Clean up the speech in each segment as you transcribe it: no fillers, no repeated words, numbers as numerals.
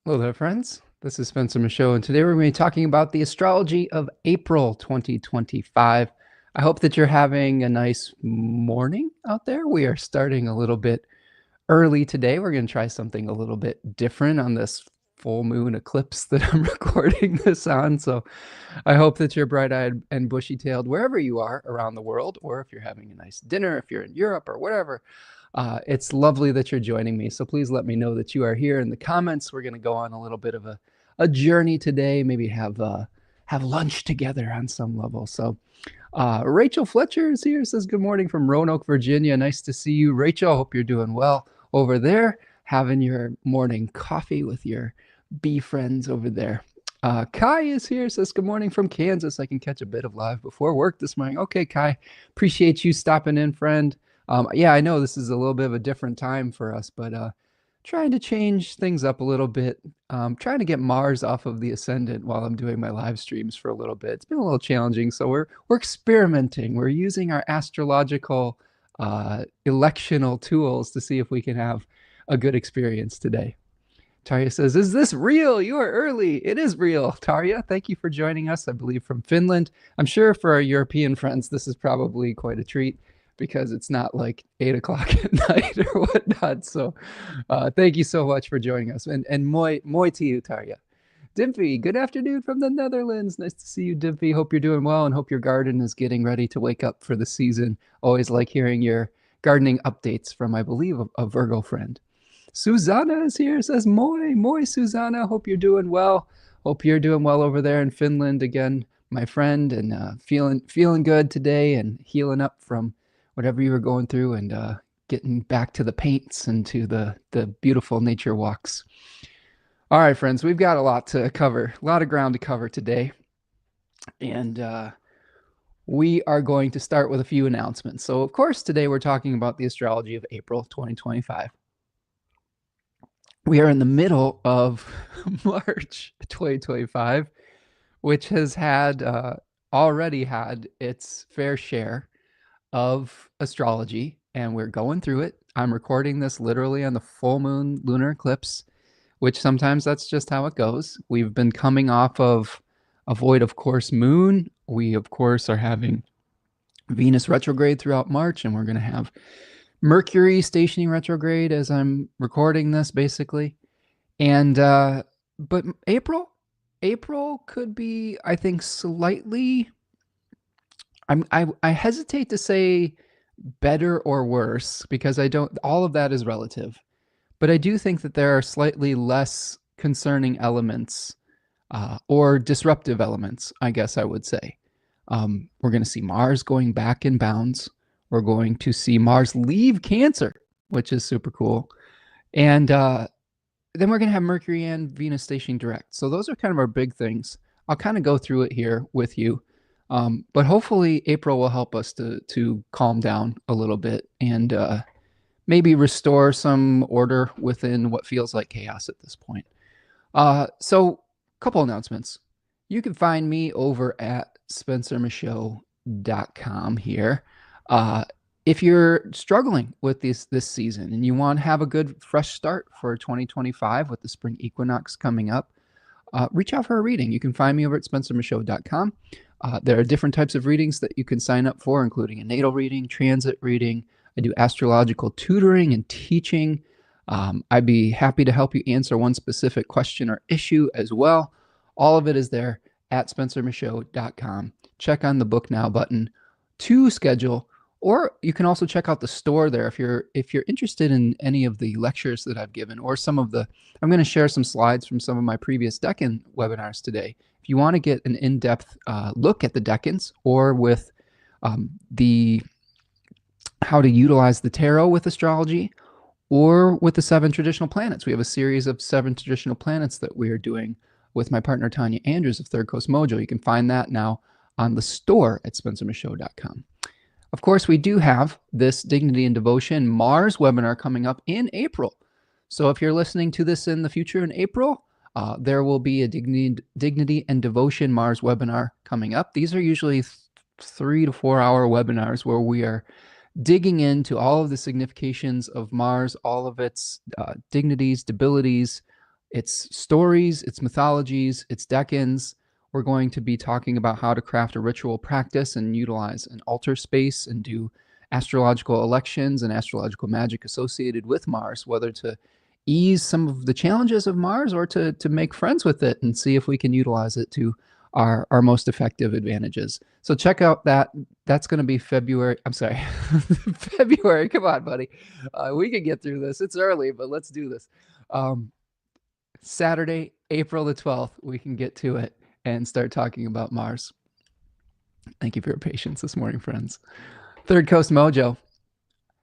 Hello there, friends. This is Spencer Michaud, and today we're going to be talking about the astrology of April 2025. I hope that you're having a nice morning out there. We are starting a little bit early today. We're going to try something a little bit different on this full moon eclipse that I'm recording this on. So I hope that you're bright-eyed and bushy-tailed wherever you are around the world, or if you're having a nice dinner, if you're in Europe or whatever. It's lovely that you're joining me. So please let me know that you are here in the comments. We're going to go on a little bit of a journey today, maybe have lunch together on some level. So Rachel Fletcher is here, says good morning from Roanoke, Virginia. Nice to see you, Rachel. Hope you're doing well over there, having your morning coffee with your bee friends over there. Kai is here, says good morning from Kansas. I can catch a bit of live before work this morning. Okay, Kai, appreciate you stopping in, friend. Yeah, I know this is a little bit of a different time for us, but trying to change things up a little bit. Trying to get Mars off of the ascendant while I'm doing my live streams for a little bit. It's been a little challenging, so we're experimenting. We're using our astrological electional tools to see if we can have a good experience today. Tarja says, "Is this real? You are early." It is real, Tarja. Thank you for joining us, I believe, from Finland. I'm sure for our European friends, this is probably quite a treat because it's not like 8 o'clock at night or whatnot. So thank you so much for joining us. And moi to you, Tarja. Dimpy, good afternoon from the Netherlands. Nice to see you, Dimpy. Hope you're doing well and hope your garden is getting ready to wake up for the season. Always like hearing your gardening updates from, I believe, a Virgo friend. Susanna is here, says moi, Susanna. Hope you're doing well. Hope you're doing well over there in Finland again, my friend, and feeling good today and healing up from whatever you were going through and getting back to the paints and to the beautiful nature walks. All right, friends, we've got a lot to cover, a lot of ground to cover today, and we are going to start with a few announcements. So, of course, today we're talking about the astrology of April 2025. We are in the middle of March 2025, which has had already had its fair share of astrology, and we're going through it. I'm recording this literally on the full moon lunar eclipse, which sometimes that's just how it goes. We've been coming off of a void of course moon. We, of course, are having Venus retrograde throughout March, and we're going to have Mercury stationing retrograde as I'm recording this, basically. And but April could be, I think, slightly. I hesitate to say better or worse because I don't. All of that is relative, but I do think that there are slightly less concerning elements or disruptive elements, I guess I would say. We're going to see Mars going back in bounds. We're going to see Mars leave Cancer, which is super cool. And then we're going to have Mercury and Venus stationing direct. So those are kind of our big things. I'll kind of go through it here with you. But hopefully April will help us to calm down a little bit and maybe restore some order within what feels like chaos at this point. So a couple announcements. You can find me over at spencermichaud.com here. If you're struggling with this season and you want to have a good fresh start for 2025 with the spring equinox coming up, reach out for a reading. You can find me over at spencermichaud.com. There are different types of readings that you can sign up for, including a natal reading, transit reading. I do astrological tutoring and teaching. I'd be happy to help you answer one specific question or issue as well. All of it is there at spencermichaud.com. Check on the Book Now button to schedule, or you can also check out the store there if you're interested in any of the lectures that I've given or some of the. I'm going to share some slides from some of my previous Decan webinars today. If you want to get an in-depth look at the decans or with the how to utilize the tarot with astrology or with the 7 traditional planets, we have a series of 7 traditional planets that we are doing with my partner Tanya Andrews of Third Coast Mojo. You can find that now on the store at spencermichaud.com. Of course, we do have this Dignity and Devotion Mars webinar coming up in April. So if you're listening to this in the future in April, there will be a Dignity and Devotion Mars webinar coming up. These are usually 3 to 4 hour webinars where we are digging into all of the significations of Mars, all of its dignities, debilities, It's stories, it's mythologies, it's decans. We're going to be talking about how to craft a ritual practice and utilize an altar space and do astrological elections and astrological magic associated with Mars, whether to ease some of the challenges of Mars or to make friends with it and see if we can utilize it to our most effective advantages. So check out that. That's going to be February. I'm sorry, February. Come on, buddy. We can get through this. It's early, but let's do this. Saturday, April the 12th, we can get to it and start talking about Mars. Thank you for your patience this morning, friends. Third Coast Mojo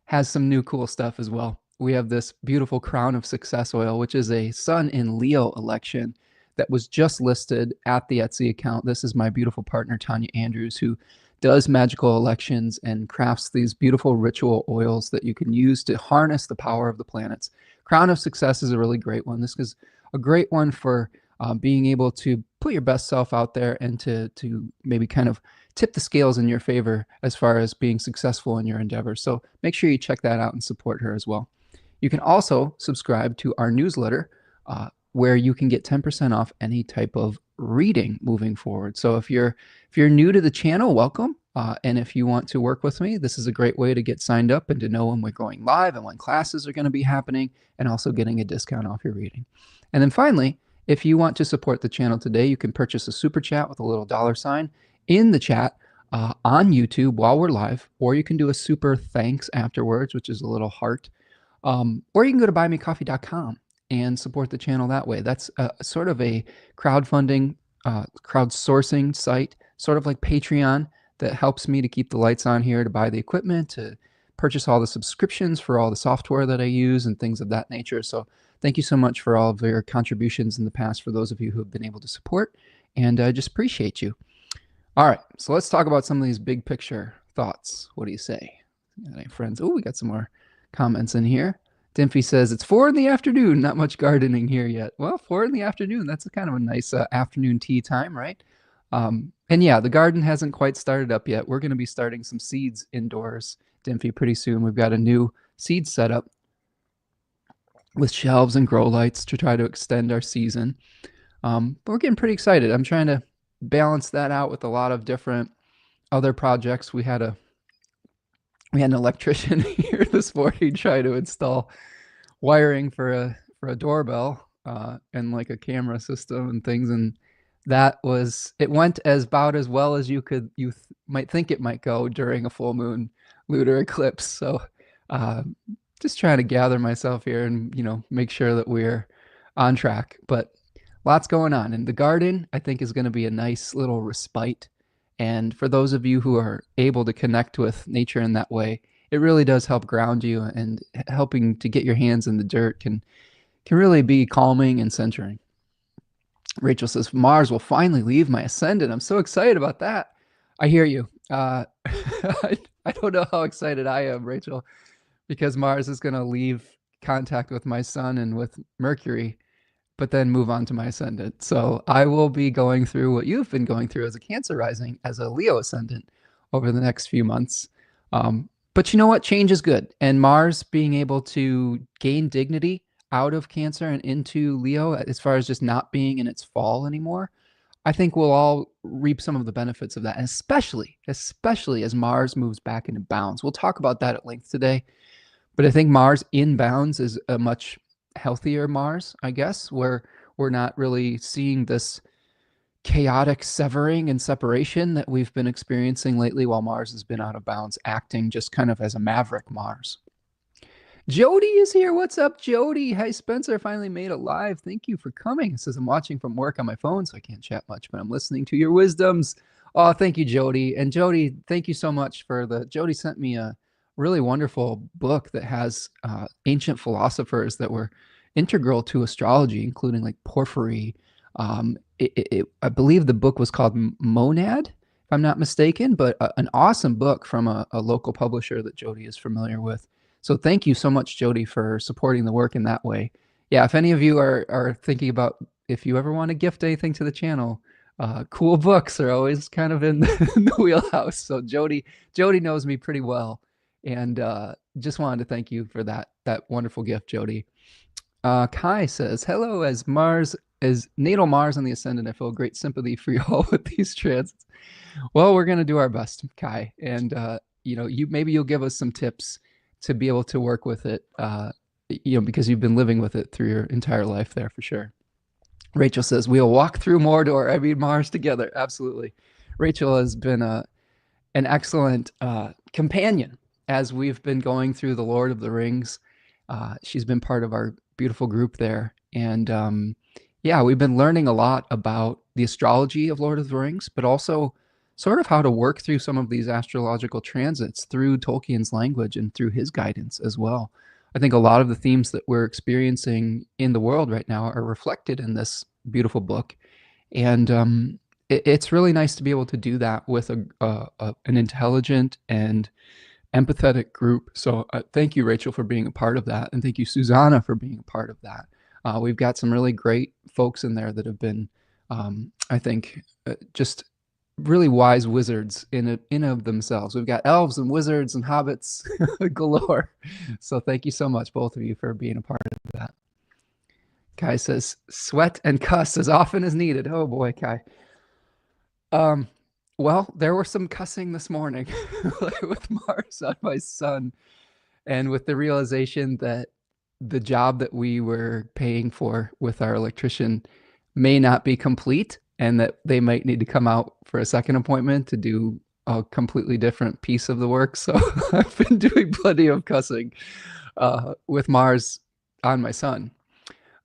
has some new cool stuff as well. We have this beautiful Crown of Success oil, which is a Sun in Leo election that was just listed at the Etsy account. This is my beautiful partner, Tanya Andrews, who does magical elections and crafts these beautiful ritual oils that you can use to harness the power of the planets. Crown of Success is a really great one. This is a great one for being able to put your best self out there and to maybe kind of tip the scales in your favor as far as being successful in your endeavors. So make sure you check that out and support her as well. You can also subscribe to our newsletter where you can get 10% off any type of reading moving forward. So if you're new to the channel, welcome. And if you want to work with me, this is a great way to get signed up and to know when we're going live and when classes are going to be happening, and also getting a discount off your reading. And then finally, if you want to support the channel today, you can purchase a super chat with a little $ in the chat on YouTube while we're live, or you can do a super thanks afterwards, which is a little heart. Or you can go to buymecoffee.com and support the channel that way. That's sort of a crowdfunding, crowdsourcing site, sort of like Patreon, that helps me to keep the lights on here, to buy the equipment, to purchase all the subscriptions for all the software that I use and things of that nature. So thank you so much for all of your contributions in the past, for those of you who have been able to support, and I just appreciate you. All right, so let's talk about some of these big picture thoughts. What do you say? Got any friends? Oh, we got some more comments in here. Dimphy says, it's 4 in the afternoon, not much gardening here yet. Well, 4 in the afternoon, that's a kind of a nice afternoon tea time, right? And yeah, the garden hasn't quite started up yet. We're going to be starting some seeds indoors, Dimphy, pretty soon. We've got a new seed setup with shelves and grow lights to try to extend our season. But we're getting pretty excited. I'm trying to balance that out with a lot of different other projects. We had an electrician here this morning try to install wiring for a doorbell and like a camera system and things, and it went about as well as you might think it might go during a full moon lunar eclipse. So just trying to gather myself here and make sure that we're on track. But lots going on, and the garden I think is going to be a nice little respite. And for those of you who are able to connect with nature in that way, it really does help ground you, and helping to get your hands in the dirt can really be calming and centering. Rachel says, Mars will finally leave my ascendant. I'm so excited about that. I hear you. I don't know how excited I am, Rachel, because Mars is going to leave contact with my sun and with Mercury, but then move on to my ascendant. So I will be going through what you've been going through as a Cancer rising, as a Leo ascendant over the next few months. But you know what? Change is good. And Mars being able to gain dignity out of Cancer and into Leo, as far as just not being in its fall anymore, I think we'll all reap some of the benefits of that, and especially as Mars moves back into bounds. We'll talk about that at length today. But I think Mars in bounds is a much healthier Mars, I guess, where we're not really seeing this chaotic severing and separation that we've been experiencing lately, while Mars has been out of bounds, acting just kind of as a maverick Mars. Jody is here. What's up, Jody? Hi, Spencer. Finally made it live. Thank you for coming. It says I'm watching from work on my phone, so I can't chat much, but I'm listening to your wisdoms. Oh, thank you, Jody. And Jody, thank you so much Jody sent me a really wonderful book that has ancient philosophers that were integral to astrology, including like Porphyry. I believe the book was called Monad, if I'm not mistaken, but an awesome book from a local publisher that Jody is familiar with. So thank you so much, Jody, for supporting the work in that way. Yeah, if any of you are thinking about, if you ever want to gift anything to the channel, cool books are always kind of in the wheelhouse. So Jody knows me pretty well, and just wanted to thank you for that wonderful gift, Jody. Kai says, hello, as natal Mars on the ascendant, I feel great sympathy for you all with these transits. Well, we're going to do our best, Kai. And, maybe you'll give us some tips to be able to work with it, because you've been living with it through your entire life there for sure. Rachel says, we'll walk through Mordor, Mars together. Absolutely. Rachel has been an excellent companion as we've been going through the Lord of the Rings. She's been part of our beautiful group there. And yeah, we've been learning a lot about the astrology of Lord of the Rings, but also sort of how to work through some of these astrological transits through Tolkien's language and through his guidance as well. I think a lot of the themes that we're experiencing in the world right now are reflected in this beautiful book. And it's really nice to be able to do that with an intelligent and empathetic group. So thank you, Rachel, for being a part of that. And thank you, Susanna, for being a part of that. We've got some really great folks in there that have been, I think, just really wise wizards in of themselves. We've got elves and wizards and hobbits galore. So thank you so much, both of you, for being a part of that. Kai says, sweat and cuss as often as needed. Oh boy, Kai. Well, there were some cussing this morning with Mars on my son, and with the realization that the job that we were paying for with our electrician may not be complete, and that they might need to come out for a second appointment to do a completely different piece of the work. So I've been doing plenty of cussing with Mars on my son.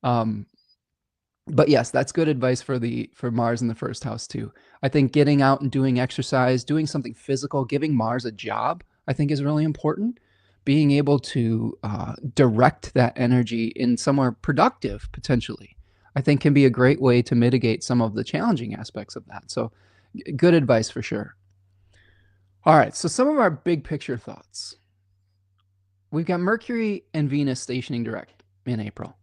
But yes, that's good advice for Mars in the first house too. I think getting out and doing exercise, doing something physical, giving Mars a job, I think is really important. Being able to direct that energy in somewhere productive, potentially, I think can be a great way to mitigate some of the challenging aspects of that. So good advice for sure. All right, so some of our big picture thoughts. We've got Mercury and Venus stationing direct in April.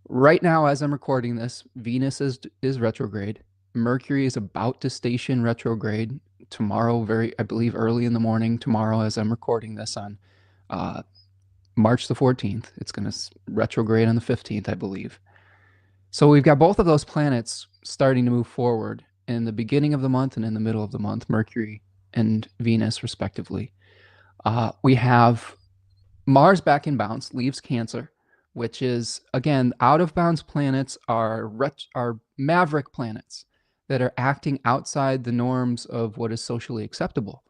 Right now, as I'm recording this, Venus is retrograde. Mercury is about to station retrograde tomorrow, I believe, early in the morning tomorrow, as I'm recording this on March the 14th. It's going to retrograde on the 15th, I believe. So we've got both of those planets starting to move forward in the beginning of the month and in the middle of the month, Mercury and Venus, respectively. We have Mars back in bounce, leaves Cancer, which is, again, out-of-bounds planets are maverick planets that are acting outside the norms of what is socially acceptable.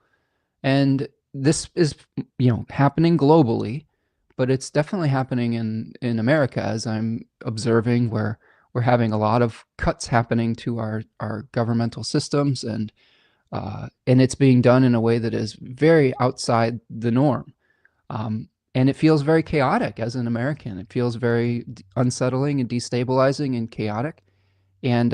And this is, happening globally, but it's definitely happening in America, as I'm observing, where we're having a lot of cuts happening to our governmental systems, and it's being done in a way that is very outside the norm. And it feels very chaotic as an American. It feels very unsettling and destabilizing and chaotic. And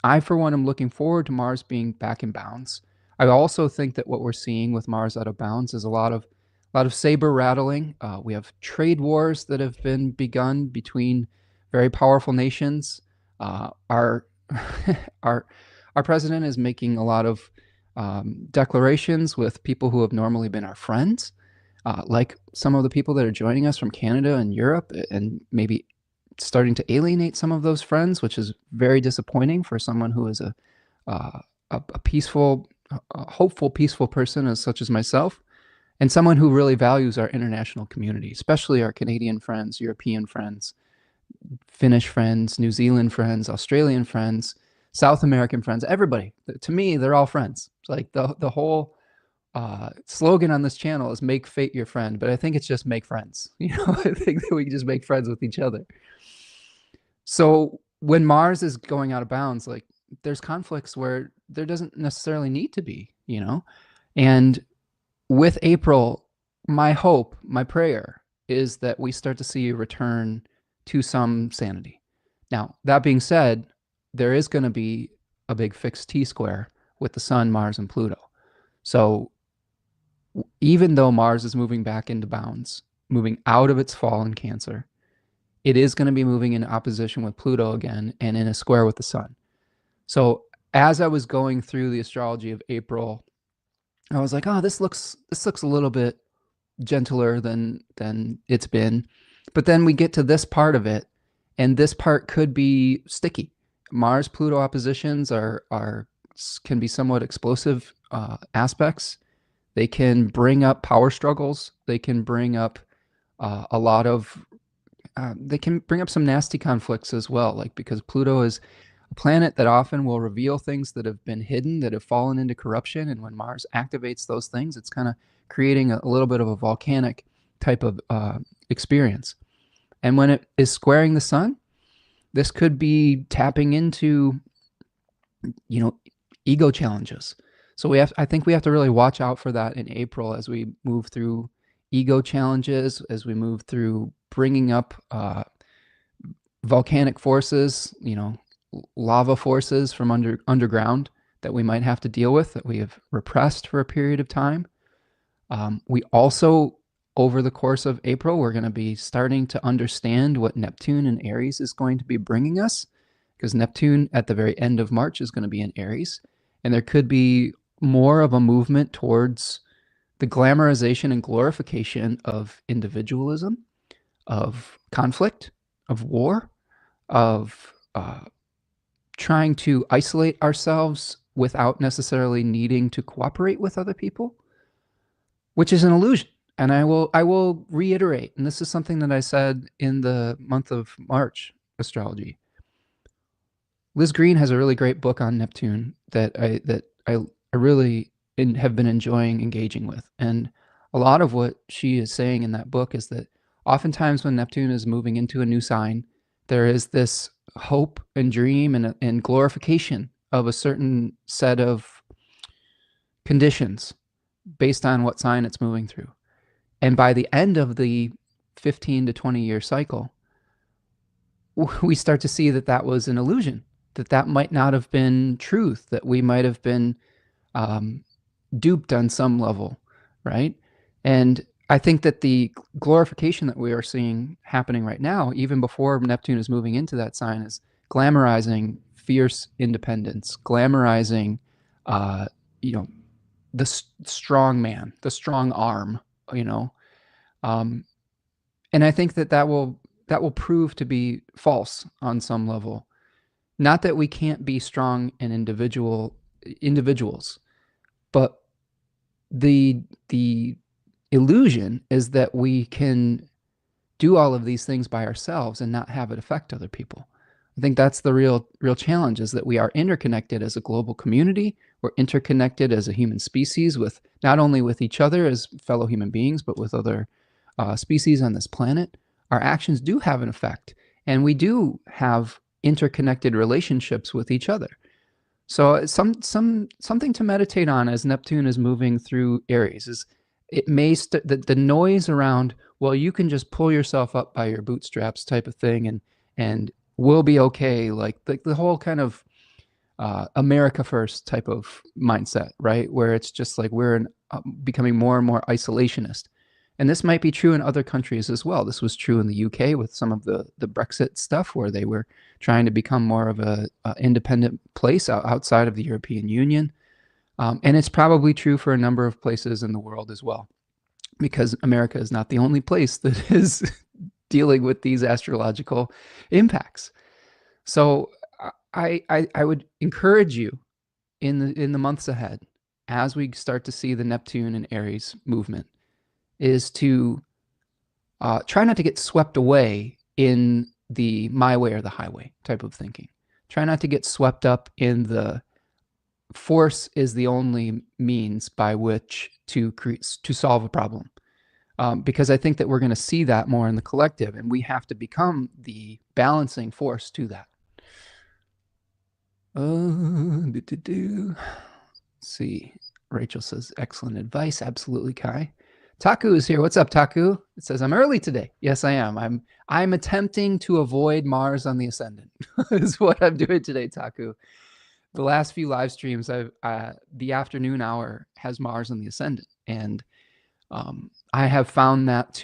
I, for one, am looking forward to Mars being back in bounds. I also think that what we're seeing with Mars out of bounds is a lot of saber rattling. We have trade wars that have been begun between very powerful nations. Our president is making a lot of declarations with people who have normally been our friends. Like some of the people that are joining us from Canada and Europe, and maybe starting to alienate some of those friends, which is very disappointing for someone who is a peaceful, hopeful, peaceful person such as myself, and someone who really values our international community, especially our Canadian friends, European friends, Finnish friends, New Zealand friends, Australian friends, South American friends, everybody. To me, they're all friends. It's like the whole slogan on this channel is make fate your friend, but I think it's just make friends. I think that we can just make friends with each other. So when Mars is going out of bounds, like, there's conflicts where there doesn't necessarily need to be, and with April, my hope, my prayer is that we start to see a return to some sanity. Now, that being said, there is going to be a big fixed T-square with the Sun, Mars, and Pluto. So even though Mars is moving back into bounds, moving out of its fall in Cancer, it is going to be moving in opposition with Pluto again and in a square with the Sun. So as I was going through the astrology of April, I was like, oh, this looks a little bit gentler than it's been. But then we get to this part of it, And this part could be sticky. Mars-Pluto oppositions can be somewhat explosive aspects. They can bring up power struggles. They can bring up a lot of they can bring up some nasty conflicts as well, like because Pluto is a planet that often will reveal things that have been hidden, that have fallen into corruption, and when Mars activates those things, it's kind of creating a little bit of a volcanic type of experience. And when it is squaring the sun, this could be tapping into, ego challenges. So I think we have to really watch out for that in April as we move through ego challenges, as we move through bringing up volcanic forces, lava forces from underground that we might have to deal with, that we have repressed for a period of time. We also, over the course of April, we're going to be starting to understand what Neptune in Aries is going to be bringing us, because Neptune at the very end of March is going to be in Aries, and there could be more of a movement towards the glamorization and glorification of individualism, of conflict, of war, of trying to isolate ourselves without necessarily needing to cooperate with other people, which is an illusion. And I will reiterate, and this is something that I said in the month of March astrology. Liz Green has a really great book on Neptune that I really have been enjoying engaging with. And a lot of what she is saying in that book is that oftentimes when Neptune is moving into a new sign, there is this hope and dream and glorification of a certain set of conditions based on what sign it's moving through. And by the end of the 15 to 20 year cycle, we start to see that that was an illusion, that might not have been truth, that we might have been duped on some level, right? And I think that the glorification that we are seeing happening right now, even before Neptune is moving into that sign, is glamorizing fierce independence, glamorizing, the strong man, the strong arm, and I think that will prove to be false on some level. Not that we can't be strong and individuals, but the illusion is that we can do all of these things by ourselves and not have it affect other people. I think that's the real challenge, is that we are interconnected as a global community. We're interconnected as a human species, with not only with each other as fellow human beings, but with other species on this planet. Our actions do have an effect, and we do have interconnected relationships with each other. So something to meditate on as Neptune is moving through Aries is it may the noise around, well, you can just pull yourself up by your bootstraps type of thing, and we'll be okay, like the whole kind of America first type of mindset, right? Where it's just like we're becoming more and more isolationist. And this might be true in other countries as well. This was true in the UK with some of the Brexit stuff, where they were trying to become more of a independent place outside of the European Union. And it's probably true for a number of places in the world as well, because America is not the only place that is dealing with these astrological impacts. So I would encourage you in the months ahead, as we start to see the Neptune and Aries movement, is to try not to get swept away in the my way or the highway type of thinking. Try not to get swept up in the force is the only means by which to solve a problem. Because I think that we're going to see that more in the collective, and we have to become the balancing force to that. Let's see. Rachel says, excellent advice. Absolutely, Kai. Taku is here. What's up, Taku? It says, I'm early today. Yes, I am. I'm attempting to avoid Mars on the ascendant is what I'm doing today, Taku. The last few live streams, the afternoon hour has Mars on the ascendant, and I have found that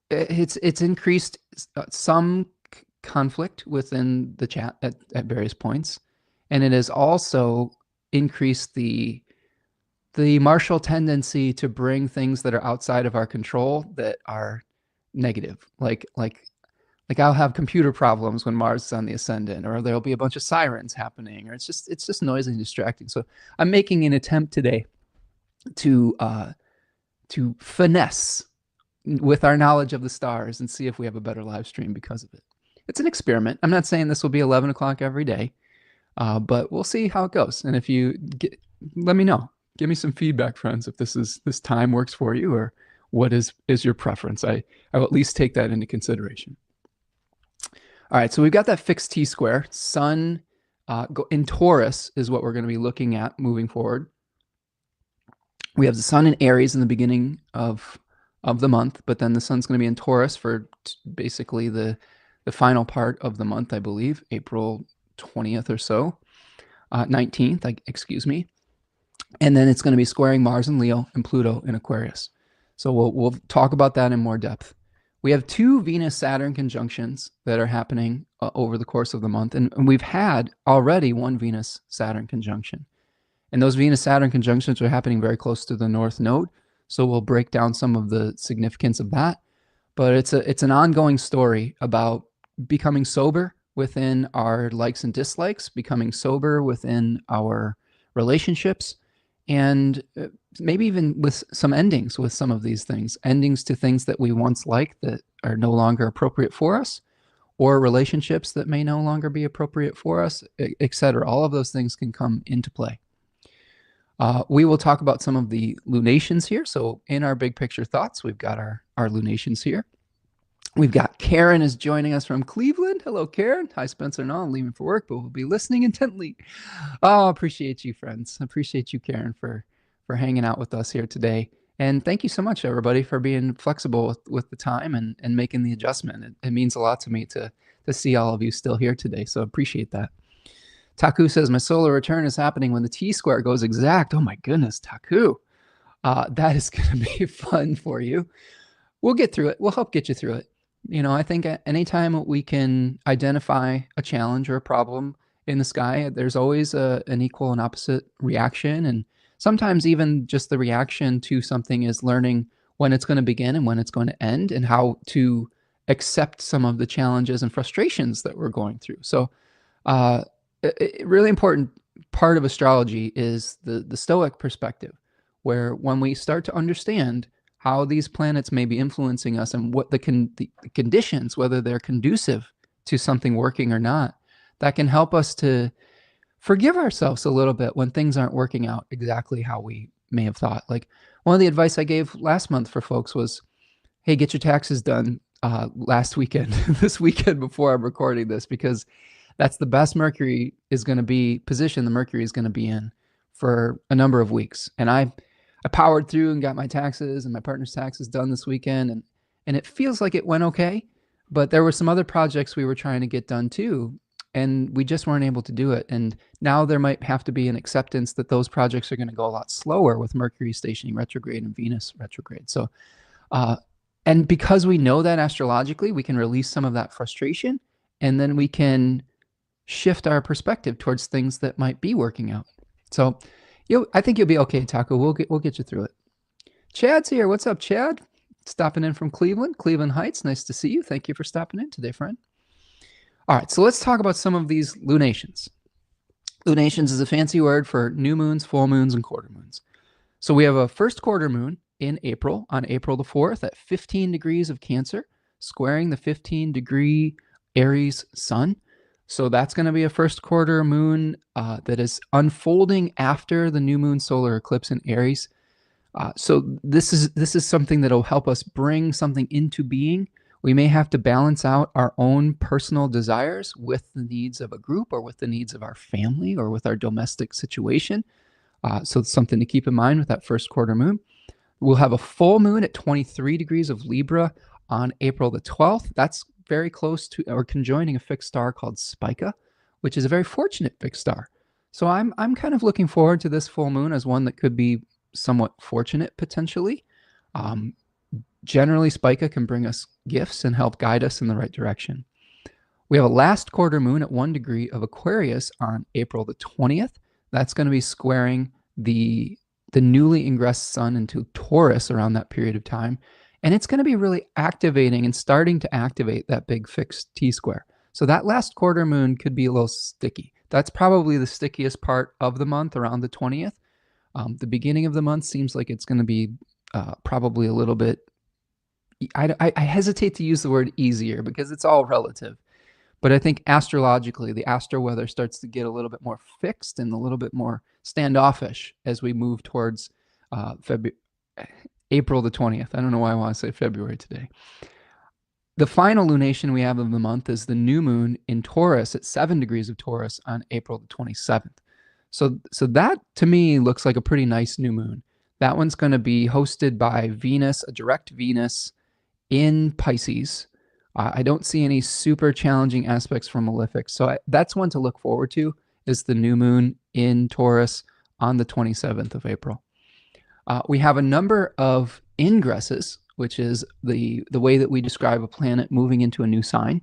it's increased some conflict within the chat at various points, and it has also increased the martial tendency to bring things that are outside of our control that are negative, like Like I'll have computer problems when Mars is on the ascendant, or there'll be a bunch of sirens happening, or it's just noisy and distracting. So I'm making an attempt today to finesse with our knowledge of the stars and see if we have a better live stream because of it. It's an experiment. I'm not saying this will be 11 o'clock every day, but we'll see how it goes. And if you let me know, give me some feedback, friends, if this time works for you, or what is your preference. I will at least take that into consideration. All right, so we've got that fixed T-square. Sun in Taurus is what we're going to be looking at moving forward. We have the sun in Aries in the beginning of the month, but then the sun's going to be in Taurus for basically the final part of the month, I believe, April 20th or so, 19th, excuse me. And then it's going to be squaring Mars in Leo and Pluto in Aquarius. So we'll talk about that in more depth. We have 2 Venus-Saturn conjunctions that are happening over the course of the month, and we've had already 1 Venus-Saturn conjunction. And those Venus-Saturn conjunctions are happening very close to the North Node, so we'll break down some of the significance of that. But it's an ongoing story about becoming sober within our likes and dislikes, becoming sober within our relationships, and maybe even with some endings with some of these things, endings to things that we once liked that are no longer appropriate for us, or relationships that may no longer be appropriate for us, etc. All of those things can come into play. We will talk about some of the lunations here. So in our big picture thoughts, we've got our lunations here. We've got Karen is joining us from Cleveland. Hello, Karen. Hi, Spencer. No, I'm leaving for work, but we'll be listening intently. Oh, appreciate you, friends. Appreciate you, Karen, for hanging out with us here today. And thank you so much, everybody, for being flexible with the time and making the adjustment. It means a lot to me to see all of you still here today. So appreciate that. Taku says, my solar return is happening when the T-square goes exact. Oh, my goodness, Taku. That is going to be fun for you. We'll get through it. We'll help get you through it. You know, I think anytime we can identify a challenge or a problem in the sky, there's always an equal and opposite reaction. And sometimes even just the reaction to something is learning when it's going to begin and when it's going to end, and how to accept some of the challenges and frustrations that we're going through. So a really important part of astrology is the Stoic perspective, where when we start to understand how these planets may be influencing us and what the conditions, whether they're conducive to something working or not, that can help us to forgive ourselves a little bit when things aren't working out exactly how we may have thought. Like one of the advice I gave last month for folks was, hey, get your taxes done last weekend, this weekend before I'm recording this, because that's the best Mercury is going to be position the Mercury is going to be in for a number of weeks. And I powered through and got my taxes and my partner's taxes done this weekend. And it feels like it went okay, but there were some other projects we were trying to get done too, and we just weren't able to do it. And now there might have to be an acceptance that those projects are going to go a lot slower with Mercury stationing retrograde and Venus retrograde. So, and because we know that astrologically, we can release some of that frustration, and then we can shift our perspective towards things that might be working out. So I think you'll be okay, Taco. We'll get you through it. Chad's here. What's up, Chad? Stopping in from Cleveland Heights. Nice to see you. Thank you for stopping in today, friend. All right, so let's talk about some of these lunations. Lunations is a fancy word for new moons, full moons, and quarter moons. So we have a first quarter moon in April, on April the 4th at 15 degrees of Cancer, squaring the 15-degree Aries sun. So that's going to be a first quarter moon that is unfolding after the new moon solar eclipse in Aries. So this is something that will help us bring something into being. We may have to balance out our own personal desires with the needs of a group, or with the needs of our family, or with our domestic situation. So it's something to keep in mind with that first quarter moon. We'll have a full moon at 23 degrees of Libra on April the 12th. That's very close to or conjoining a fixed star called Spica, which is a very fortunate fixed star. So I'm kind of looking forward to this full moon as one that could be somewhat fortunate potentially. Generally, Spica can bring us gifts and help guide us in the right direction. We have a last quarter moon at 1 degree of Aquarius on April the 20th. That's going to be squaring the newly ingressed sun into Taurus around that period of time. And it's going to be really activating and starting to activate that big fixed T-square. So that last quarter moon could be a little sticky. That's probably the stickiest part of the month, around the 20th. The beginning of the month seems like it's going to be probably a little bit, I hesitate to use the word easier because it's all relative. But I think astrologically, the astro weather starts to get a little bit more fixed and a little bit more standoffish as we move towards April the 20th. I don't know why I want to say February today. The final lunation we have of the month is the new moon in Taurus at 7 degrees of Taurus on April the 27th. So that to me looks like a pretty nice new moon. That one's going to be hosted by Venus, a direct Venus in Pisces. I don't see any super challenging aspects from malefics. So that's one to look forward to, is the new moon in Taurus on the 27th of April. We have a number of ingresses, which is the way that we describe a planet moving into a new sign.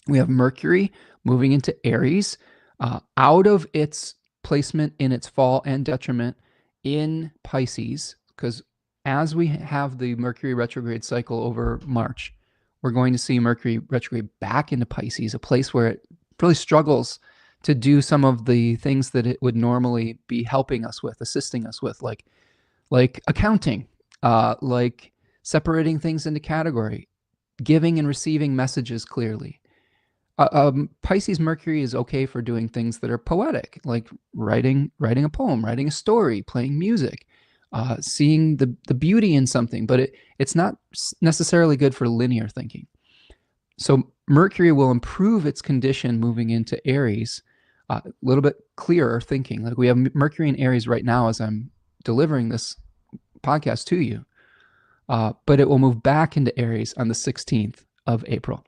We have Mercury moving into Aries, out of its placement in its fall and detriment in Pisces, because as we have the Mercury retrograde cycle over March, we're going to see Mercury retrograde back into Pisces, a place where it really struggles to do some of the things that it would normally be helping us with, assisting us with, like accounting, like separating things into category, giving and receiving messages clearly. Pisces Mercury is okay for doing things that are poetic, like writing a poem, writing a story, playing music, seeing the beauty in something, but it's not necessarily good for linear thinking. So Mercury will improve its condition moving into Aries, a little bit clearer thinking. Like we have Mercury in Aries right now as I'm delivering this podcast to you, but it will move back into Aries on the 16th of April.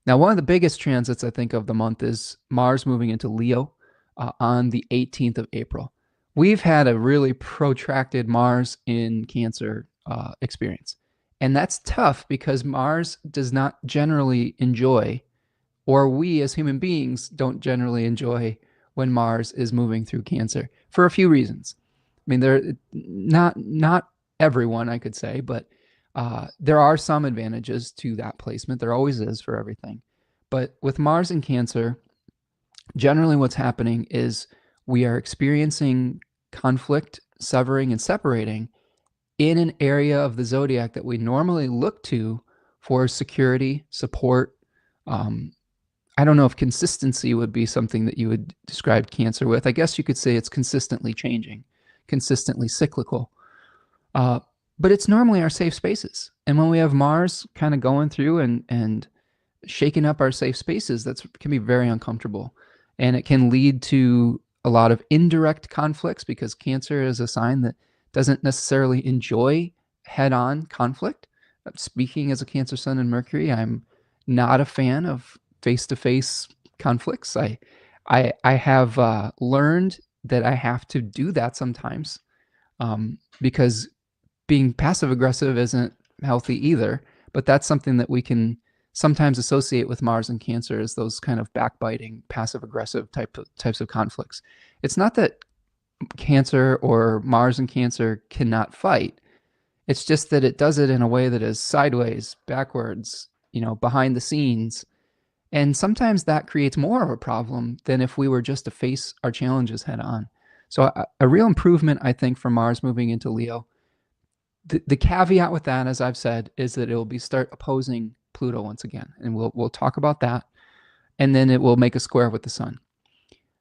Now, one of the biggest transits, I think, of the month is Mars moving into Leo on the 18th of April. We've had a really protracted Mars in Cancer experience. And that's tough because Mars does not generally enjoy, or we as human beings don't generally enjoy, when Mars is moving through Cancer for a few reasons. I mean, they're not everyone, I could say, but there are some advantages to that placement. There always is for everything. But with Mars in Cancer, generally what's happening is we are experiencing conflict, severing, and separating in an area of the zodiac that we normally look to for security, support. I don't know if consistency would be something that you would describe Cancer with. I guess you could say it's consistently changing, consistently cyclical. But it's normally our safe spaces. And when we have Mars kind of going through and shaking up our safe spaces, that can be very uncomfortable. And it can lead to a lot of indirect conflicts, because Cancer is a sign that doesn't necessarily enjoy head-on conflict. Speaking as a Cancer Sun and Mercury, I'm not a fan of face-to-face conflicts. I have learned that I have to do that sometimes, because being passive aggressive isn't healthy either. But that's something that we can sometimes associate with Mars and Cancer, as those kind of backbiting, passive aggressive types of conflicts. It's not that Cancer or Mars and Cancer cannot fight. It's just that it does it in a way that is sideways, backwards, behind the scenes. And sometimes that creates more of a problem than if we were just to face our challenges head on. So a real improvement, I think, for Mars moving into Leo. The caveat with that, as I've said, is that it will start opposing Pluto once again. And we'll talk about that. And then it will make a square with the Sun.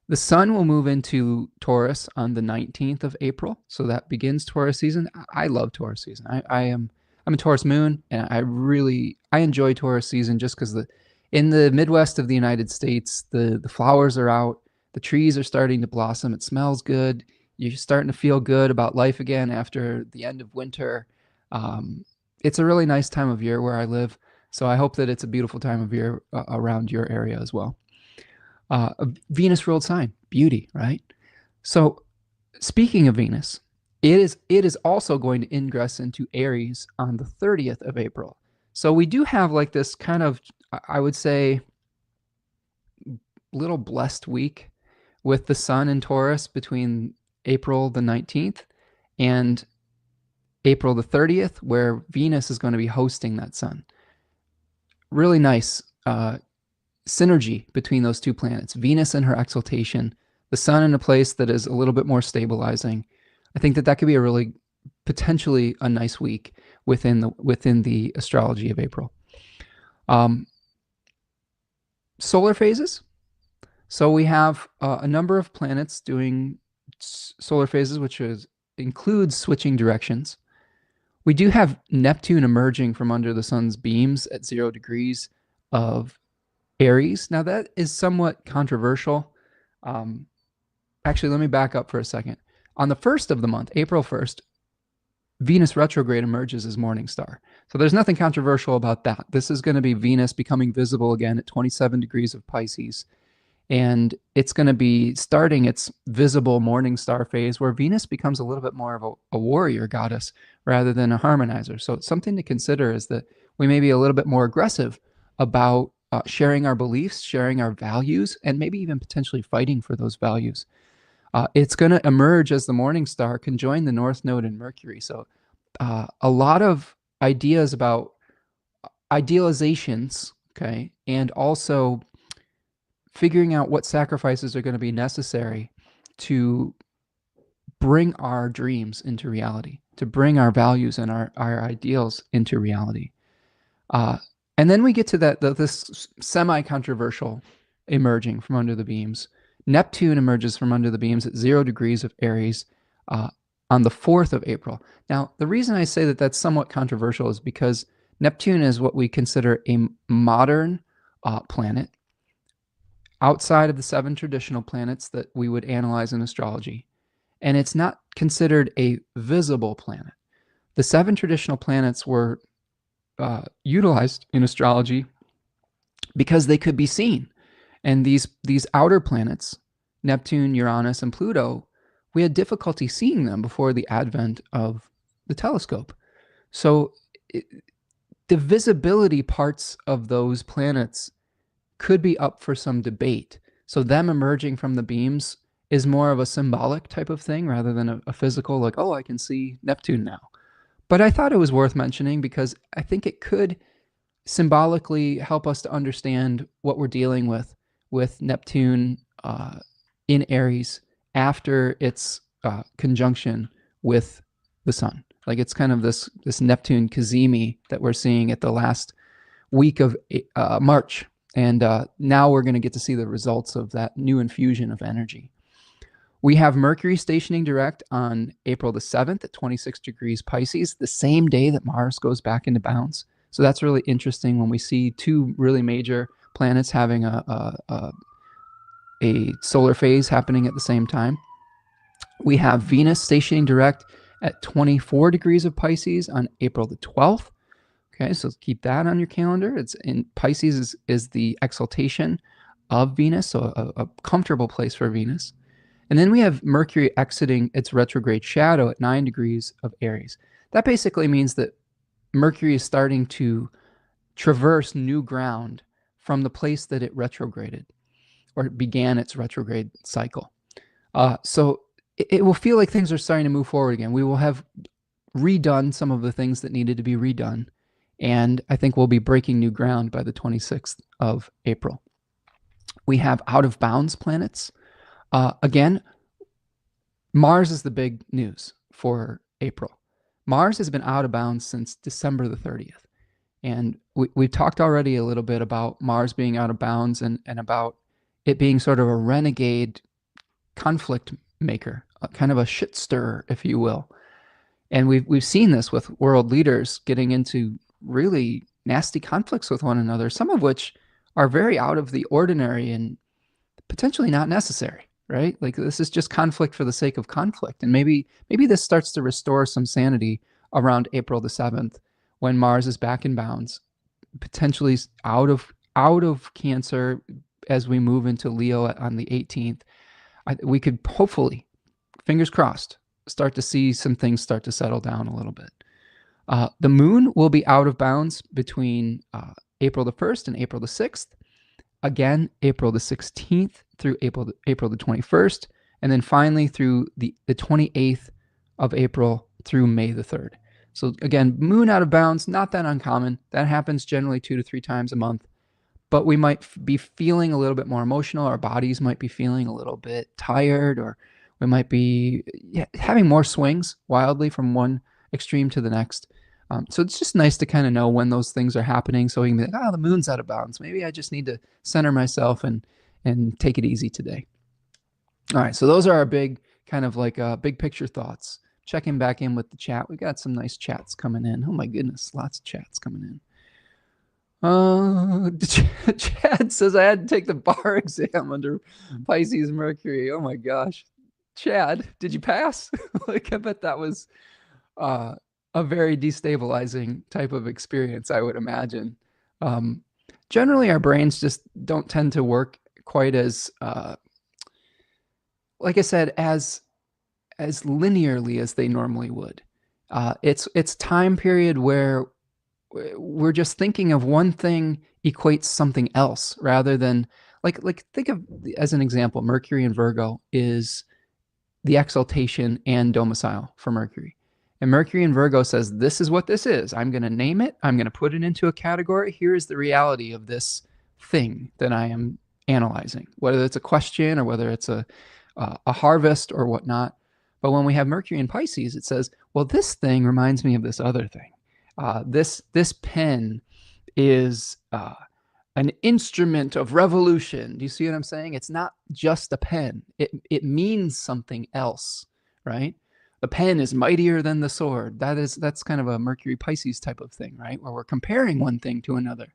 The Sun will move into Taurus on the 19th of April. So that begins Taurus season. I love Taurus season. I'm a Taurus moon, and I enjoy Taurus season just because in the Midwest of the United States, the flowers are out, the trees are starting to blossom, it smells good, you're starting to feel good about life again after the end of winter. It's a really nice time of year where I live, so I hope that it's a beautiful time of year around your area as well. A Venus ruled sign, beauty, right? So speaking of Venus, it is also going to ingress into Aries on the 30th of April. So we do have like this kind of, I would say, little blessed week with the Sun in Taurus between April the 19th and April the 30th, where Venus is going to be hosting that sun. Really nice synergy between those two planets, Venus and her exaltation, the sun in a place that is a little bit more stabilizing. I think that could be a really potentially a nice week within the astrology of April. Solar phases. So we have a number of planets doing solar phases, which includes switching directions. We do have Neptune emerging from under the sun's beams at 0 degrees of Aries. Now that is somewhat controversial. Actually, let me back up for a second. On the 1st of the month, April 1st, Venus retrograde emerges as morning star. So there's nothing controversial about that. This is going to be Venus becoming visible again at 27 degrees of Pisces. And it's going to be starting its visible morning star phase where Venus becomes a little bit more of a warrior goddess rather than a harmonizer. So something to consider is that we may be a little bit more aggressive about sharing our beliefs, sharing our values, and maybe even potentially fighting for those values. It's going to emerge as the morning star, conjoin the North Node and Mercury. So a lot of ideas about idealizations, okay, and also figuring out what sacrifices are going to be necessary to bring our dreams into reality, to bring our values and our ideals into reality. And then we get to this semi-controversial emerging from under the beams. Neptune emerges from under the beams at 0 degrees of Aries on the 4th of April. Now, the reason I say that that's somewhat controversial is because Neptune is what we consider a modern planet outside of the 7 traditional planets that we would analyze in astrology. And it's not considered a visible planet. The 7 traditional planets were utilized in astrology because they could be seen. And these outer planets, Neptune, Uranus, and Pluto, we had difficulty seeing them before the advent of the telescope. So the visibility parts of those planets could be up for some debate. So them emerging from the beams is more of a symbolic type of thing rather than a physical, like, oh, I can see Neptune now. But I thought it was worth mentioning because I think it could symbolically help us to understand what we're dealing with Neptune in Aries after its conjunction with the sun. Like it's kind of this Neptune cazimi that we're seeing at the last week of March. And now we're going to get to see the results of that new infusion of energy. We have Mercury stationing direct on April the 7th at 26 degrees Pisces, the same day that Mars goes back into bounds. So that's really interesting when we see two really major planets having a solar phase happening at the same time. We have Venus stationing direct at 24 degrees of Pisces on April the 12th. Okay, so keep that on your calendar. It's in Pisces is the exaltation of Venus, so a comfortable place for Venus. And then we have Mercury exiting its retrograde shadow at 9 degrees of Aries. That basically means that Mercury is starting to traverse new ground from the place that it retrograded or began its retrograde cycle. So it will feel like things are starting to move forward again. We will have redone some of the things that needed to be redone. And I think we'll be breaking new ground by the 26th of April. We have out of bounds planets. Again, Mars is the big news for April. Mars has been out of bounds since December the 30th. And we've talked already a little bit about Mars being out of bounds and about it being sort of a renegade conflict maker, kind of a shit stirrer, if you will. And we've seen this with world leaders getting into really nasty conflicts with one another, some of which are very out of the ordinary and potentially not necessary, right? Like this is just conflict for the sake of conflict. And maybe this starts to restore some sanity around April the 7th when Mars is back in bounds, potentially out of Cancer as we move into Leo on the 18th. We could hopefully, fingers crossed, start to see some things start to settle down a little bit. The moon will be out of bounds between April the 1st and April the 6th. Again, April the 16th through April the 21st. And then finally through the 28th of April through May the 3rd. So again, moon out of bounds, not that uncommon. That happens generally 2 to 3 times a month. But we might be feeling a little bit more emotional. Our bodies might be feeling a little bit tired, or we might be having more swings wildly from one extreme to the next. So it's just nice to kind of know when those things are happening, so we can be like, oh, the moon's out of bounds. Maybe I just need to center myself and take it easy today. All right, so those are our big kind of like big picture thoughts. Checking back in with the chat. We got some nice chats coming in. Oh my goodness, lots of chats coming in. Chad says I had to take the bar exam under Pisces Mercury. Oh my gosh. Chad, did you pass? Like, I bet that was a very destabilizing type of experience, I would imagine. Generally, our brains just don't tend to work quite as, like I said, as linearly as they normally would. It's time period where we're just thinking of one thing equates something else, rather than like think of, as an example, Mercury in Virgo is the exaltation and domicile for Mercury. And Mercury in Virgo says, this is what this is. I'm going to name it. I'm going to put it into a category. Here is the reality of this thing that I am analyzing, whether it's a question or whether it's a harvest or whatnot. But when we have Mercury in Pisces, it says, well, this thing reminds me of this other thing. This pen is an instrument of revolution. Do you see what I'm saying? It's not just a pen. It means something else, right? The pen is mightier than the sword. That's kind of a Mercury Pisces type of thing, right? Where we're comparing one thing to another.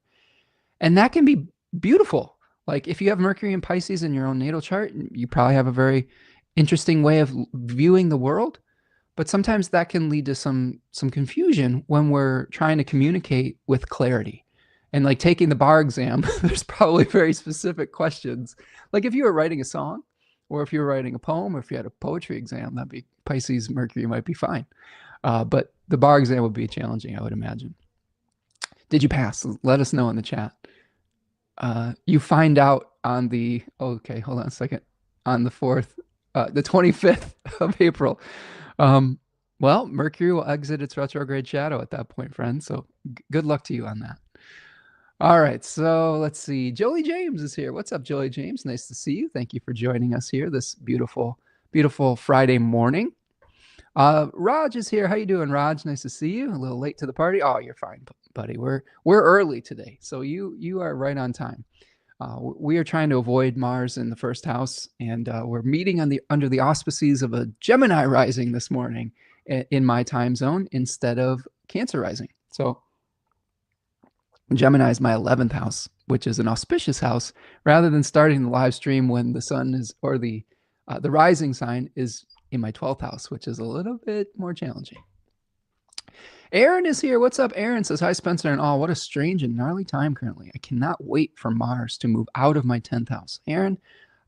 And that can be beautiful. Like if you have Mercury in Pisces in your own natal chart, you probably have a very interesting way of viewing the world. But sometimes that can lead to some confusion when we're trying to communicate with clarity. And like taking the bar exam, there's probably very specific questions. Like if you were writing a song, or if you were writing a poem, or if you had a poetry exam, that'd be Pisces Mercury might be fine. But the bar exam would be challenging, I would imagine. Did you pass? Let us know in the chat. You find out on the, okay, hold on a second, on the 4th, the 25th of April. Well, Mercury will exit its retrograde shadow at that point, friends. So good luck to you on that. All right, so let's see. Jolie James is here. What's up, Jolie James? Nice to see you. Thank you for joining us here this beautiful, beautiful Friday morning. Raj is here. How you doing, Raj? Nice to see you. A little late to the party. Oh, you're fine, buddy. We're early today, so you are right on time. We are trying to avoid Mars in the first house, and we're meeting under the auspices of a Gemini rising this morning in my time zone instead of Cancer rising. So Gemini is my 11th house, which is an auspicious house, rather than starting the live stream when the sun is, or the rising sign is in my 12th house, which is a little bit more challenging. Aaron is here. What's up? Aaron says, hi, Spencer. And what a strange and gnarly time currently. I cannot wait for Mars to move out of my 10th house. Aaron,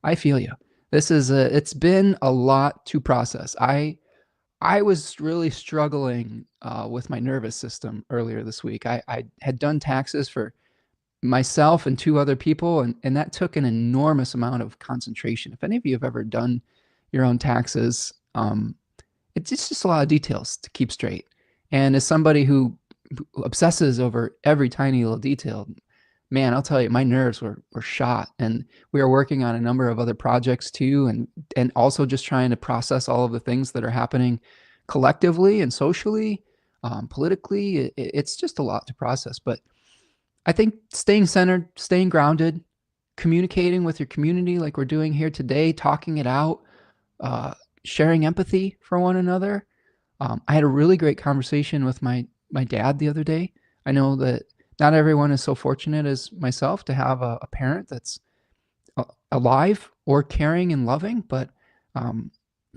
I feel you. This is it's been a lot to process. I was really struggling with my nervous system earlier this week. I had done taxes for myself and 2 other people, and that took an enormous amount of concentration. If any of you have ever done your own taxes, it's just a lot of details to keep straight. And as somebody who obsesses over every tiny little detail, man, I'll tell you, my nerves were shot. And we are working on a number of other projects too, and also just trying to process all of the things that are happening collectively and socially, politically. It's just a lot to process. But I think staying centered, staying grounded, communicating with your community like we're doing here today, talking it out, sharing empathy for one another. I had a really great conversation with my dad the other day. I know that not everyone is so fortunate as myself to have a parent that's alive or caring and loving. But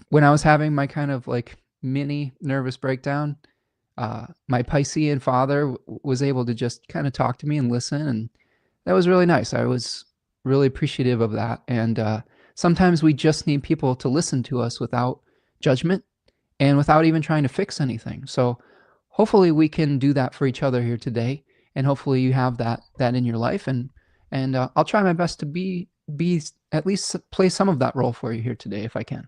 when I was having my kind of like mini nervous breakdown, my Piscean father was able to just kind of talk to me and listen. And that was really nice. I was really appreciative of that. And sometimes we just need people to listen to us without judgment and without even trying to fix anything. So hopefully we can do that for each other here today. And hopefully you have that in your life. And I'll try my best to be at least play some of that role for you here today if I can.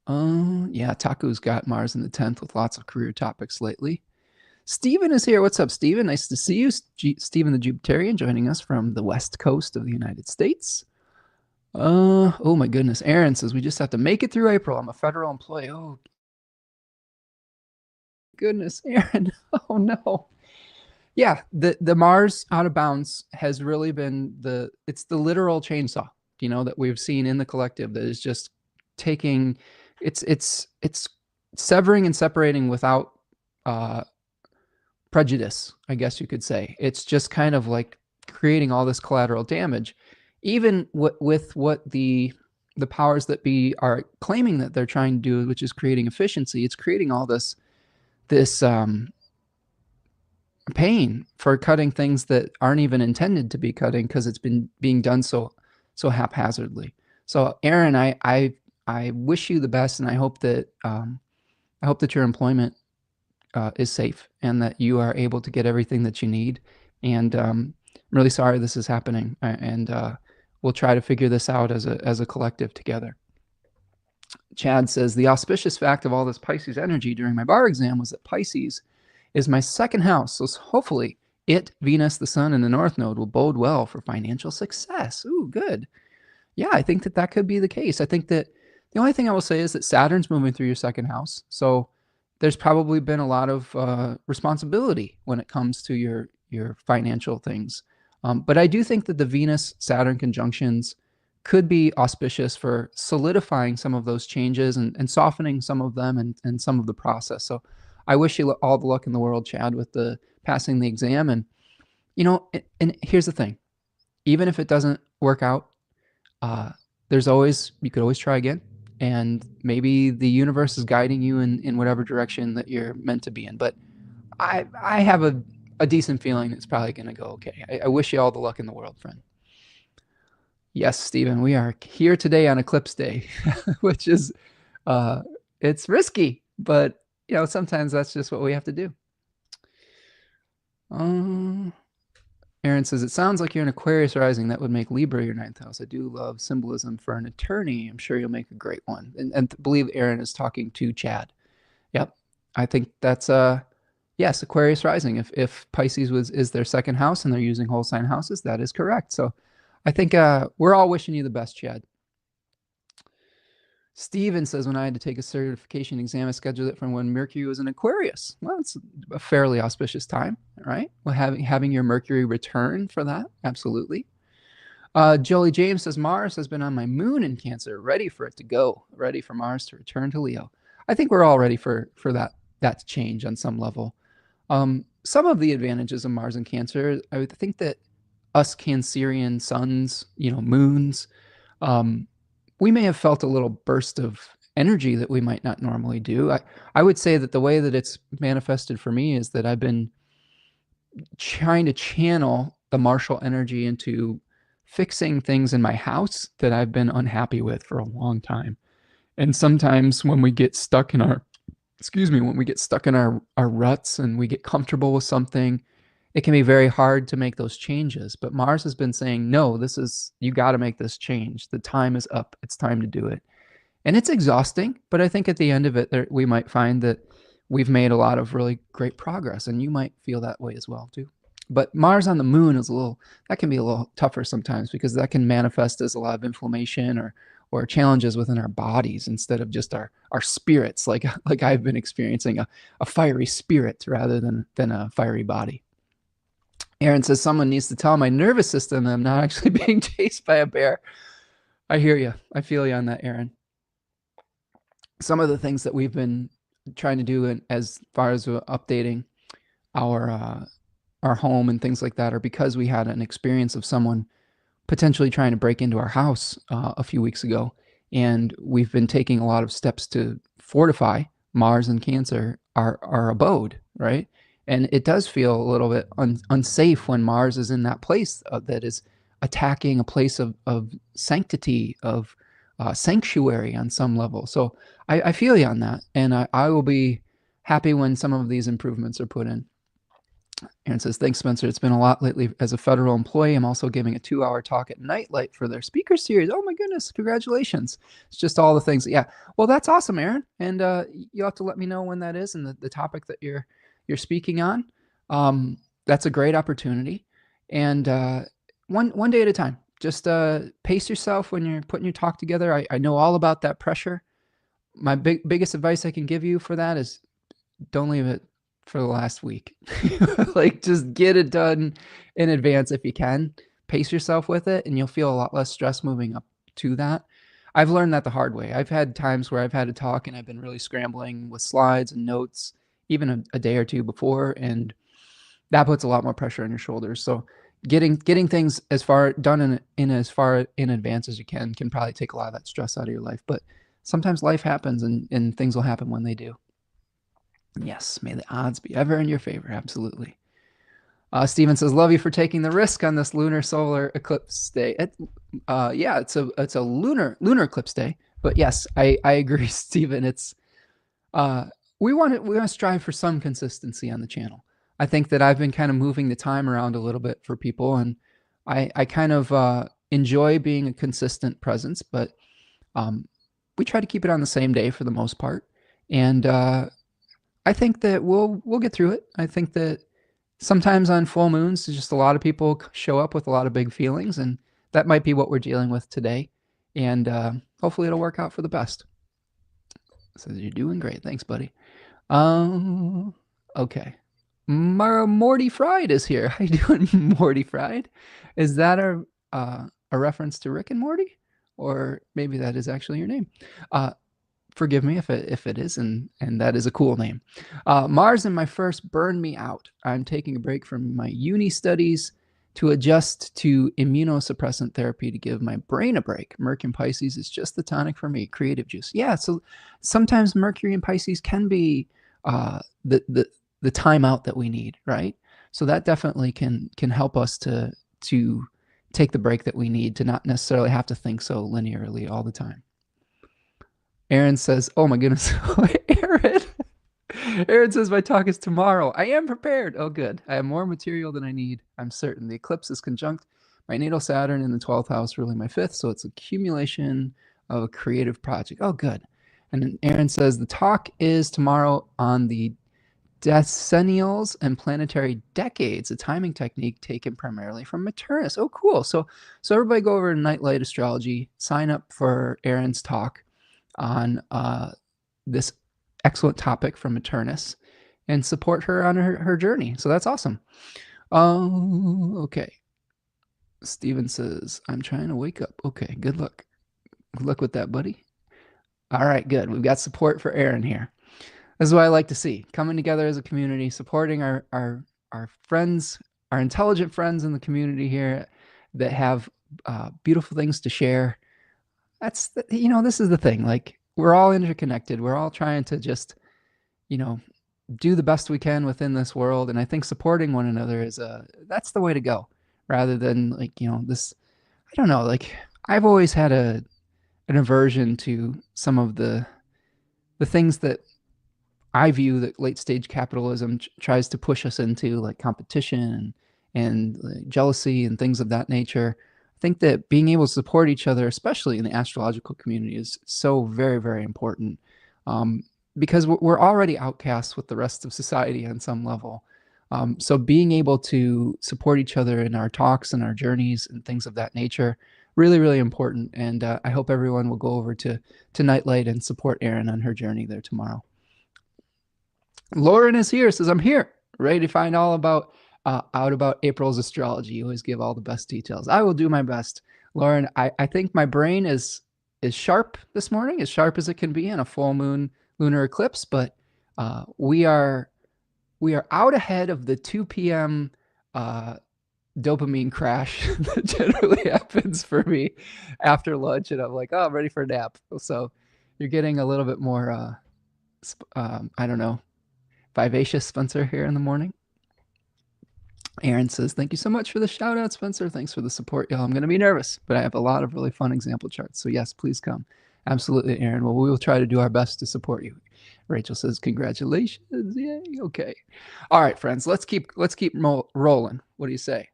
Yeah, Taku's got Mars in the 10th with lots of career topics lately. Steven is here. What's up, Steven? Nice to see you. Steven the Jupiterian joining us from the west coast of the United States. Oh my goodness. Aaron says we just have to make it through April. I'm a federal employee. Oh goodness, Aaron. Oh no. Yeah, the Mars out of bounds has really been it's the literal chainsaw, that we've seen in the collective that is just taking it's severing and separating without prejudice, I guess you could say. It's just kind of like creating all this collateral damage, even with what the powers that be are claiming that they're trying to do, which is creating efficiency. It's creating all this pain for cutting things that aren't even intended to be cutting because it's been being done so haphazardly. So Aaron, I wish you the best, and I hope that your employment is safe and that you are able to get everything that you need. And I'm really sorry this is happening, and we'll try to figure this out as a collective together. Chad says, the auspicious fact of all this Pisces energy during my bar exam was that Pisces is my second house. So hopefully Venus, the sun, and the North Node will bode well for financial success. Ooh, good. Yeah, I think that could be the case. I think that the only thing I will say is that Saturn's moving through your second house. So there's probably been a lot of responsibility when it comes to your financial things. But I do think that the Venus-Saturn conjunctions could be auspicious for solidifying some of those changes and softening some of them and some of the process. So I wish you all the luck in the world, Chad, with the passing the exam. And, and here's the thing, even if it doesn't work out, you could always try again. And maybe the universe is guiding you in whatever direction that you're meant to be in. But I have a decent feeling it's probably going to go okay. I wish you all the luck in the world, friend. Yes, Stephen, we are here today on Eclipse Day, which is, it's risky, but sometimes that's just what we have to do. Aaron says, it sounds like you're an Aquarius rising. That would make Libra your 9th house. I do love symbolism for an attorney. I'm sure you'll make a great one. And believe Aaron is talking to Chad. Yep. I think that's, yes, Aquarius rising. If Pisces is their second house and they're using whole sign houses, that is correct. So I think we're all wishing you the best, Chad. Steven says, when I had to take a certification exam, I scheduled it from when Mercury was in Aquarius. Well, it's a fairly auspicious time, right? Well, having your Mercury return for that, absolutely. Jolie James says, Mars has been on my moon in Cancer, ready for it to go, ready for Mars to return to Leo. I think we're all ready for that change on some level. Some of the advantages of Mars in Cancer, I would think that us Cancerian suns, moons, we may have felt a little burst of energy that we might not normally do. I would say that the way that it's manifested for me is that I've been trying to channel the martial energy into fixing things in my house that I've been unhappy with for a long time. And sometimes when we get stuck in our ruts and we get comfortable with something, it can be very hard to make those changes. But Mars has been saying, no, you got to make this change. The time is up. It's time to do it. And it's exhausting, but I think at the end of it, we might find that we've made a lot of really great progress, and you might feel that way as well too. But Mars on the moon that can be a little tougher sometimes, because that can manifest as a lot of inflammation or challenges within our bodies instead of just our spirits, like I've been experiencing a fiery spirit rather than a fiery body. Aaron says, someone needs to tell my nervous system that I'm not actually being chased by a bear. I hear you. I feel you on that, Aaron. Some of the things that we've been trying to do as far as updating our home and things like that are because we had an experience of someone potentially trying to break into our house a few weeks ago. And we've been taking a lot of steps to fortify Mars and Cancer, our abode, right? And it does feel a little bit unsafe when Mars is in that place that is attacking a place of sanctity, of sanctuary on some level. So I feel you on that. And I will be happy when some of these improvements are put in. Aaron says, thanks, Spencer. It's been a lot lately. As a federal employee, I'm also giving a 2-hour talk at Nightlight for their speaker series. Oh my goodness, congratulations. It's just all the things. Yeah. Well, that's awesome, Aaron. And you'll have to let me know when that is and the topic that you're speaking on. That's a great opportunity. And one day at a time. Just pace yourself when you're putting your talk together. I know all about that pressure. My biggest advice I can give you for that is don't leave it for the last week. Like, just get it done in advance if you can. Pace yourself with it, and you'll feel a lot less stress moving up to that. I've learned that the hard way. I've had times where I've had to talk and I've been really scrambling with slides and notes, even a day or two before, and that puts a lot more pressure on your shoulders. So getting things as far done in as far in advance as you can probably take a lot of that stress out of your life. But sometimes life happens, and things will happen when they do. Yes, may the odds be ever in your favor. Absolutely. Steven says, love you for taking the risk on this lunar solar eclipse day. Yeah, it's a lunar eclipse day. But yes, I agree, Steven. It's we want to strive for some consistency on the channel. I think that I've been kind of moving the time around a little bit for people, and I kind of enjoy being a consistent presence, but we try to keep it on the same day for the most part. And I think that we'll get through it. I think that sometimes on full moons, just a lot of people show up with a lot of big feelings, and that might be what we're dealing with today. And hopefully it'll work out for the best. So you're doing great. Thanks, buddy. Okay. Morty Fried is here. How you doing, Morty Fried? Is that a reference to Rick and Morty? Or maybe that is actually your name. Forgive me if it is, and that is a cool name. Mars in my first burned me out. I'm taking a break from my uni studies to adjust to immunosuppressant therapy to give my brain a break. Mercury and Pisces is just the tonic for me. Creative juice. Yeah, so sometimes Mercury and Pisces can be the timeout that we need, right? So that definitely can help us to take the break that we need, to not necessarily have to think so linearly all the time. Aaron says, oh my goodness. Aaron says, my talk is tomorrow. I am prepared. Oh, good. I have more material than I need. I'm certain. The eclipse is conjunct my natal Saturn in the 12th house, ruling my 5th. So it's accumulation of a creative project. Oh, good. And then Aaron says, the talk is tomorrow on the decennials and planetary decades, a timing technique taken primarily from Maternus. Oh, cool. So everybody go over to Nightlight Astrology, sign up for Aaron's talk on this excellent topic from Maternus, and support her on her journey. So that's awesome. Okay. Steven says, I'm trying to wake up. Okay, good luck. Good luck with that, buddy. All right, good. We've got support for Aaron here. This is what I like to see. Coming together as a community, supporting our friends, our intelligent friends in the community here that have beautiful things to share. That's, this is the thing. Like, we're all interconnected. We're all trying to just, do the best we can within this world. And I think supporting one another that's the way to go, rather than this, I don't know, like, I've always had an aversion to some of the things that I view that late stage capitalism tries to push us into, like competition and jealousy and things of that nature. I think that being able to support each other, especially in the astrological community, is so very, very important, because we're already outcasts with the rest of society on some level. So being able to support each other in our talks and our journeys and things of that nature, really, really important. And I hope everyone will go over to Nightlight and support Erin on her journey there tomorrow. Lauren is here, says, I'm here, ready to find all out about April's astrology. You always give all the best details. I will do my best. Lauren, I think my brain is sharp this morning, as sharp as it can be in a full moon lunar eclipse, but we are out ahead of the 2 p.m. Dopamine crash that generally happens for me after lunch, and I'm like, oh, I'm ready for a nap. So you're getting a little bit more, I don't know, vivacious Spencer here in the morning. Aaron says, thank you so much for the shout out, Spencer. Thanks for the support, y'all. I'm going to be nervous, but I have a lot of really fun example charts. So yes, please come. Absolutely, Aaron. Well, we will try to do our best to support you. Rachel says, "Congratulations! Yay! Okay, all right, friends. Let's keep rolling. What do you say?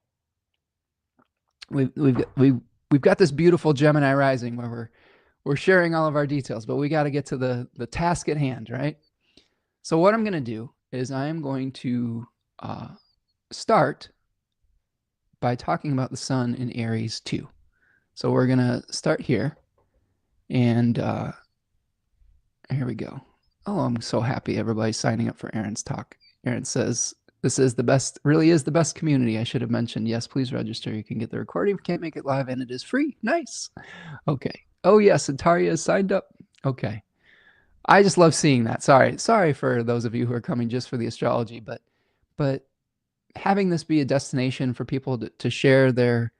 We've got this beautiful Gemini rising where we're sharing all of our details, but we got to get to the task at hand, right? So what I'm going to do is I am going to start by talking about the sun in Aries II. So we're going to start here, and here we go. Oh, I'm so happy everybody's signing up for Aaron's talk. Aaron says, this is the best, really is the best community. I should have mentioned, yes, please register. You can get the recording if you can't make it live, and it is free. Nice. Okay. Oh, yes, and Taria is signed up. Okay. I just love seeing that. Sorry for those of you who are coming just for the astrology, but having this be a destination for people to share their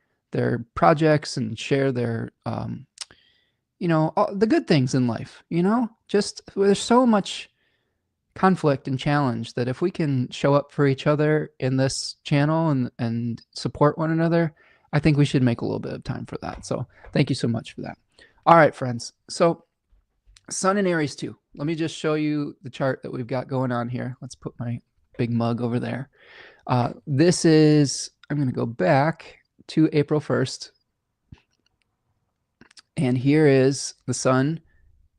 projects and share their the good things in life, just there's so much conflict and challenge that if we can show up for each other in this channel and support one another, I think we should make a little bit of time for that. So thank you so much for that. All right, friends. So Sun in Aries 2. Let me just show you the chart that we've got going on here. Let's put my big mug over there. This is, I'm going to go back to April 1st. And here is the sun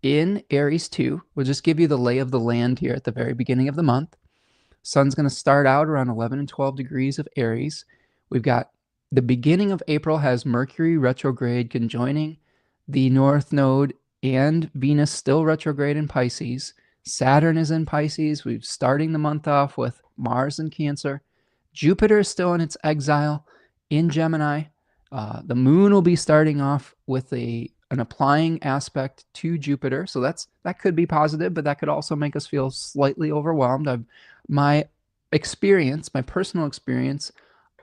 in Aries 2. We'll just give you the lay of the land here at the very beginning of the month. Sun's going to start out around 11 and 12 degrees of Aries. We've got the beginning of April has Mercury retrograde conjoining the North Node and Venus still retrograde in Pisces. Saturn is in Pisces. We're starting the month off with Mars in Cancer. Jupiter is still in its exile in Gemini. The moon will be starting off with an applying aspect to Jupiter. So that could be positive, but that could also make us feel slightly overwhelmed. My personal experience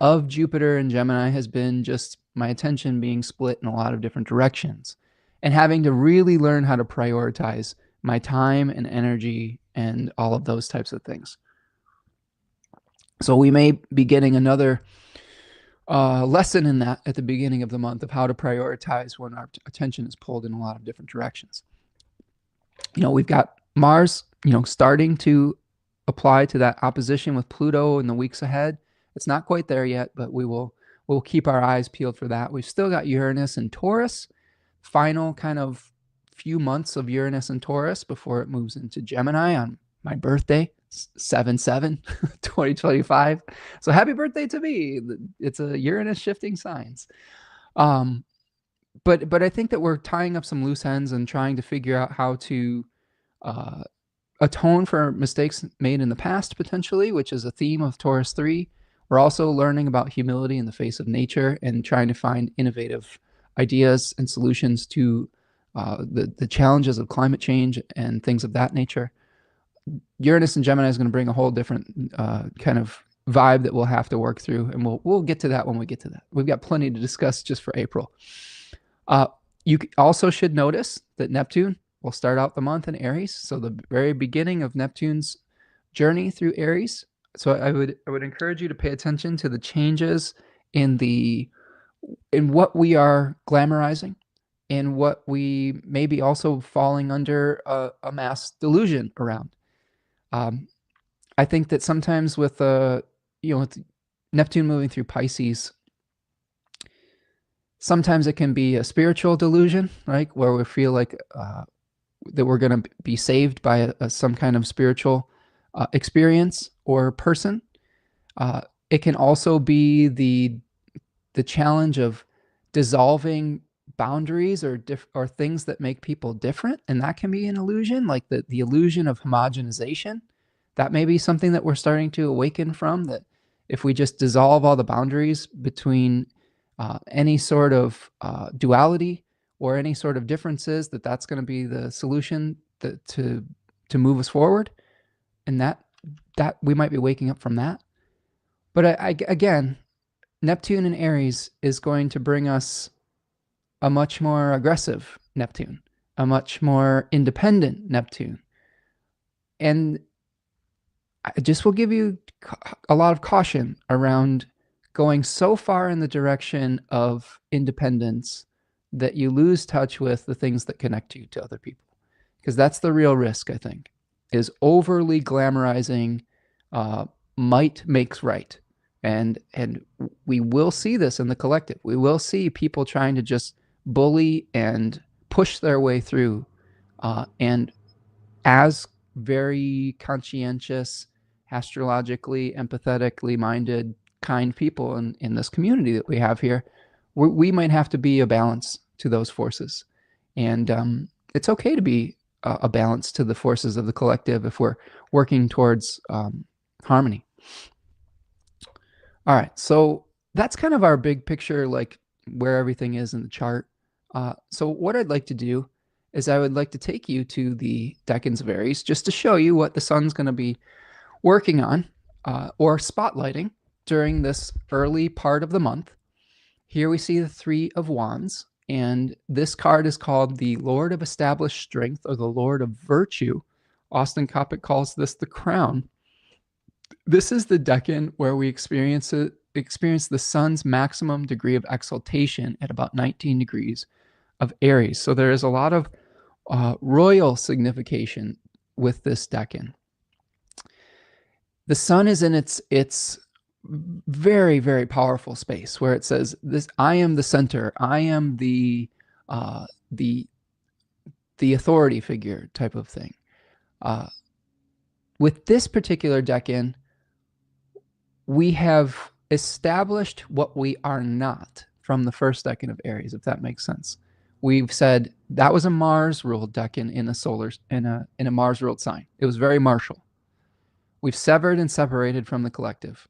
of Jupiter and Gemini has been just my attention being split in a lot of different directions and having to really learn how to prioritize my time and energy and all of those types of things. So we may be getting another lesson in that at the beginning of the month of how to prioritize when our attention is pulled in a lot of different directions. We've got Mars, starting to apply to that opposition with Pluto in the weeks ahead. It's not quite there yet, but we'll keep our eyes peeled for that. We've still got Uranus and Taurus, final kind of few months of Uranus and Taurus before it moves into Gemini on my birthday, 7/7/2025. So happy birthday to me. It's a Uranus shifting signs. But I think that we're tying up some loose ends and trying to figure out how to atone for mistakes made in the past, potentially, which is a theme of Taurus III. We're also learning about humility in the face of nature and trying to find innovative ideas and solutions to the challenges of climate change and things of that nature. Uranus and Gemini is going to bring a whole different kind of vibe that we'll have to work through, and we'll get to that when we get to that. We've got plenty to discuss just for April. You also should notice that Neptune will start out the month in Aries, so the very beginning of Neptune's journey through Aries. So I would encourage you to pay attention to the changes in what we are glamorizing and what we may be also falling under a mass delusion around. I think that sometimes with Neptune moving through Pisces, sometimes it can be a spiritual delusion, right? Where we feel like that we're going to be saved by some kind of spiritual experience or person. It can also be the challenge of dissolving boundaries or things that make people different, and that can be an illusion, like the illusion of homogenization. That may be something that we're starting to awaken from, that if we just dissolve all the boundaries between any sort of duality or any sort of differences, that's going to be the solution to move us forward, and that we might be waking up from that. But again, Neptune in Aries is going to bring us a much more aggressive Neptune, a much more independent Neptune. And I just will give you a lot of caution around going so far in the direction of independence that you lose touch with the things that connect you to other people. Because that's the real risk, I think, is overly glamorizing might makes right. And we will see this in the collective. We will see people trying to just bully and push their way through. And as very conscientious, astrologically, empathetically minded, kind people in this community that we have here, we might have to be a balance to those forces. And it's okay to be a balance to the forces of the collective if we're working towards harmony. All right, so that's kind of our big picture, like where everything is in the chart. So what I'd like to do is I would like to take you to the Decans of Aries just to show you what the sun's going to be working on or spotlighting during this early part of the month. Here we see the Three of Wands, and this card is called the Lord of Established Strength, or the Lord of Virtue. Austin Coppock calls this the crown. This is the decan where we experience the sun's maximum degree of exaltation at about 19 degrees of Aries. So there is a lot of royal signification with this decan. The sun is in its very, very powerful space where it says, "This, I am the center. I am the authority figure," type of thing. With this particular decan, we have established what we are not from the first decan of Aries, if that makes sense. We've said that was a Mars-ruled decan in a Mars-ruled sign. It was very martial. We've severed and separated from the collective.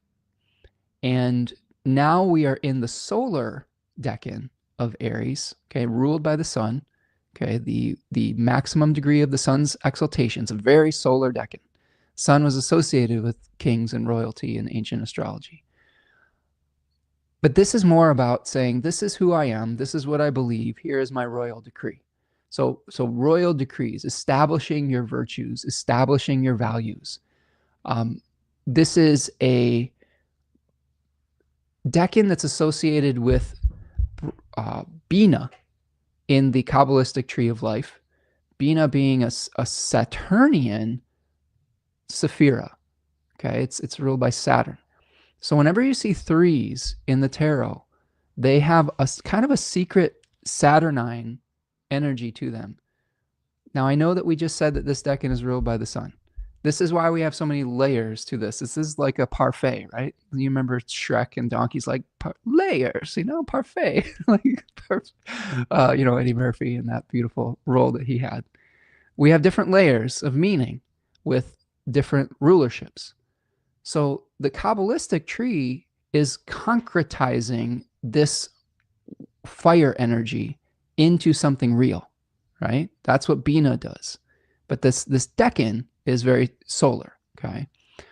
And now we are in the solar decan of Aries, okay, ruled by the sun, okay, the maximum degree of the sun's exaltation. It's a very solar decan. Sun was associated with kings and royalty in ancient astrology. But this is more about saying, this is who I am, this is what I believe, here is my royal decree. So royal decrees, establishing your virtues, establishing your values. This is a decan that's associated with Bina in the Cabalistic tree of life. Bina being a Saturnian Sephira. Okay, it's ruled by Saturn. So whenever you see threes in the tarot, they have a kind of a secret Saturnine energy to them. Now I know that we just said that this decan is ruled by the sun. This is why we have so many layers to this. This is like a parfait, right? You remember Shrek and Donkey's like layers, parfait. Like, Eddie Murphy and that beautiful role that he had. We have different layers of meaning with different rulerships. So the Cabalistic tree is concretizing this fire energy into something real, right? That's what Bina does. But this decan is very solar, okay?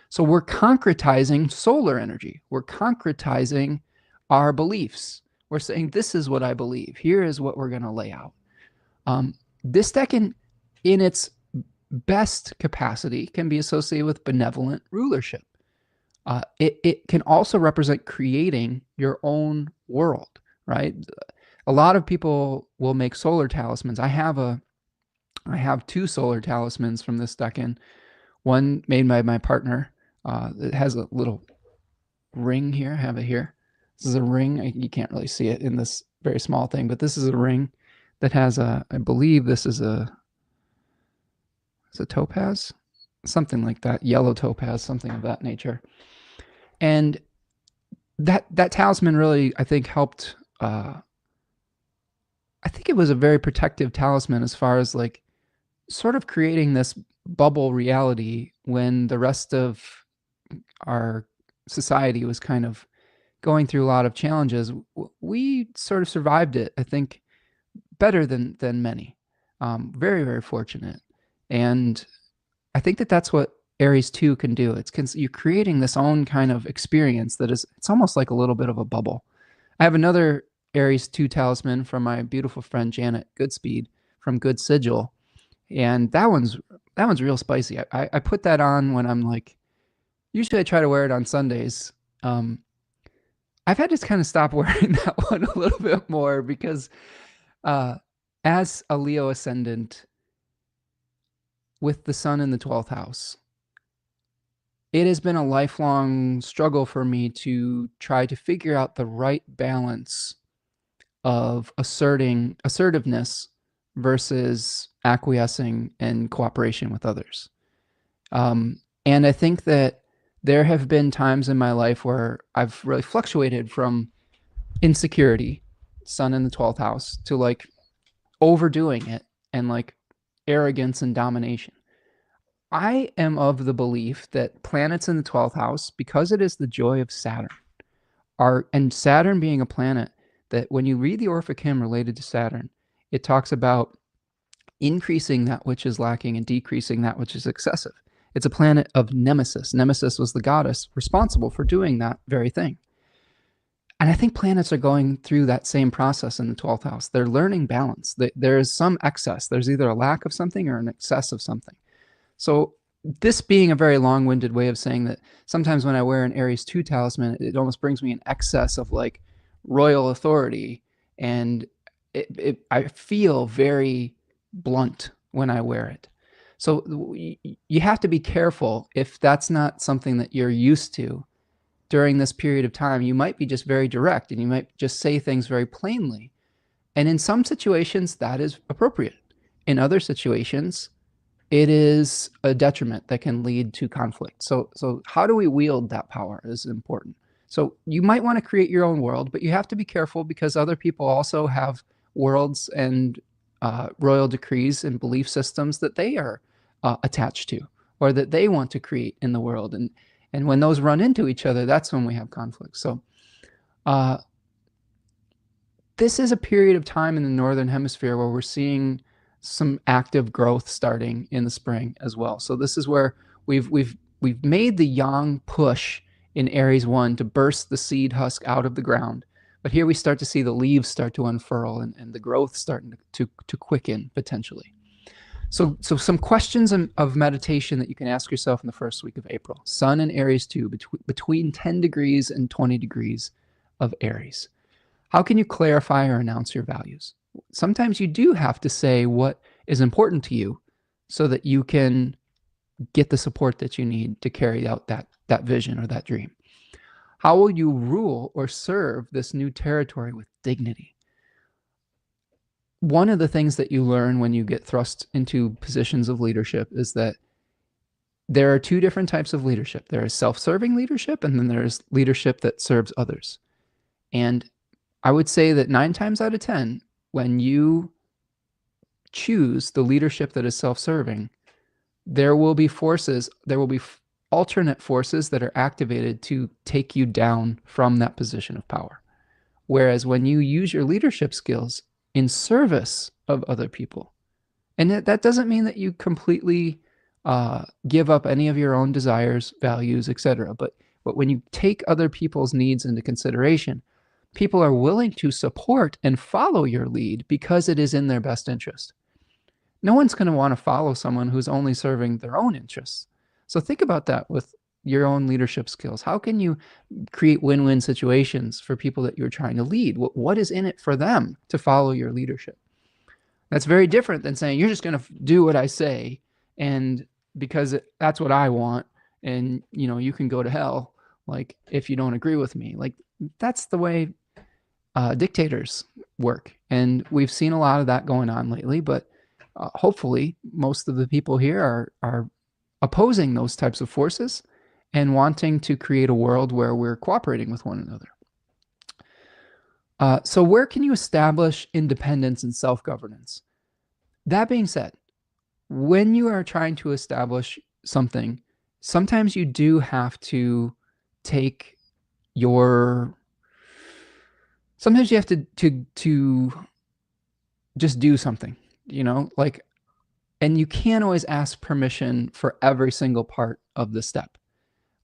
So we're concretizing solar energy. We're concretizing our beliefs. We're saying, this is what I believe. Here is what we're going to lay out. This decan, in its best capacity, can be associated with benevolent rulership. It can also represent creating your own world, right? A lot of people will make solar talismans. I have two solar talismans from this decan. One made by my partner. It has a little ring here. I have it here. This is a ring. You can't really see it in this very small thing, but this is a ring that has I believe this is a topaz, something like that, yellow topaz, something of that nature. And that talisman really, I think, helped. I think it was a very protective talisman as far as like sort of creating this bubble reality when the rest of our society was kind of going through a lot of challenges. We sort of survived it, I think, better than many. Very, very fortunate. And I think that that's what Aries II can do. You're creating this own kind of experience that it's almost like a little bit of a bubble. I have another Aries II talisman from my beautiful friend Janet Goodspeed from Good Sigil, and that one's real spicy. I put that on when I'm like, usually I try to wear it on Sundays. I've had to kind of stop wearing that one a little bit more because Uh, as a Leo ascendant with the sun in the 12th house, it has been a lifelong struggle for me to try to figure out the right balance of assertiveness versus acquiescing and cooperation with others. And I think that there have been times in my life where I've really fluctuated from insecurity, sun in the 12th house, to like overdoing it and like arrogance and domination. I am of the belief that planets in the 12th house, because it is the joy of Saturn, and Saturn being a planet that when you read the Orphic hymn related to Saturn, it talks about increasing that which is lacking and decreasing that which is excessive. It's a planet of Nemesis. Nemesis was the goddess responsible for doing that very thing. And I think planets are going through that same process in the 12th house. They're learning balance. There is some excess. There's either a lack of something or an excess of something. So this being a very long-winded way of saying that sometimes when I wear an Aries II talisman, it almost brings me an excess of like royal authority. And I feel very blunt when I wear it. So you have to be careful if that's not something that you're used to during this period of time. You might be just very direct and you might just say things very plainly. And in some situations, that is appropriate. In other situations, it is a detriment that can lead to conflict. So how do we wield that power is important. So you might want to create your own world, but you have to be careful because other people also have worlds and royal decrees and belief systems that they are attached to or that they want to create in the world. And when those run into each other, that's when we have conflict. So this is a period of time in the Northern Hemisphere where we're seeing some active growth starting in the spring as well. So this is where we've made the yang push in Aries I to burst the seed husk out of the ground. But here we start to see the leaves start to unfurl and the growth starting to quicken potentially. So some questions of meditation that you can ask yourself in the first week of April. Sun in Aries II, between 10 degrees and 20 degrees of Aries. How can you clarify or announce your values? Sometimes you do have to say what is important to you so that you can get the support that you need to carry out that vision or that dream. How will you rule or serve this new territory with dignity? One of the things that you learn when you get thrust into positions of leadership is that there are two different types of leadership. There is self-serving leadership, and then there's leadership that serves others. And I would say that 9 times out of 10, when you choose the leadership that is self-serving, there will be alternate forces that are activated to take you down from that position of power. Whereas when you use your leadership skills in service of other people, and that doesn't mean that you completely give up any of your own desires, values, etc. But when you take other people's needs into consideration, people are willing to support and follow your lead because it is in their best interest. No one's going to want to follow someone who's only serving their own interests. So think about that with your own leadership skills. How can you create win-win situations for people that you're trying to lead? What is in it for them to follow your leadership? That's very different than saying, you're just going to do what I say, and because that's what I want, and you can go to hell, like, if you don't agree with me. Like, that's the way dictators work. And we've seen a lot of that going on lately, but hopefully most of the people here are opposing those types of forces and wanting to create a world where we're cooperating with one another. So where can you establish independence and self-governance? That being said, when you are trying to establish something, sometimes you do have to take sometimes you have to just do something, and you can't always ask permission for every single part of the step.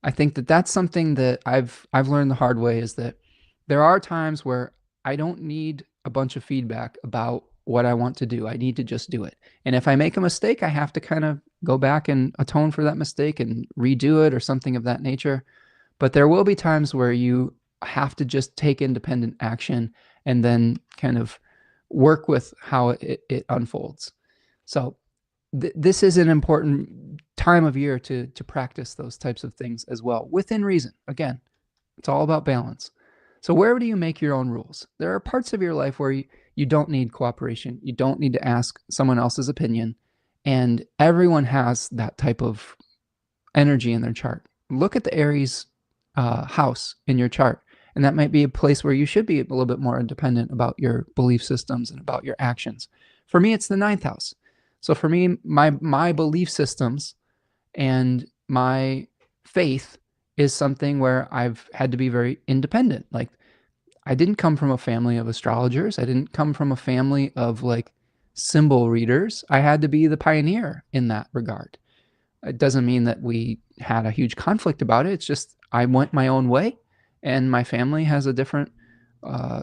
I think that that's something that I've learned the hard way, is that there are times where I don't need a bunch of feedback about what I want to do. I need to just do it. And if I make a mistake, I have to kind of go back and atone for that mistake and redo it or something of that nature. But there will be times where you have to just take independent action and then kind of work with how it unfolds. So this is an important time of year to practice those types of things as well, within reason. Again, it's all about balance. So where do you make your own rules? There are parts of your life where you don't need cooperation. You don't need to ask someone else's opinion. And everyone has that type of energy in their chart. Look at the Aries house in your chart. And that might be a place where you should be a little bit more independent about your belief systems and about your actions. For me, it's the 9th house. So for me, my belief systems and my faith is something where I've had to be very independent. Like, I didn't come from a family of astrologers. I didn't come from a family of like symbol readers. I had to be the pioneer in that regard. It doesn't mean that we had a huge conflict about it. It's just I went my own way, and my family has a different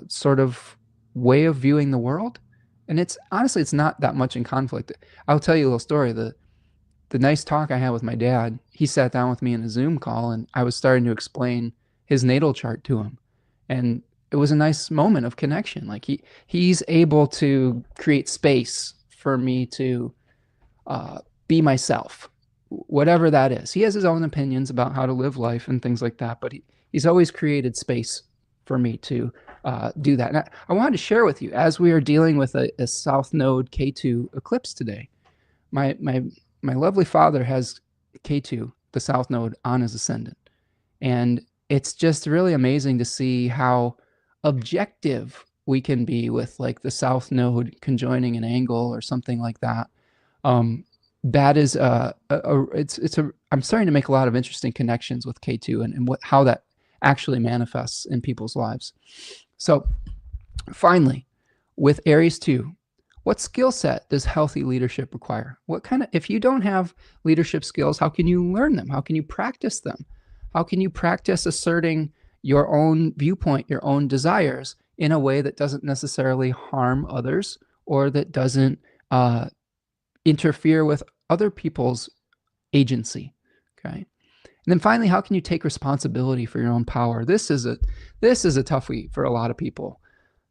sort of way of viewing the world. And it's honestly, it's not that much in conflict. I'll tell you a little story. The nice talk I had with my dad, he sat down with me in a Zoom call, and I was starting to explain his natal chart to him. And it was a nice moment of connection. Like he's able to create space for me to be myself, whatever that is. He has his own opinions about how to live life and things like that, but he's always created space for me to do that. And I wanted to share with you, as we are dealing with a South Node K2 eclipse today, my lovely father has K2, the South Node, on his ascendant. And it's just really amazing to see how objective we can be with like the South Node conjoining an angle or something like that. That is I'm starting to make a lot of interesting connections with K2 and how that actually manifests in people's lives. So finally, with Aries II, what skill set does healthy leadership require? If you don't have leadership skills, how can you learn them? How can you practice them? How can you practice asserting your own viewpoint, your own desires in a way that doesn't necessarily harm others or that doesn't interfere with other people's agency? Okay. And then finally, how can you take responsibility for your own power? This is a toughie for a lot of people.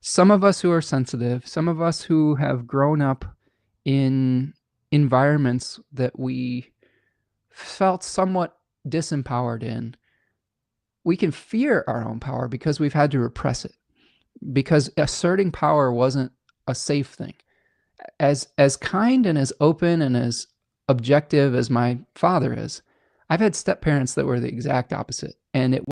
Some of us who are sensitive, some of us who have grown up in environments that we felt somewhat disempowered in, we can fear our own power because we've had to repress it, because asserting power wasn't a safe thing. As kind and as open and as objective as my father is, I've had step-parents that were the exact opposite, and it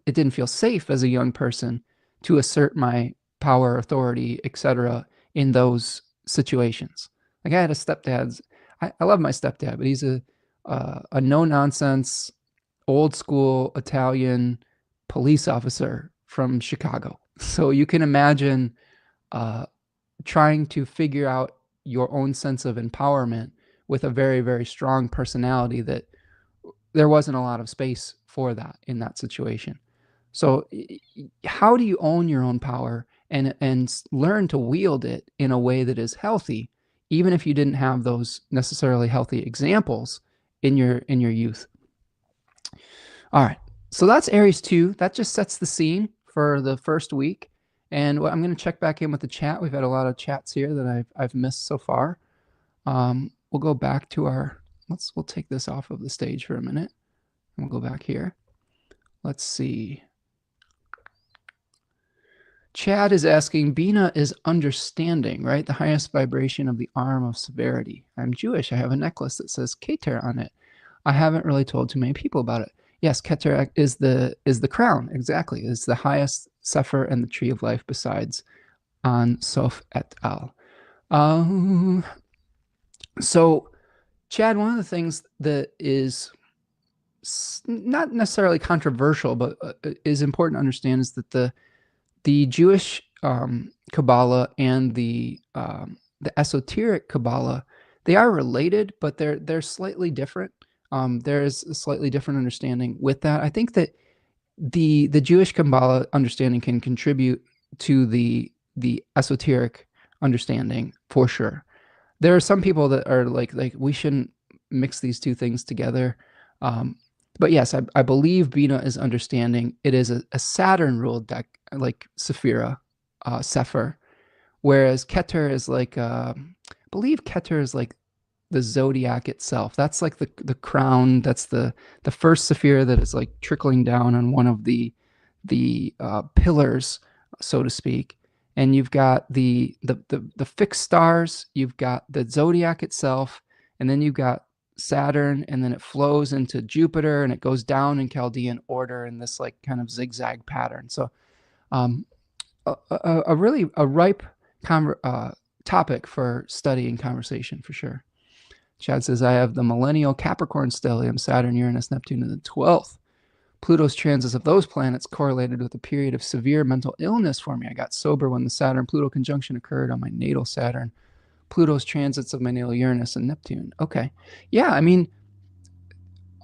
didn't feel safe as a young person to assert my power, authority, etc. in those situations. Like, I had a stepdad. I love my stepdad, but he's a no-nonsense, old-school Italian police officer from Chicago. So you can imagine trying to figure out your own sense of empowerment with a very, very strong personality that there wasn't a lot of space for that in that situation. So how do you own your own power and learn to wield it in a way that is healthy, even if you didn't have those necessarily healthy examples in your youth? All right, so that's Aries 2. That just sets the scene for the first week. And I'm going to check back in with the chat. We've had a lot of chats here that I've missed so far. We'll go back to we'll take this off of the stage for a minute. And we'll go back here. Let's see. Chad is asking, Bina is understanding, right? The highest vibration of the arm of severity. I'm Jewish. I have a necklace that says Keter on it. I haven't really told too many people about it. Yes, Keter is the crown. Exactly. It's the highest Sefer and the Tree of Life besides on Sof et al. So, Chad, one of the things that is not necessarily controversial, but is important to understand is that the Jewish Kabbalah and the esoteric Kabbalah, they are related, but they're slightly different. There's a slightly different understanding with that. I think that the Jewish Kabbalah understanding can contribute to the esoteric understanding for sure. There are some people that are like we shouldn't mix these two things together. But yes, I believe Bina is understanding. It is a Saturn ruled deck, like Sephira, Sefer, whereas Keter is like, I believe Keter is like the zodiac itself. That's like the crown. That's the first sapphire that is like trickling down on one of the pillars, so to speak. And you've got the fixed stars. You've got the zodiac itself, and then you've got Saturn, and then it flows into Jupiter, and it goes down in Chaldean order in this like kind of zigzag pattern. So um, a really ripe topic for study and conversation for sure. Chad says, I have the millennial Capricorn stellium, Saturn, Uranus, Neptune in the 12th. Pluto's transits of those planets correlated with a period of severe mental illness for me. I got sober when the Saturn-Pluto conjunction occurred on my natal Saturn. Pluto's transits of my natal Uranus and Neptune. Okay. Yeah, I mean,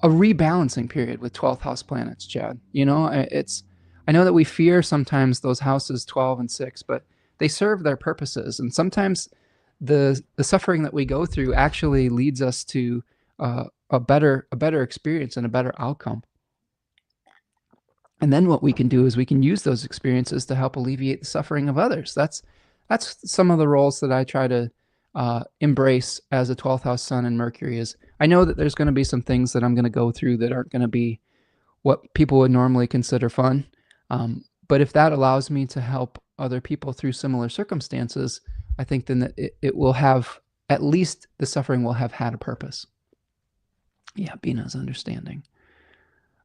a rebalancing period with 12th house planets, Chad. You know, I know that we fear sometimes those houses 12 and 6, but they serve their purposes. And sometimes the suffering that we go through actually leads us to a better experience and a better outcome. And then what we can do is we can use those experiences to help alleviate the suffering of others. That's some of the roles that I try to embrace as a 12th house sun and Mercury. Is I know that there's going to be some things that I'm going to go through that aren't going to be what people would normally consider fun. But if that allows me to help other people through similar circumstances, I think then that it will have, at least the suffering will have had a purpose. Yeah, Bina's understanding.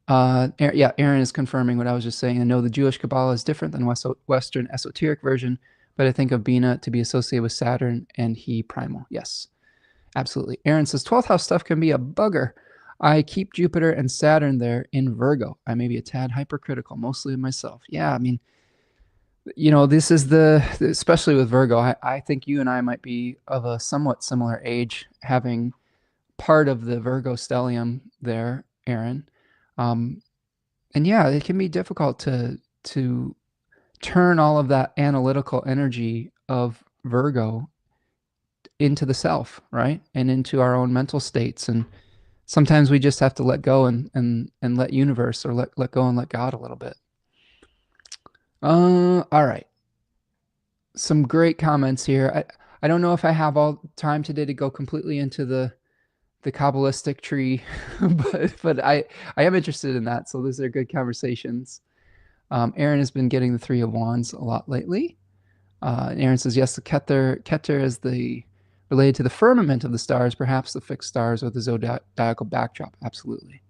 Yeah, Aaron is confirming what I was just saying. I know the Jewish Kabbalah is different than Western esoteric version, but I think of Bina to be associated with Saturn and he primal. Yes, absolutely. Aaron says 12th house stuff can be a bugger. I keep Jupiter and Saturn there in Virgo. I may be a tad hypercritical, mostly of myself. Yeah, I mean, you know, this is especially with Virgo, I think you and I might be of a somewhat similar age, having part of the Virgo stellium there, Aaron. And yeah, it can be difficult to turn all of that analytical energy of Virgo into the self, right? And into our own mental states. And sometimes we just have to let go and let universe, or let go and let God a little bit. All right. Some great comments here. I don't know if I have all time today to go completely into the Cabalistic tree, but I am interested in that. So those are good conversations. Aaron has been getting the Three of Wands a lot lately. Aaron says, yes, the Keter is related to the firmament of the stars, perhaps the fixed stars or the zodiacal backdrop. Absolutely.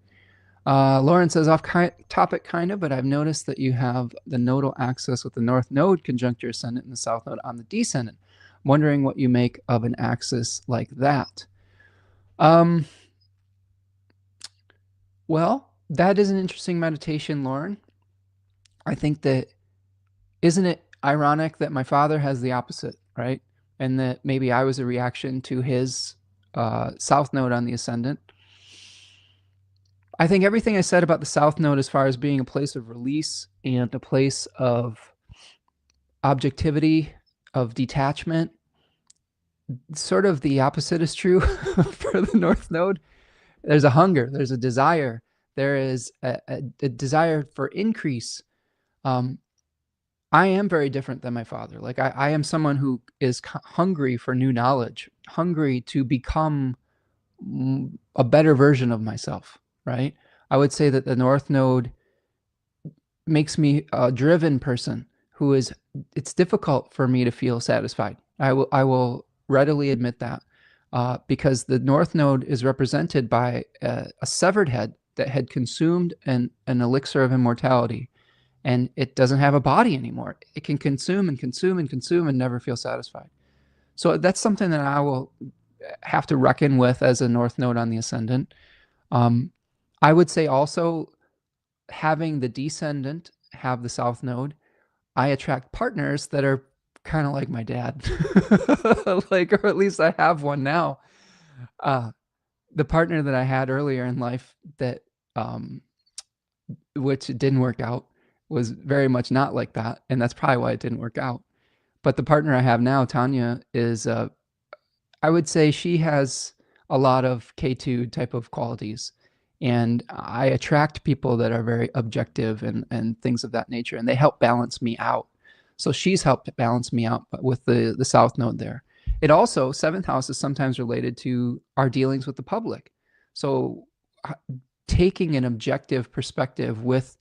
Lauren says, off topic kind of, but I've noticed that you have the nodal axis with the North Node conjunct your ascendant and the South Node on the descendant. I'm wondering what you make of an axis like that. Well, that is an interesting meditation, Lauren. I think that, isn't it ironic that my father has the opposite, right? And that maybe I was a reaction to his South Node on the ascendant. I think everything I said about the South Node as far as being a place of release and a place of objectivity, of detachment, sort of the opposite is true for the North Node. There's a hunger, there's a desire, there is a desire for increase. I am very different than my father. Like I am someone who is hungry for new knowledge, hungry to become a better version of myself, right? I would say that the North Node makes me a driven person who is, it's difficult for me to feel satisfied. I will readily admit that, because the North Node is represented by a severed head that had consumed an elixir of immortality, and it doesn't have a body anymore. It can consume and consume and consume and never feel satisfied. So that's something that I will have to reckon with as a North Node on the ascendant. I would say also, having the descendant have the South Node, I attract partners that are kind of like my dad, like, or at least I have one now. The partner that I had earlier in life that, which didn't work out, was very much not like that. And that's probably why it didn't work out. But the partner I have now, Tanya, is, I would say she has a lot of K2 type of qualities. And I attract people that are very objective and things of that nature, and they help balance me out. So she's helped balance me out with the South Node there. It also, seventh house is sometimes related to our dealings with the public. So taking an objective perspective with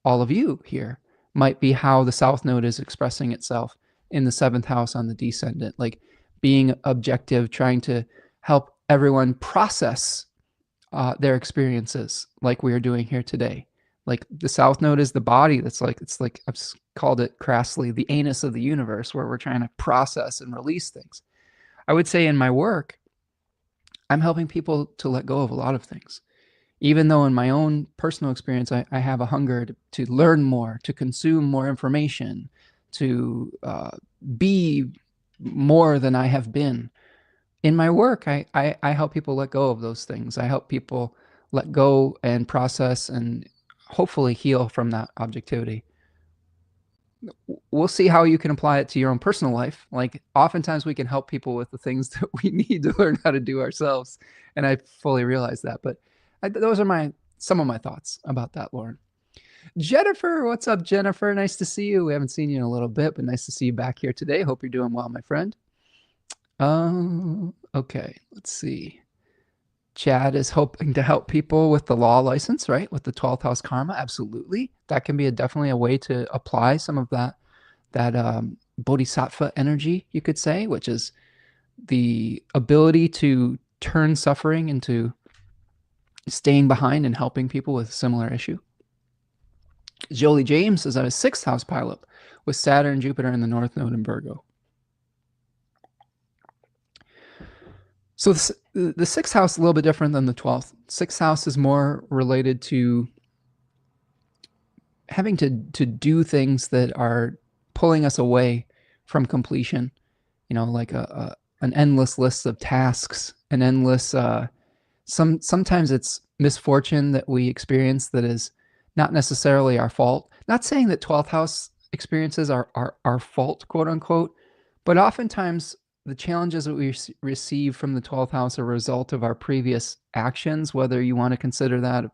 all of you here might be how the South Node is expressing itself in the seventh house on the descendant, like being objective, trying to help everyone process their experiences like we are doing here today. Like the South Node is the body that's like, it's like I've called it crassly the anus of the universe, where we're trying to process and release things. I would say in my work, I'm helping people to let go of a lot of things. Even though in my own personal experience, I have a hunger to learn more, to consume more information, to be more than I have been. In my work, I help people let go of those things. I help people let go and process and hopefully heal from that objectivity. We'll see how you can apply it to your own personal life. Like oftentimes we can help people with the things that we need to learn how to do ourselves. And I fully realize that, but those are some of my thoughts about that, Lauren. Jennifer, what's up, Jennifer? Nice to see you. We haven't seen you in a little bit, but nice to see you back here today. Hope you're doing well, my friend. Okay, let's see. Chad is hoping to help people with the law license, right? With the 12th house karma. Absolutely. That can be definitely a way to apply some of that bodhisattva energy, you could say, which is the ability to turn suffering into staying behind and helping people with a similar issue. Jolie James is a 6th house pilot with Saturn and Jupiter in the North Node in Virgo. So the 6th house is a little bit different than the 12th. 6th house is more related to having to do things that are pulling us away from completion. You know, like an endless list of tasks, an endless, sometimes it's misfortune that we experience that is not necessarily our fault. Not saying that 12th house experiences are our fault, quote unquote, but oftentimes the challenges that we receive from the 12th house are a result of our previous actions, whether you want to consider that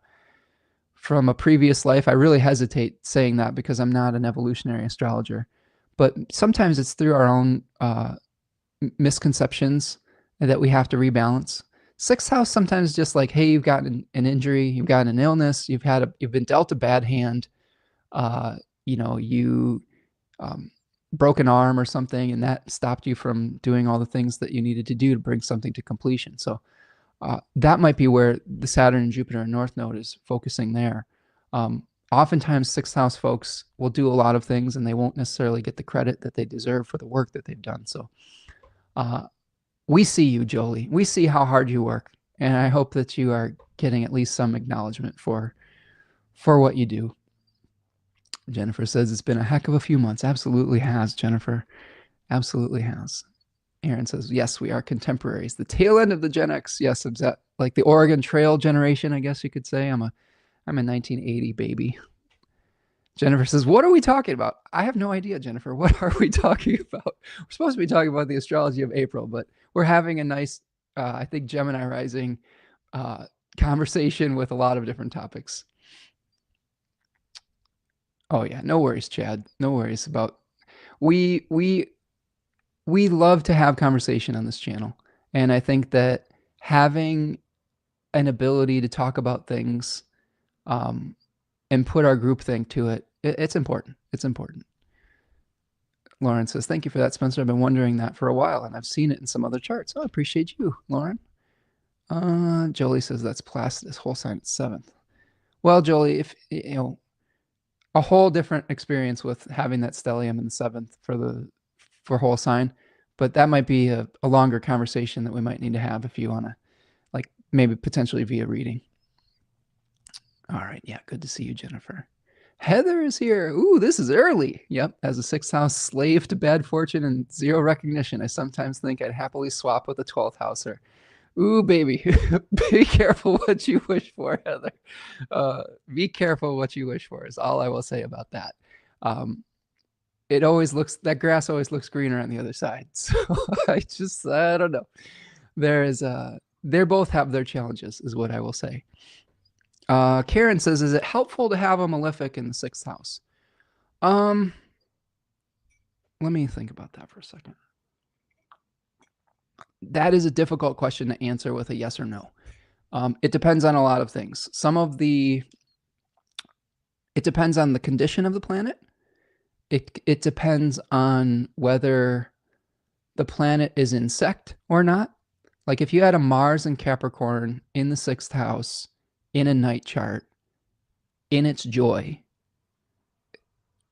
from a previous life. I really hesitate saying that because I'm not an evolutionary astrologer, but sometimes it's through our own misconceptions that we have to rebalance. 6th house sometimes just like, hey, you've gotten an injury, you've gotten an illness, you've been dealt a bad hand, you broke an arm or something, and that stopped you from doing all the things that you needed to do to bring something to completion. So that might be where the Saturn and Jupiter and North Node is focusing there. Oftentimes 6th house folks will do a lot of things and they won't necessarily get the credit that they deserve for the work that they've done. So we see you, Jolie. We see how hard you work, and I hope that you are getting at least some acknowledgement for what you do. Jennifer says it's been a heck of a few months. Absolutely has, Jennifer. Absolutely has. Aaron says, yes, we are contemporaries. The tail end of the Gen X. Yes, like the Oregon Trail generation, I guess you could say. I'm a 1980 baby. Jennifer says, what are we talking about? I have no idea, Jennifer. What are we talking about? We're supposed to be talking about the astrology of April, but we're having a nice, I think, Gemini rising conversation with a lot of different topics. Oh yeah, no worries, Chad. No worries about we love to have conversation on this channel. And I think that having an ability to talk about things and put our groupthink to it's important. It's important. Lauren says, thank you for that, Spencer. I've been wondering that for a while, and I've seen it in some other charts. Oh, I appreciate you, Lauren. Jolie says that's Placidus, whole sign at 7th. Well, Jolie, if a whole different experience with having that stellium in the 7th for whole sign, but that might be a longer conversation that we might need to have if you want to, like, maybe potentially via reading. All right, yeah, good to see you, Jennifer. Heather is here. Ooh, this is early. Yep, as a 6th house slave to bad fortune and zero recognition, I sometimes think I'd happily swap with a 12th houser. Ooh, baby, be careful what you wish for, Heather. Be careful what you wish for is all I will say about that. That grass always looks greener on the other side. So I don't know. They both have their challenges is what I will say. Karen says, is it helpful to have a malefic in the 6th house? Let me think about that for a second. That is a difficult question to answer with a yes or no. It depends on a lot of things. It depends on the condition of the planet. It depends on whether the planet is in sect or not. Like if you had a Mars in Capricorn in the 6th house in a night chart in its joy,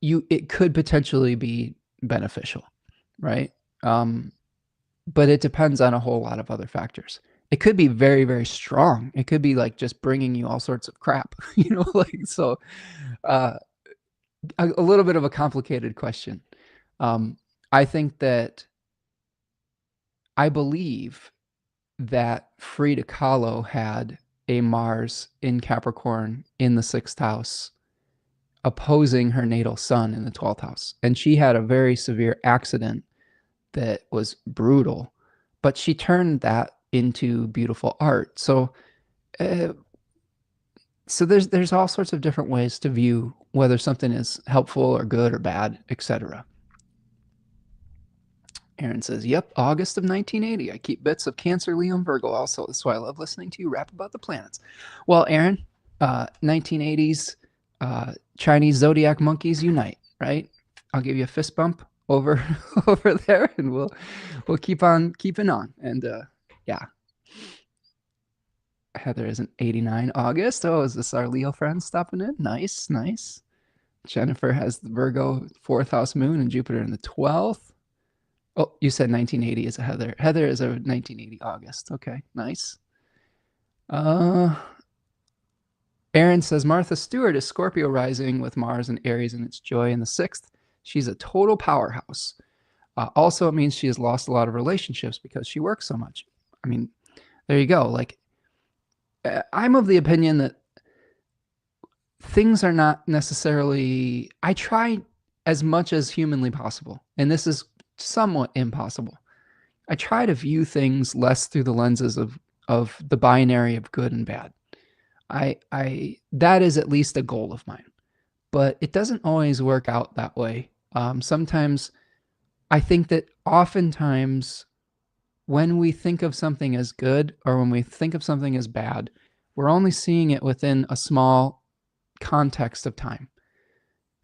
it could potentially be beneficial, right? But it depends on a whole lot of other factors. It could be very, very strong. It could be like just bringing you all sorts of crap, so a little bit of a complicated question. I think that I believe that Frida Kahlo had a Mars in Capricorn in the 6th house opposing her natal sun in the 12th house. And she had a very severe accident that was brutal, but she turned that into beautiful art. So there's all sorts of different ways to view whether something is helpful or good or bad, etc. Aaron says, yep, August of 1980. I keep bits of Cancer, Leo, and Virgo also. That's why I love listening to you rap about the planets. Well, Aaron, 1980s, Chinese zodiac monkeys unite, right? I'll give you a fist bump over there, and we'll keep on keeping on. And yeah. Heather is an 89 August. Oh, is this our Leo friend stopping in? Nice, nice. Jennifer has the Virgo 4th house moon and Jupiter in the 12th. Oh, you said 1980 is a Heather. Heather is a 1980 August. Okay, nice. Aaron says Martha Stewart is Scorpio rising with Mars and Aries in its joy in the 6th. She's a total powerhouse. Also, it means she has lost a lot of relationships because she works so much. I mean, there you go. Like, I'm of the opinion that things are not necessarily, I try as much as humanly possible, and this is somewhat impossible. I try to view things less through the lenses of the binary of good and bad. That is at least a goal of mine, but it doesn't always work out that way. Sometimes I think that oftentimes when we think of something as good or when we think of something as bad, we're only seeing it within a small context of time,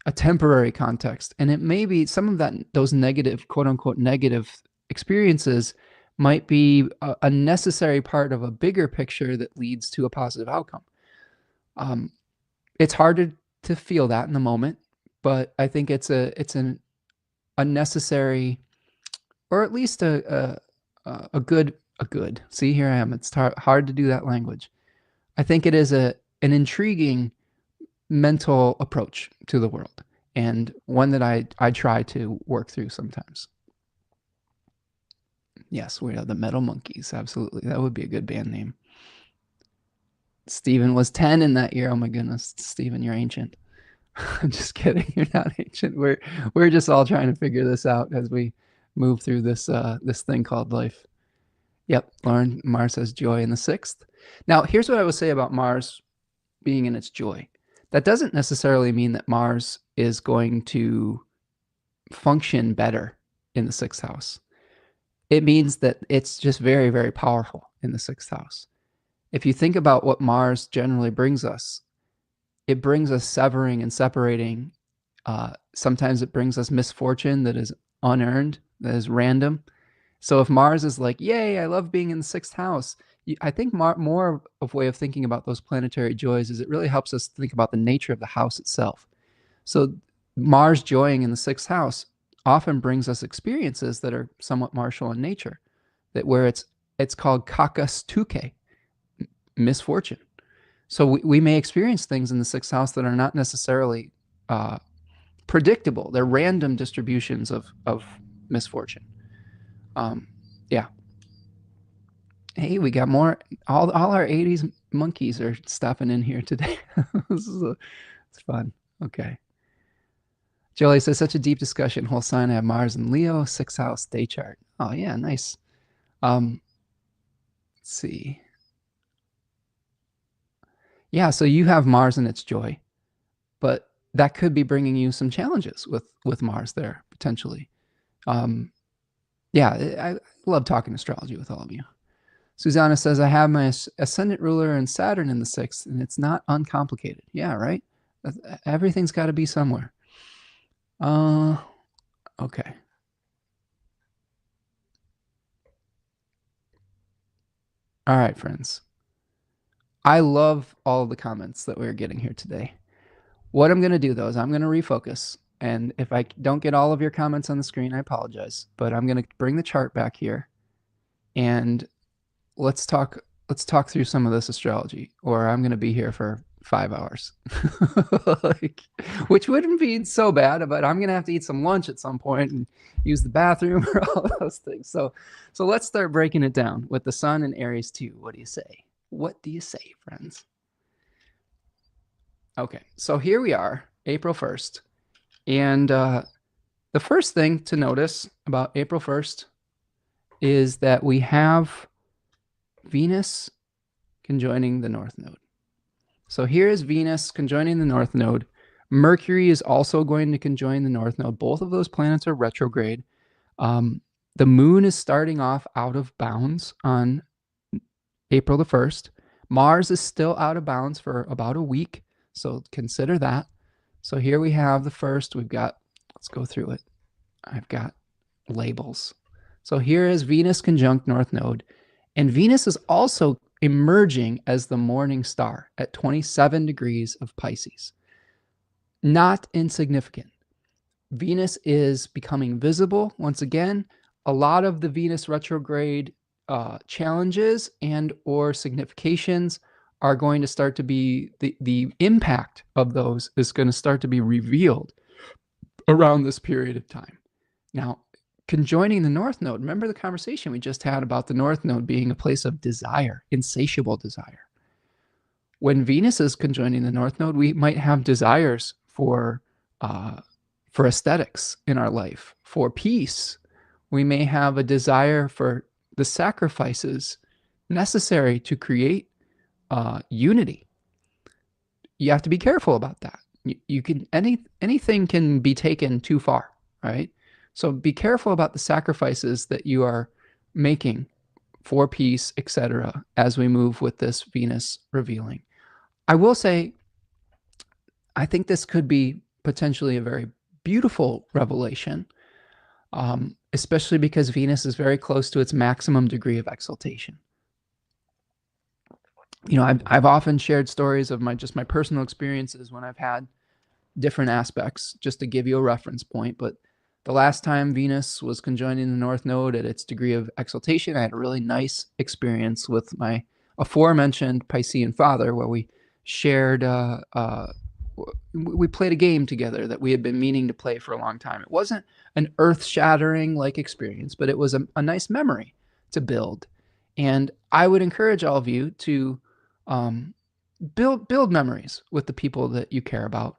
a temporary context. And it may be some of those negative, quote unquote, negative experiences might be a necessary part of a bigger picture that leads to a positive outcome. It's hard to feel that in the moment, but I think it's a necessary, or at least a good. See, here I am. It's hard to do that language. I think it is an intriguing mental approach to the world, and one that I try to work through sometimes. Yes, we are the Metal Monkeys. Absolutely. That would be a good band name. Stephen was 10 in that year. Oh my goodness, Stephen, you're ancient. I'm just kidding. You're not ancient. We're just all trying to figure this out as we move through this thing called life. Yep, Lauren, Mars has joy in the 6th. Now, here's what I would say about Mars being in its joy. That doesn't necessarily mean that Mars is going to function better in the 6th house. It means that it's just very, very powerful in the 6th house. If you think about what Mars generally brings us, it brings us severing and separating. Sometimes it brings us misfortune that is unearned, that is random. So if Mars is like, yay, I love being in the 6th house, I think more of a way of thinking about those planetary joys is it really helps us think about the nature of the house itself. So Mars joying in the 6th house often brings us experiences that are somewhat martial in nature, that where it's called kakastuke, misfortune. So we may experience things in the 6th house that are not necessarily predictable. They're random distributions of misfortune. Yeah. Hey, we got more. All our 80s monkeys are stopping in here today. It's fun. Okay. Jolie says, such a deep discussion. Whole sign I have Mars and Leo, 6th house day chart. Oh, yeah, nice. Let's see. Yeah, so you have Mars in its joy, but that could be bringing you some challenges with Mars there, potentially. Yeah, I love talking astrology with all of you. Susanna says, I have my ascendant ruler and Saturn in the 6th, and it's not uncomplicated. Yeah, right? Everything's got to be somewhere. Okay. All right, friends. I love all of the comments that we're getting here today. What I'm going to do, though, is I'm going to refocus. And if I don't get all of your comments on the screen, I apologize. But I'm going to bring the chart back here, and let's talk through some of this astrology, or I'm going to be here for 5 hours. Like, which wouldn't be so bad, but I'm going to have to eat some lunch at some point and use the bathroom or all those things. So let's start breaking it down with the sun in Aries II. What do you say? What do you say, friends? Okay, so here we are, April 1st. And the first thing to notice about April 1st is that we have Venus conjoining the North Node. So here is Venus conjoining the North Node. Mercury is also going to conjoin the North Node. Both of those planets are retrograde. The moon is starting off out of bounds on April the 1st. Mars is still out of bounds for about a week, so consider that. So here we have the first. We've got, let's go through it. I've got labels. So here is Venus conjunct North Node. And Venus is also emerging as the morning star at 27 degrees of Pisces. Not insignificant. Venus is becoming visible once again. A lot of the Venus retrograde challenges and or significations are going to start to be, the impact of those is going to start to be revealed around this period of time. Now, conjoining the North Node, remember the conversation we just had about the North Node being a place of desire, insatiable desire. When Venus is conjoining the North Node, we might have desires for aesthetics in our life, for peace. We may have a desire for the sacrifices necessary to create unity. You have to be careful about that. You can anything can be taken too far, right? So be careful about the sacrifices that you are making for peace, etc., as we move with this Venus revealing. I will say, I think this could be potentially a very beautiful revelation, especially because Venus is very close to its maximum degree of exaltation. You know, I've often shared stories of my personal experiences when I've had different aspects, just to give you a reference point. But the last time Venus was conjoining the North Node at its degree of exaltation, I had a really nice experience with my aforementioned Piscean father, where we shared, we played a game together that we had been meaning to play for a long time. It wasn't an earth-shattering like experience, but it was a nice memory to build. And I would encourage all of you to build memories with the people that you care about.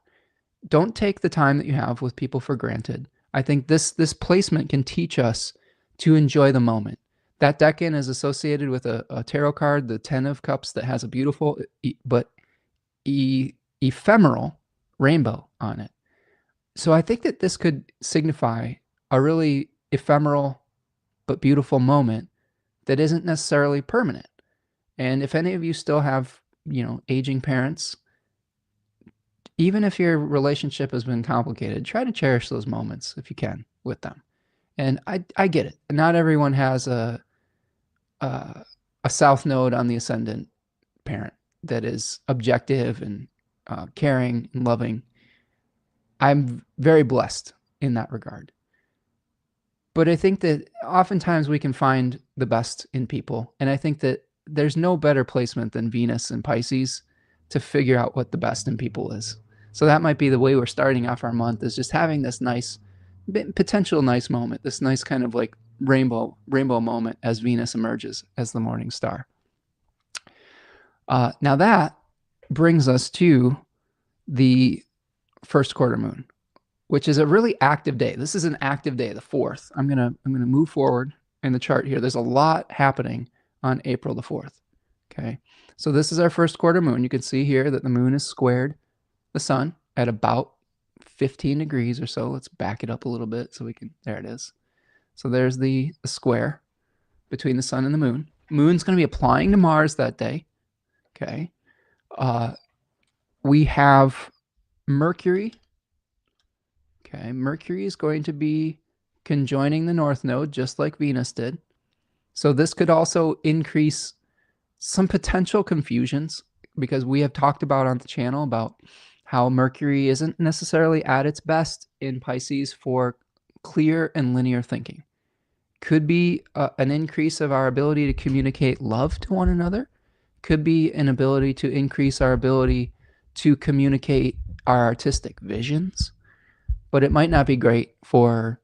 Don't take the time that you have with people for granted. I think this placement can teach us to enjoy the moment. That decan is associated with a tarot card, the 10 of Cups, that has a beautiful but ephemeral rainbow on it. So I think that this could signify a really ephemeral but beautiful moment that isn't necessarily permanent. And if any of you still have, you know, aging parents, even if your relationship has been complicated, try to cherish those moments if you can with them. And I get it. Not everyone has a south node on the ascendant parent that is objective and caring and loving. I'm very blessed in that regard. But I think that oftentimes we can find the best in people. And I think that there's no better placement than Venus and Pisces to figure out what the best in people is. So that might be the way we're starting off our month, is just having this nice, potential nice moment, this nice kind of like rainbow moment as Venus emerges as the morning star. Now that brings us to the first quarter moon, which is a really active day. This is an active day, the 4th. I'm gonna move forward in the chart here. There's a lot happening on April the 4th. Okay, so this is our first quarter moon. You can see here that the moon is squared the sun at about 15 degrees or so. Let's back it up a little bit so we can, there it is. So there's the square between the sun and the moon. Moon's going to be applying to Mars that day. Okay. We have Mercury. Okay. Mercury is going to be conjoining the North Node just like Venus did. So this could also increase some potential confusions, because we have talked about on the channel about how Mercury isn't necessarily at its best in Pisces for clear and linear thinking. Could be an increase of our ability to communicate love to one another. Could be an ability to increase our ability to communicate our artistic visions. But it might not be great for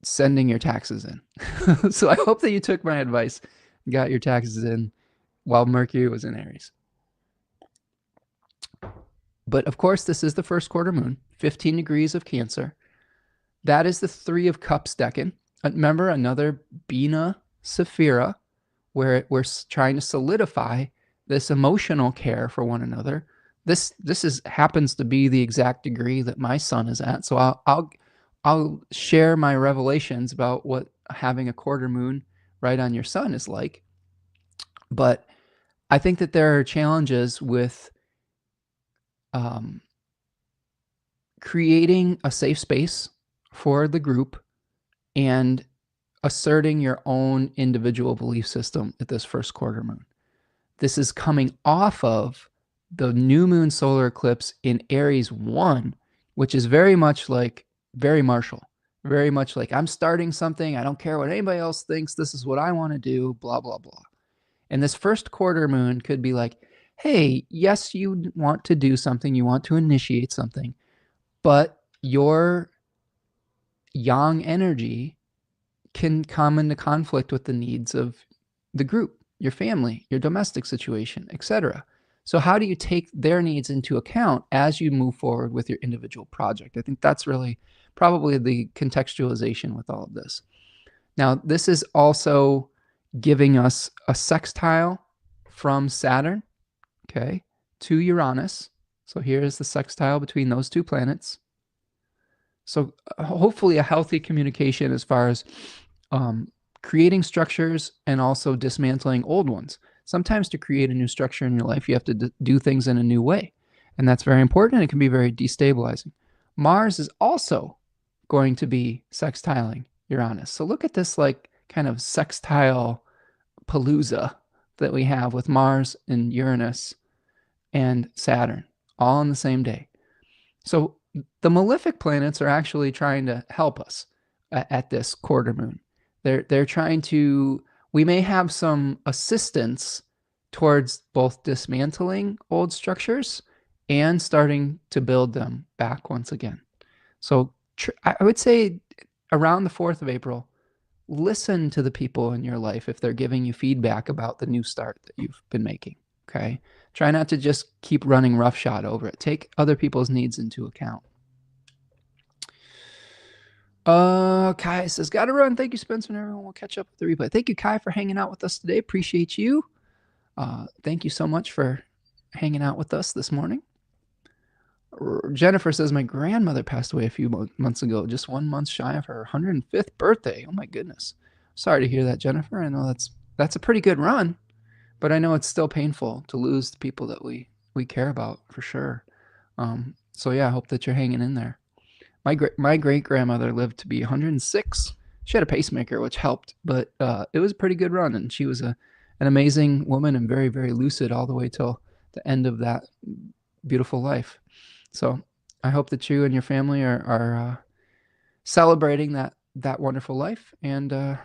sending your taxes in. So I hope that you took my advice and got your taxes in while Mercury was in Aries. But of course, this is the first quarter moon, 15 degrees of Cancer. That is the Three of Cups decan. Remember, another Bina Sephira, where we're trying to solidify this emotional care for one another. This happens to be the exact degree that my sun is at. So I'll share my revelations about what having a quarter moon right on your sun is like. But I think that there are challenges with creating a safe space for the group and asserting your own individual belief system at this first quarter moon. This is coming off of the new moon solar eclipse in Aries I, which is very much like, very martial, very much like, I'm starting something. I don't care what anybody else thinks. This is what I want to do, blah, blah, blah. And this first quarter moon could be like, hey, yes, you want to do something. You want to initiate something, but your yang energy can come into conflict with the needs of the group, your family, your domestic situation, etc. So how do you take their needs into account as you move forward with your individual project? I think that's really probably the contextualization with all of this. Now, this is also giving us a sextile from Saturn, okay, to Uranus. So here's the sextile between those two planets. So hopefully a healthy communication as far as creating structures and also dismantling old ones. Sometimes to create a new structure in your life, you have to do things in a new way. And that's very important, and it can be very destabilizing. Mars is also going to be sextiling Uranus. So look at this like kind of sextile palooza that we have with Mars and Uranus and Saturn all on the same day. So the malefic planets are actually trying to help us at this quarter moon. They're trying to, we may have some assistance towards both dismantling old structures and starting to build them back once again. So I would say around the 4th of April, listen to the people in your life if they're giving you feedback about the new start that you've been making, okay? Try not to just keep running roughshod over it. Take other people's needs into account. Kai says, gotta run. Thank you, Spencer, and everyone. We'll catch up with the replay. Thank you, Kai, for hanging out with us today. Appreciate you. Thank you so much for hanging out with us this morning. Jennifer says, my grandmother passed away a few months ago, just 1 month shy of her 105th birthday. Oh my goodness. Sorry to hear that, Jennifer. I know that's a pretty good run, but I know it's still painful to lose the people that we care about, for sure. So yeah, I hope that you're hanging in there. My great grandmother lived to be 106. She had a pacemaker, which helped, but it was a pretty good run, and she was an amazing woman and very, very lucid all the way till the end of that beautiful life. So I hope that you and your family are celebrating that wonderful life and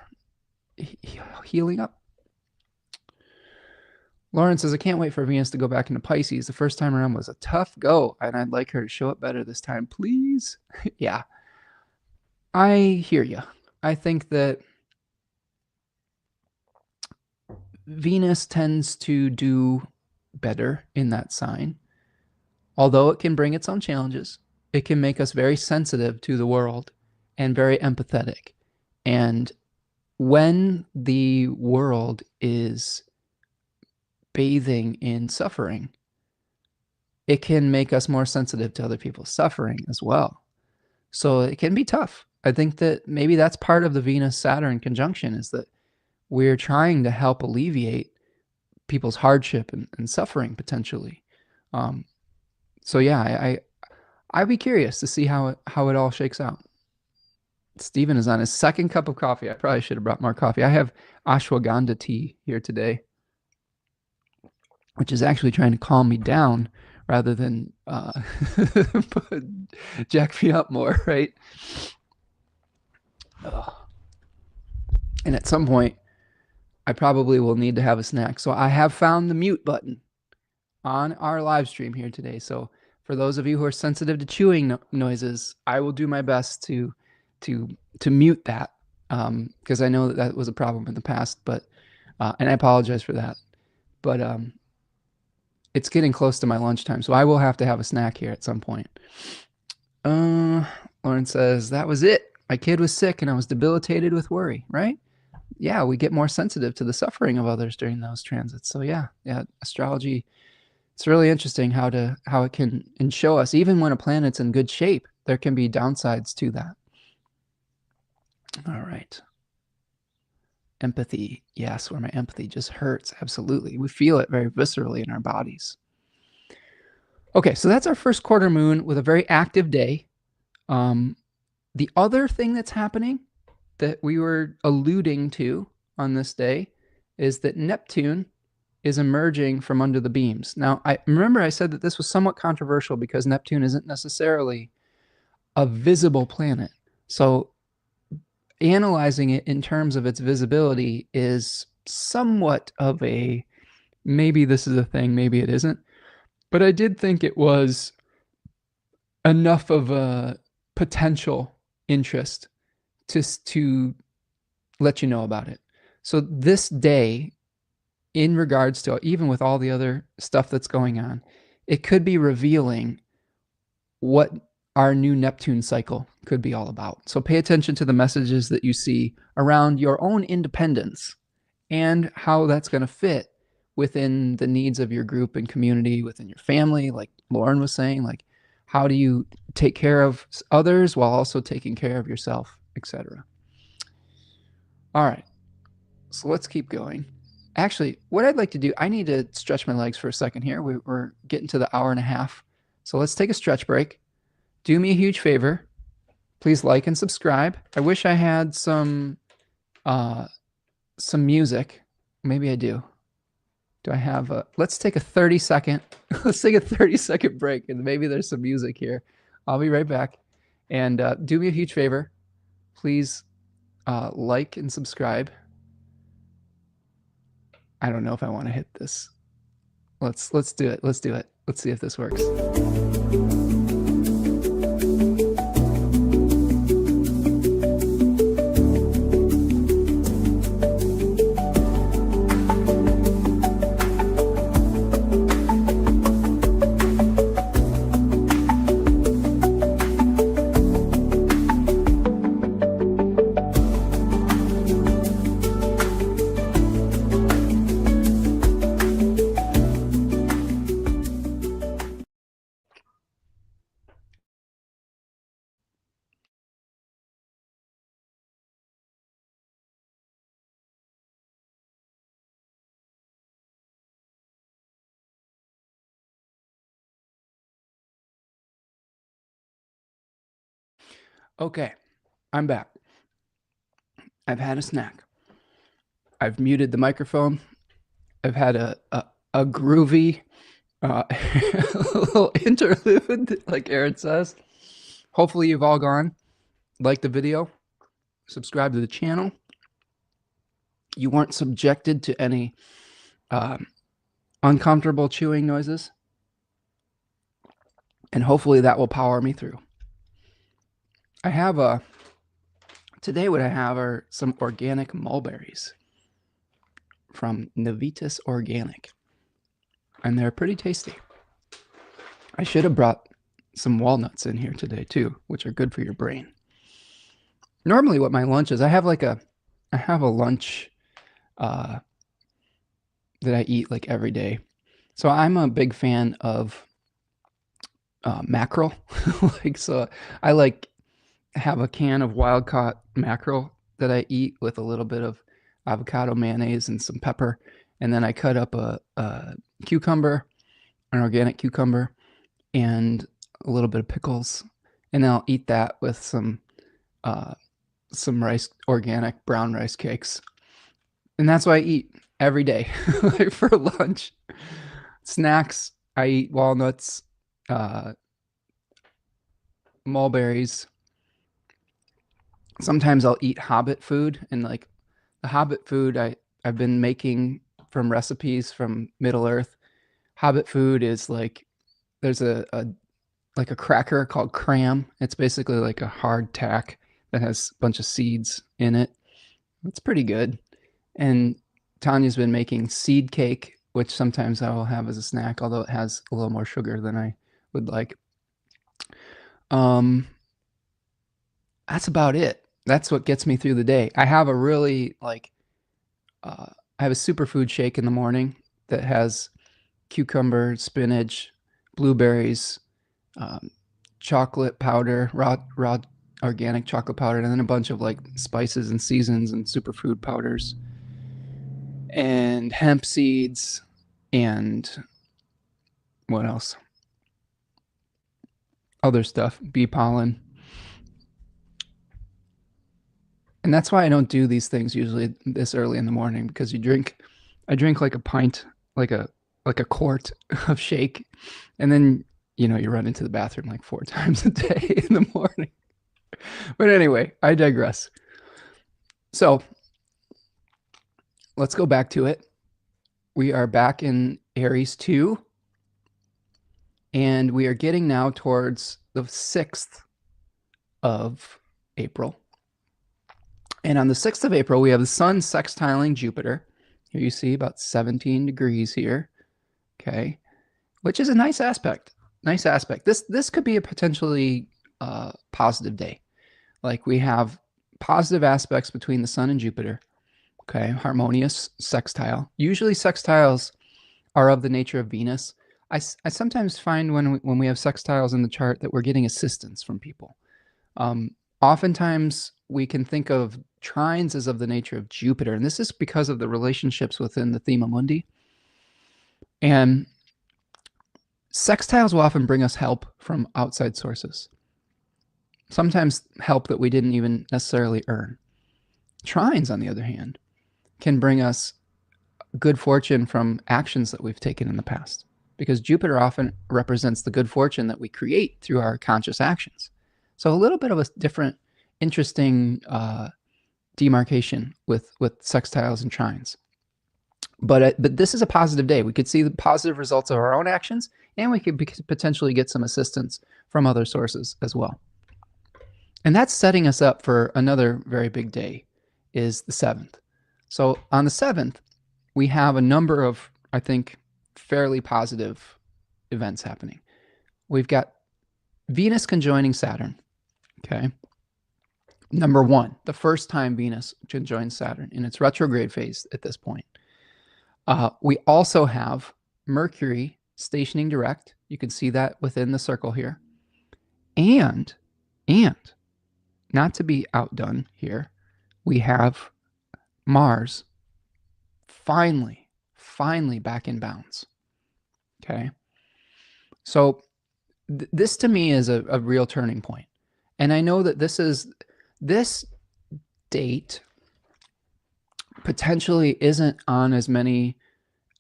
healing up. Lauren says, I can't wait for Venus to go back into Pisces. The first time around was a tough go, and I'd like her to show up better this time, please. Yeah, I hear you. I think that Venus tends to do better in that sign. Although it can bring its own challenges, it can make us very sensitive to the world and very empathetic. And when the world is bathing in suffering, it can make us more sensitive to other people's suffering as well. So it can be tough. I think that maybe that's part of the Venus-Saturn conjunction, is that we're trying to help alleviate people's hardship and suffering potentially. So yeah, I'd be curious to see how it all shakes out. Stephen is on his second cup of coffee. I probably should have brought more coffee. I have ashwagandha tea here today, which is actually trying to calm me down rather than jack me up more, right? Ugh. And at some point, I probably will need to have a snack. So I have found the mute button on our live stream here today. So for those of you who are sensitive to chewing noises, I will do my best to mute that, because I know that was a problem in the past. But and I apologize for that. But it's getting close to my lunchtime, so I will have to have a snack here at some point. Lauren says, that was it. My kid was sick and I was debilitated with worry, right? Yeah, we get more sensitive to the suffering of others during those transits. So yeah, astrology, it's really interesting how it can show us, even when a planet's in good shape, there can be downsides to that. All right. Empathy. Yes, where my empathy just hurts. Absolutely. We feel it very viscerally in our bodies. Okay, so that's our first quarter moon with a very active day. The other thing that's happening that we were alluding to on this day is that Neptune is emerging from under the beams. Now, I remember I said that this was somewhat controversial because Neptune isn't necessarily a visible planet. So analyzing it in terms of its visibility is somewhat of a, maybe this is a thing, maybe it isn't. But I did think it was enough of a potential interest to let you know about it. So this day, in regards to, even with all the other stuff that's going on, it could be revealing what our new Neptune cycle could be all about. So pay attention to the messages that you see around your own independence and how that's going to fit within the needs of your group and community, within your family, like Lauren was saying, like how do you take care of others while also taking care of yourself, etc. All right, so let's keep going. Actually, what I'd like to do, I need to stretch my legs for a second here. We're getting to the hour and a half. So let's take a stretch break. Do me a huge favor. Please like and subscribe. I wish I had some music. Maybe I do. Do I have a, let's take a 30-second, let's take a 30-second break and maybe there's some music here. I'll be right back. And do me a huge favor. Please like and subscribe. I don't know if I want to hit this. Let's do it. Let's do it. Let's see if this works. Okay, I'm back. I've had a snack. I've muted the microphone. I've had a groovy little interlude, like Aaron says. Hopefully you've all gone, like the video, subscribe to the channel. You weren't subjected to any uncomfortable chewing noises. And hopefully that will power me through. I have today what I have are some organic mulberries from Navitas Organic. And they're pretty tasty. I should have brought some walnuts in here today too, which are good for your brain. Normally what my lunch is, I have a lunch that I eat like every day. So I'm a big fan of mackerel. So I like have a can of wild caught mackerel that I eat with a little bit of avocado mayonnaise and some pepper. And then I cut up a cucumber, an organic cucumber, and a little bit of pickles. And then I'll eat that with some rice, organic brown rice cakes. And that's what I eat every day like for lunch. Snacks, I eat walnuts, uh, mulberries. Sometimes I'll eat Hobbit food, and like the Hobbit food I've been making from recipes from Middle Earth. Hobbit food is like there's a like a cracker called cram. It's basically like a hard tack that has a bunch of seeds in it. It's pretty good. And Tanya's been making seed cake, which sometimes I will have as a snack, although it has a little more sugar than I would like. That's about it. That's what gets me through the day. I have a really I have a superfood shake in the morning that has cucumber, spinach, blueberries, chocolate powder, raw organic chocolate powder, and then a bunch of like spices and seasons and superfood powders, and hemp seeds, and what else? Other stuff, bee pollen. And that's why I don't do these things usually this early in the morning, because I drink like a pint, like a quart of shake, and then you run into the bathroom like 4 times a day in the morning. But anyway, I digress. So let's go back to it. We are back in Aries II, and we are getting now towards the 6th of April. And on the 6th of April, we have the sun sextiling Jupiter. Here you see about 17 degrees here. Okay. Which is a nice aspect. Nice aspect. This could be a potentially positive day. Like we have positive aspects between the sun and Jupiter. Okay. Harmonious sextile. Usually sextiles are of the nature of Venus. I sometimes find when we have sextiles in the chart that we're getting assistance from people. Oftentimes we can think of trines as of the nature of Jupiter, and this is because of the relationships within the thema mundi. And sextiles will often bring us help from outside sources, sometimes help that we didn't even necessarily earn. Trines, on the other hand, can bring us good fortune from actions that we've taken in the past, because Jupiter often represents the good fortune that we create through our conscious actions. So a little bit of a different, interesting demarcation with sextiles and trines. But this is a positive day. We could see the positive results of our own actions, and we could potentially get some assistance from other sources as well. And that's setting us up for another very big day, is the 7th. So on the 7th, we have a number of, I think, fairly positive events happening. We've got Venus conjoining Saturn. Okay. Number one, the first time Venus conjoins Saturn in its retrograde phase at this point. We also have Mercury stationing direct. You can see that within the circle here. And not to be outdone here, we have Mars finally back in bounds. Okay. So this to me is a real turning point. And I know that this date potentially isn't on as many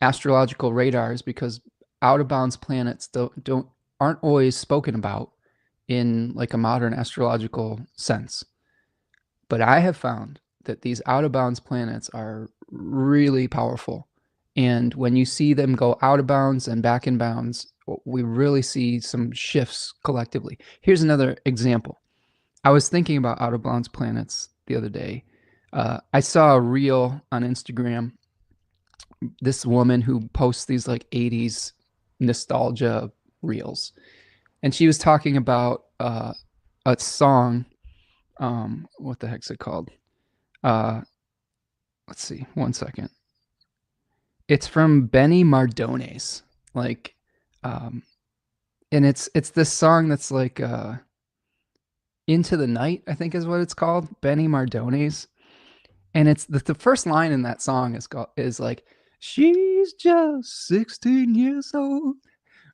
astrological radars, because out of bounds planets aren't always spoken about in like a modern astrological sense. But I have found that these out of bounds planets are really powerful. And when you see them go out of bounds and back in bounds, we really see some shifts collectively. Here's another example. I was thinking about out of bounds planets the other day. I saw a reel on Instagram. This woman who posts these like 80s nostalgia reels. And she was talking about a song. What the heck's it called? Let's see, one second. It's from Benny Mardones. Like, and it's this song that's like Into the Night, I think is what it's called, Benny Mardones. And it's the first line in that song is like, she's just 16 years old,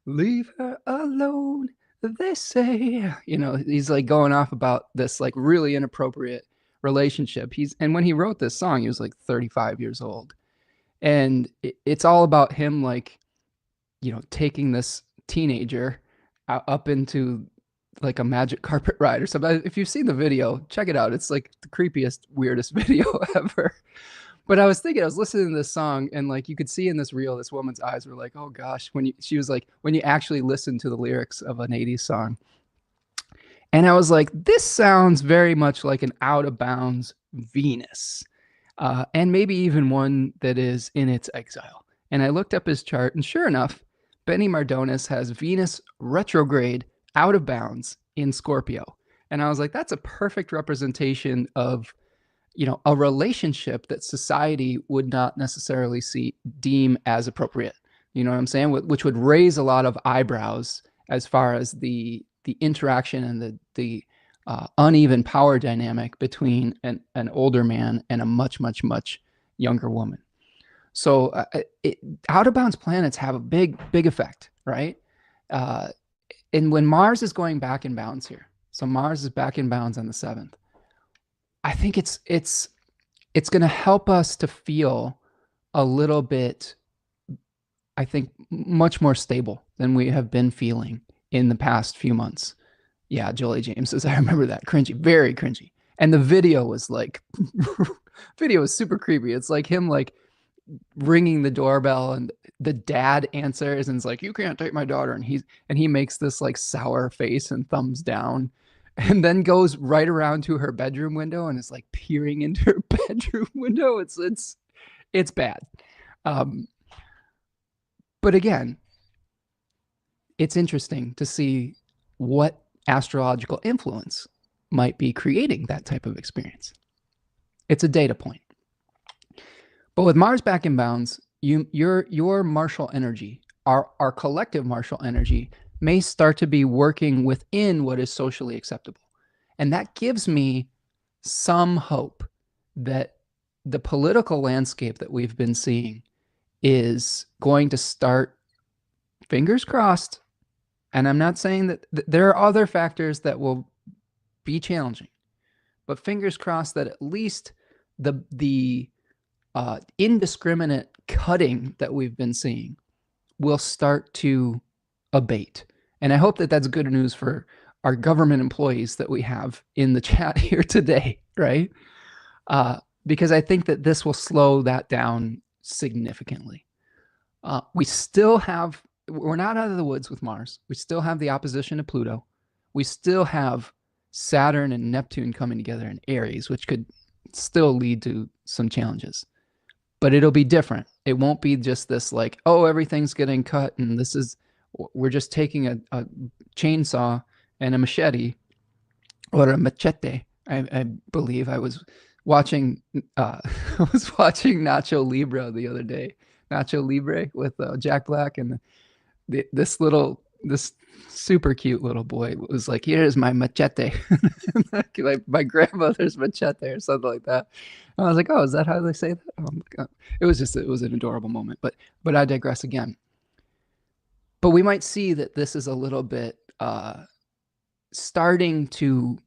leave her alone, they say. He's like going off about this like really inappropriate relationship. And when he wrote this song, he was like 35 years old. And it's all about him like, taking this teenager up into like a magic carpet ride or something. If you've seen the video, check it out. It's like the creepiest, weirdest video ever. But I was listening to this song, and like you could see in this reel, this woman's eyes were like, oh gosh, she was like, when you actually listen to the lyrics of an 80s song. And I was like, this sounds very much like an out of bounds Venus, and maybe even one that is in its exile. And I looked up his chart, and sure enough, Benny Mardones has Venus retrograde out of bounds in Scorpio. And I was like, that's a perfect representation of, a relationship that society would not necessarily deem as appropriate. You know what I'm saying? Which would raise a lot of eyebrows as far as the interaction and the uneven power dynamic between an older man and a much, much, much younger woman. So out of bounds planets have a big, big effect, right? And when Mars is going back in bounds here, so Mars is back in bounds on the 7th, I think it's going to help us to feel a little bit, I think, much more stable than we have been feeling in the past few months. Yeah, Jolie James says, I remember that. Cringy, very cringy. And the video was like, video was super creepy. It's like him like ringing the doorbell, and the dad answers and is like, you can't take my daughter. And he makes this like sour face and thumbs down, and then goes right around to her bedroom window and is like peering into her bedroom window. It's bad. But again, it's interesting to see what astrological influence might be creating that type of experience. It's a data point. But with Mars back in bounds, your martial energy, our collective martial energy, may start to be working within what is socially acceptable. And that gives me some hope that the political landscape that we've been seeing is going to start, fingers crossed, and I'm not saying that there are other factors that will be challenging, but fingers crossed that at least the indiscriminate cutting that we've been seeing will start to abate. And I hope that that's good news for our government employees that we have in the chat here today, right? Because I think that this will slow that down significantly. We're not out of the woods with Mars. We still have the opposition to Pluto. We still have Saturn and Neptune coming together in Aries, which could still lead to some challenges. But it'll be different. It won't be just this like, oh, everything's getting cut and we're just taking a chainsaw and a machete, or a machete. I believe I was watching Nacho Libre the other day. Nacho Libre with Jack Black, and this super cute little boy was like, here's my machete. Like my grandmother's machete or something like that. And I was like, oh, is that how they say that? Oh my God. It was an adorable moment, but I digress again. But we might see that this is a little bit starting to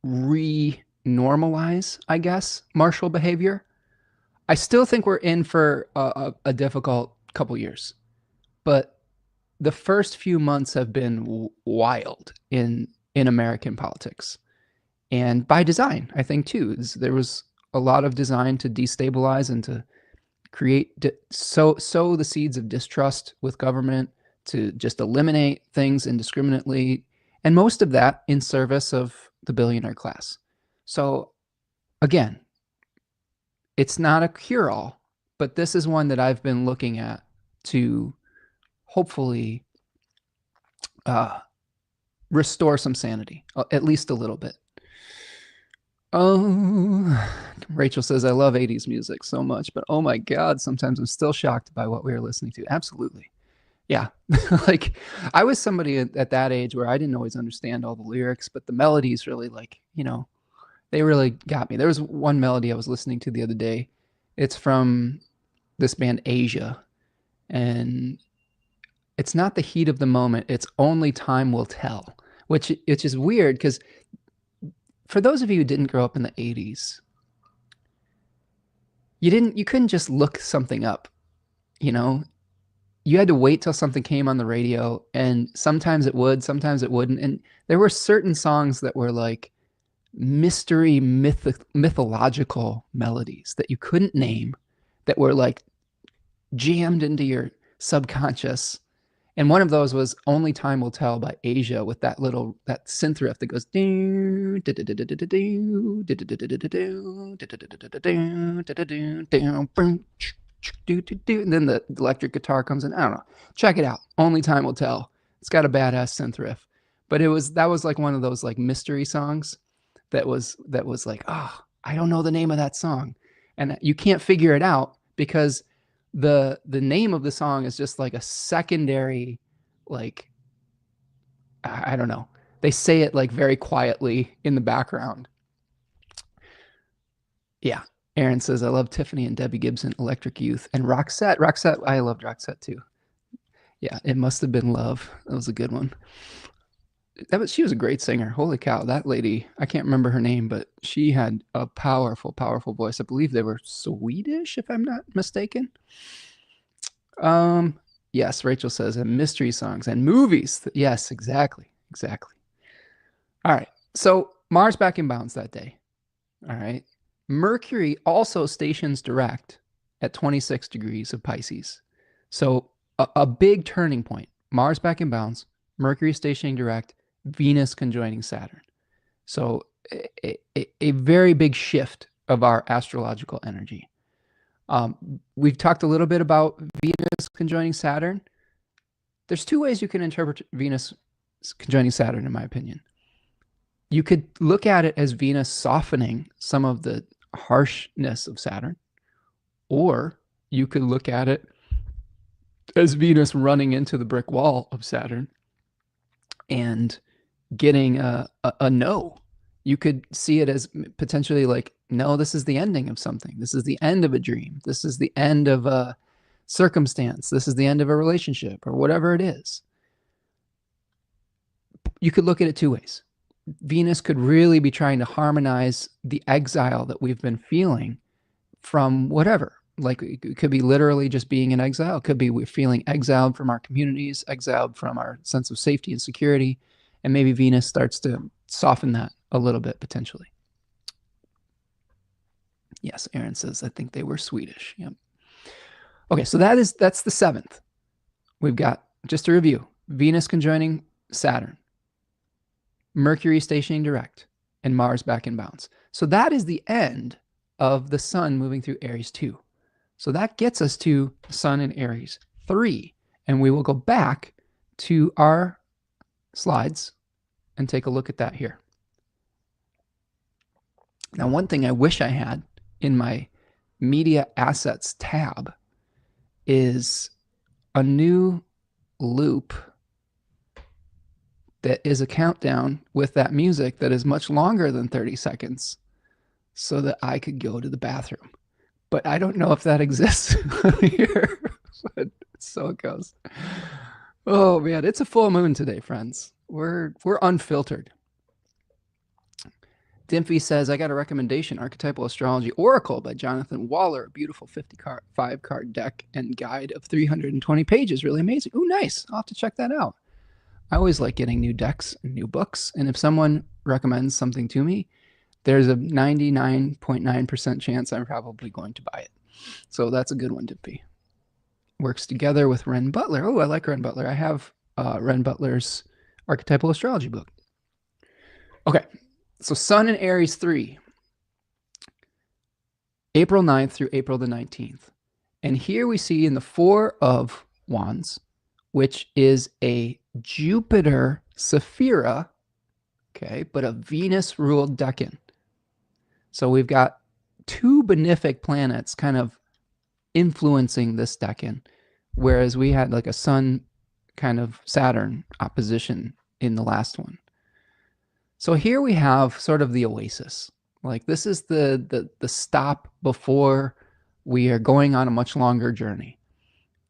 re-normalize, I guess, martial behavior. I still think we're in for a difficult couple years, but the first few months have been wild in American politics, and by design, I think too. There was a lot of design to destabilize and to create sow the seeds of distrust with government, to just eliminate things indiscriminately, and most of that in service of the billionaire class. So again, it's not a cure-all, but this is one that I've been looking at to hopefully restore some sanity, at least a little bit. Oh, Rachel says, I love 80s music so much, but oh my God, sometimes I'm still shocked by what we are listening to. Absolutely. Yeah. Like I was somebody at that age where I didn't always understand all the lyrics, but the melodies really like, they really got me. There was one melody I was listening to the other day. It's from this band Asia, and it's not the heat of the moment. It's only time will tell, which is weird because for those of you who didn't grow up in the 80s, you couldn't just look something up, you know? You had to wait till something came on the radio, and sometimes it would, sometimes it wouldn't. And there were certain songs that were like mystery mythological melodies that you couldn't name, that were like jammed into your subconscious. And one of those was Only Time Will Tell by Asia, with that synth riff that goes and then the electric guitar comes in. I don't know. Check it out. Only Time Will Tell. It's got a badass synth riff. But that was like one of those like mystery songs that was like, oh, I don't know the name of that song. And you can't figure it out because the name of the song is just like a secondary, like, I don't know. They say it like very quietly in the background. Yeah. Aaron says, I love Tiffany and Debbie Gibson, Electric Youth, and Roxette. Roxette, I loved Roxette too. Yeah, It Must Have Been Love. That was a good one. She was a great singer. Holy cow, that lady, I can't remember her name, but she had a powerful, powerful voice. I believe they were Swedish, if I'm not mistaken. Yes, Rachel says, and mystery songs and movies. Yes, exactly. All right. So Mars back in bounds that day. All right. Mercury also stations direct at 26 degrees of Pisces. So a big turning point. Mars back in bounds, Mercury stationing direct, Venus conjoining Saturn. So a very big shift of our astrological energy. We've talked a little bit about Venus conjoining Saturn. There's two ways you can interpret Venus conjoining Saturn, in my opinion. You could look at it as Venus softening some of the harshness of Saturn, or you could look at it as Venus running into the brick wall of Saturn and getting a no. You could see it as potentially like, no, this is the ending of something. This is the end of a dream. This is the end of a circumstance. This is the end of a relationship, or whatever it is. You could look at it two ways. Venus could really be trying to harmonize the exile that we've been feeling from whatever. Like, it could be literally just being in exile. It could be we're feeling exiled from our communities, exiled from our sense of safety and security. And maybe Venus starts to soften that a little bit, potentially. Yes, Aaron says, I think they were Swedish. Yep. Okay, so that's the 7th. We've got, just to review, Venus conjoining Saturn, Mercury stationing direct, and Mars back in bounds. So that is the end of the sun moving through Aries II. So that gets us to the sun in Aries III. And we will go back to our slides and take a look at that here. Now, one thing I wish I had in my media assets tab is a new loop that is a countdown with that music that is much longer than 30 seconds so that I could go to the bathroom. But I don't know if that exists here, but so it goes. Oh man, it's a full moon today, friends. We're unfiltered. Dimphy says, I got a recommendation, Archetypal Astrology Oracle by Jonathan Waller, a beautiful 55 card deck and guide of 320 pages. Really amazing. Ooh, nice. I'll have to check that out. I always like getting new decks and new books. And if someone recommends something to me, there's a 99.9% chance I'm probably going to buy it. So that's a good one, Dimpy. Works together with Ren Butler. Oh, I like Ren Butler. I have Ren Butler's Archetypal Astrology book. Okay. So Sun in Aries III, April 9th through April the 19th. And here we see in the Four of Wands, which is a Jupiter Sephira, okay, but a Venus-ruled decan. So we've got two benefic planets kind of influencing this decan, whereas we had like a Sun kind of Saturn opposition in the last one. So here we have sort of the oasis. Like this is the stop before we are going on a much longer journey.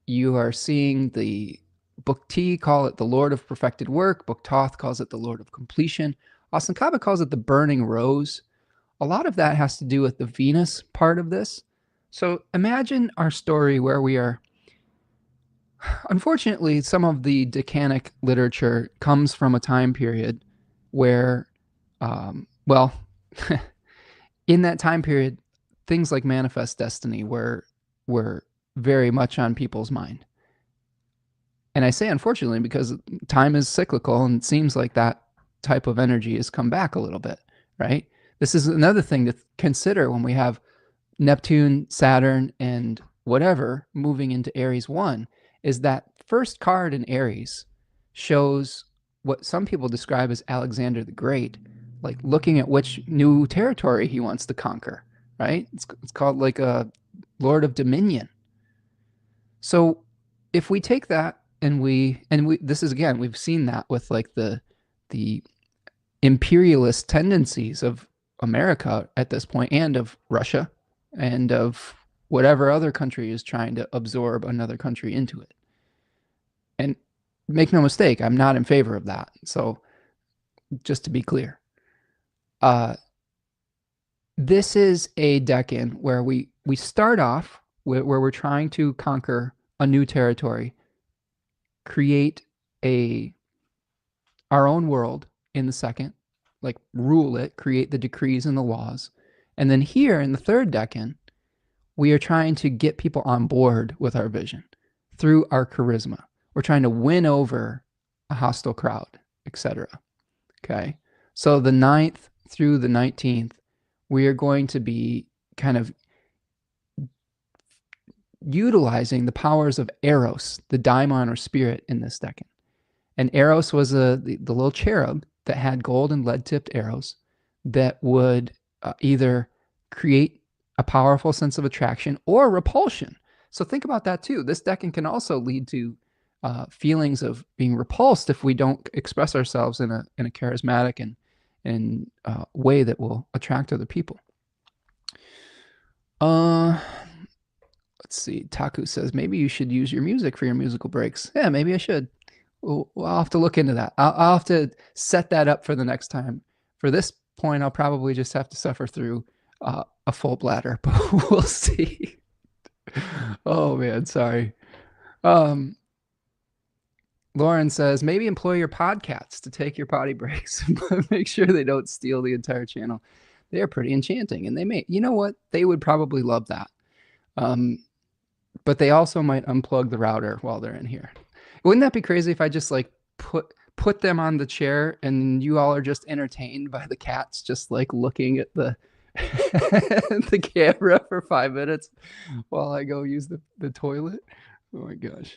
You are seeing the Book T call it the Lord of Perfected Work. Book Thoth calls it the Lord of Completion. Austin Kaba calls it the Burning Rose. A lot of that has to do with the Venus part of this. So imagine our story where we are. Unfortunately, some of the Decanic literature comes from a time period where, well, in that time period, things like manifest destiny were very much on people's mind. And I say unfortunately because time is cyclical, and it seems like that type of energy has come back a little bit, right? This is another thing to consider when we have Neptune, Saturn, and whatever moving into Aries I, is that first card in Aries shows what some people describe as Alexander the Great, like looking at which new territory he wants to conquer, right? It's called like a Lord of Dominion. So if we take that and we this is, again, we've seen that with like the imperialist tendencies of America at this point, and of Russia, and of whatever other country is trying to absorb another country into it. And make no mistake, I'm not in favor of that. So just to be clear, this is a decan where we start off where we're trying to conquer a new territory, create our own world in the second, like rule it, create the decrees and the laws. And then here in the third decan, we are trying to get people on board with our vision through our charisma. We're trying to win over a hostile crowd, etc. Okay. So the 9th through the 19th, we are going to be kind of utilizing the powers of Eros, the daimon or spirit in this decan. And Eros was the little cherub that had gold and lead-tipped arrows that would either create a powerful sense of attraction or repulsion. So think about that too. This decan can also lead to feelings of being repulsed if we don't express ourselves in a charismatic and way that will attract other people. Let's see. Taku says, maybe you should use your music for your musical breaks. Yeah, maybe I should. Well, I'll have to look into that. I'll have to set that up for the next time. For this point, I'll probably just have to suffer through a full bladder, but we'll see. Oh, man, sorry. Lauren says, maybe employ your podcasts to take your potty breaks, but make sure they don't steal the entire channel. They're pretty enchanting, and they may, you know what? They would probably love that. But they also might unplug the router while they're in here. Wouldn't that be crazy if I just like put them on the chair and you all are just entertained by the cats just like looking at the the camera for 5 minutes while I go use the toilet? Oh my gosh.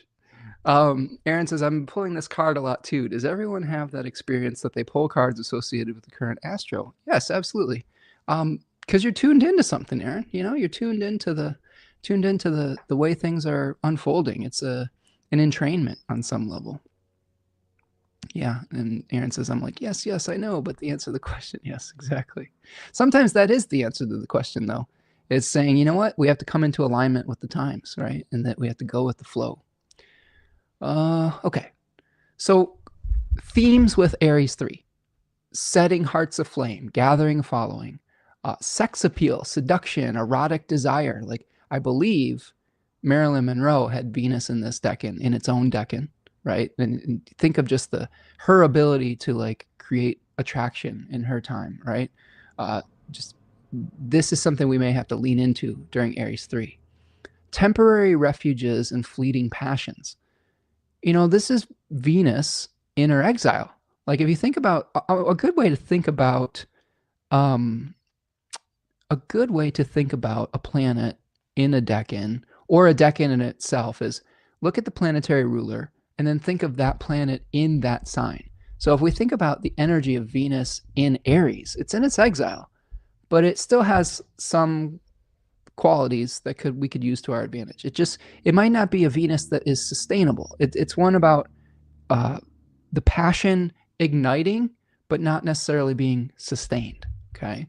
Aaron says, I'm pulling this card a lot too. Does everyone have that experience that they pull cards associated with the current astro? Yes, absolutely. Because you're tuned into something, Aaron. You know, you're tuned into the way things are unfolding. It's an entrainment on some level. Yeah, and Aaron says, I'm like, yes, I know, but the answer to the question, yes, exactly. Sometimes that is the answer to the question, though. It's saying, you know what, we have to come into alignment with the times, right? And that we have to go with the flow. Okay, so themes with Aries III: setting hearts aflame, gathering a following, sex appeal, seduction, erotic desire. Like, I believe Marilyn Monroe had Venus in this decan, in its own decan, right? And think of just her ability to like create attraction in her time, right? Just this is something we may have to lean into during Aries III. Temporary refuges and fleeting passions. You know, this is Venus in her exile. Like, if you think about a good way to think about a planet in a decan, or a decan in itself, is look at the planetary ruler and then think of that planet in that sign. So if we think about the energy of Venus in Aries, it's in its exile, but it still has some qualities that we could use to our advantage. It might not be a Venus that is sustainable. It's one about the passion igniting, but not necessarily being sustained. Okay.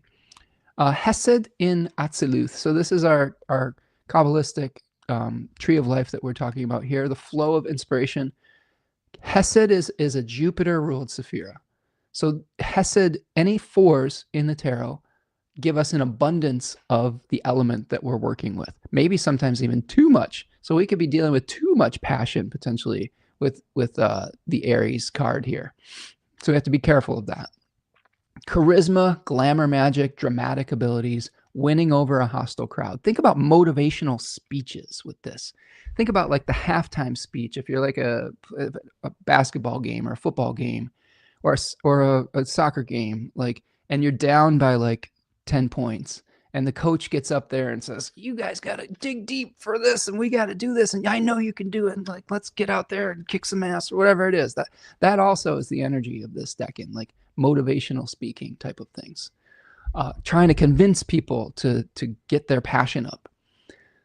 Hesed in Atziluth. So this is our Cabalistic tree of life that we're talking about here. The flow of inspiration. Hesed is a Jupiter-ruled Sephira. So Hesed, any fours in the tarot, give us an abundance of the element that we're working with. Maybe sometimes even too much. So we could be dealing with too much passion potentially with the Aries card here. So we have to be careful of that. Charisma, glamour magic, dramatic abilities, winning over a hostile crowd. Think about motivational speeches with this. Think about like the halftime speech if you're like a basketball game or a football game or a soccer game, like, and you're down by like 10 points. And the coach gets up there and says, you guys got to dig deep for this and we got to do this. And I know you can do it. And like, let's get out there and kick some ass or whatever it is. That also is the energy of this decan, like motivational speaking type of things. Trying to convince people to get their passion up.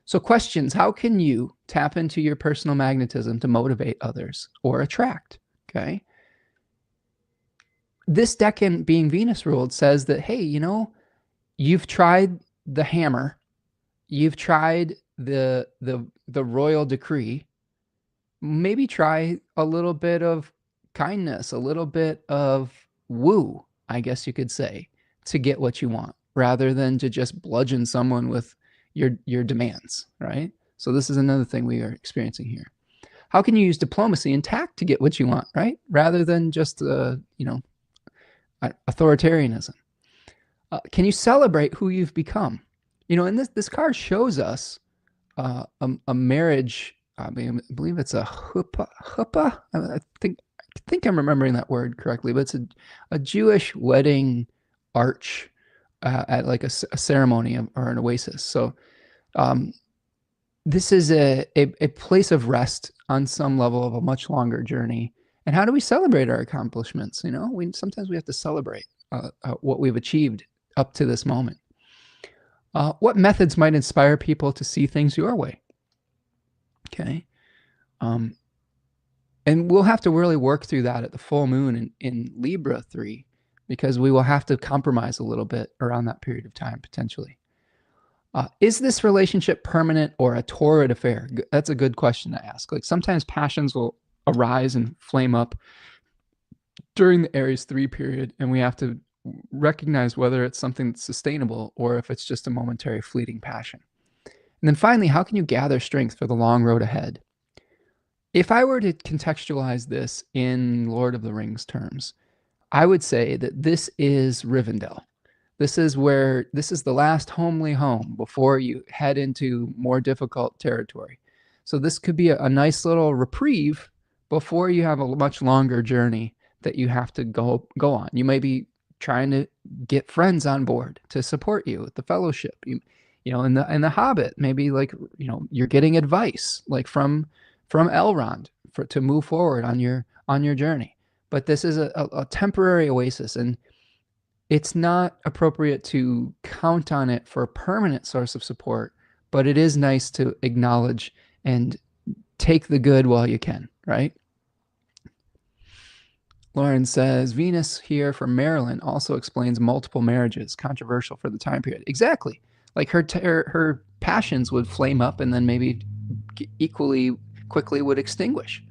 So questions, how can you tap into your personal magnetism to motivate others or attract? Okay. This decan being Venus ruled says that, hey, you know, you've tried the hammer, you've tried the royal decree, maybe try a little bit of kindness, a little bit of woo, I guess you could say, to get what you want, rather than to just bludgeon someone with your demands, right? So this is another thing we are experiencing here. How can you use diplomacy and tact to get what you want, right? Rather than just, authoritarianism. Can you celebrate who you've become? You know, and this card shows us a marriage. I believe it's a huppah. I think I'm remembering that word correctly, but it's a Jewish wedding arch at like a ceremony or an oasis. So this is a place of rest on some level of a much longer journey. And how do we celebrate our accomplishments? You know, sometimes we have to celebrate what we've achieved up to this moment. What methods might inspire people to see things your way? Okay. And we'll have to really work through that at the full moon in Libra 3, because we will have to compromise a little bit around that period of time, potentially. Is this relationship permanent or a torrid affair? That's a good question to ask. Like sometimes passions will arise and flame up during the Aries 3 period, and we have to recognize whether it's something that's sustainable or if it's just a momentary fleeting passion. And then finally, how can you gather strength for the long road ahead? If I were to contextualize this in Lord of the Rings terms, I would say that this is Rivendell. This is the last homely home before you head into more difficult territory. So this could be a nice little reprieve before you have a much longer journey that you have to go on. You may be trying to get friends on board to support you at the fellowship. You know, in the Hobbit, maybe like, you know, you're getting advice like from Elrond to move forward on your journey. But this is a temporary oasis, and it's not appropriate to count on it for a permanent source of support, but it is nice to acknowledge and take the good while you can, right? Lauren says, Venus here for Maryland also explains multiple marriages, controversial for the time period. Exactly. Like her passions would flame up and then maybe equally quickly would extinguish.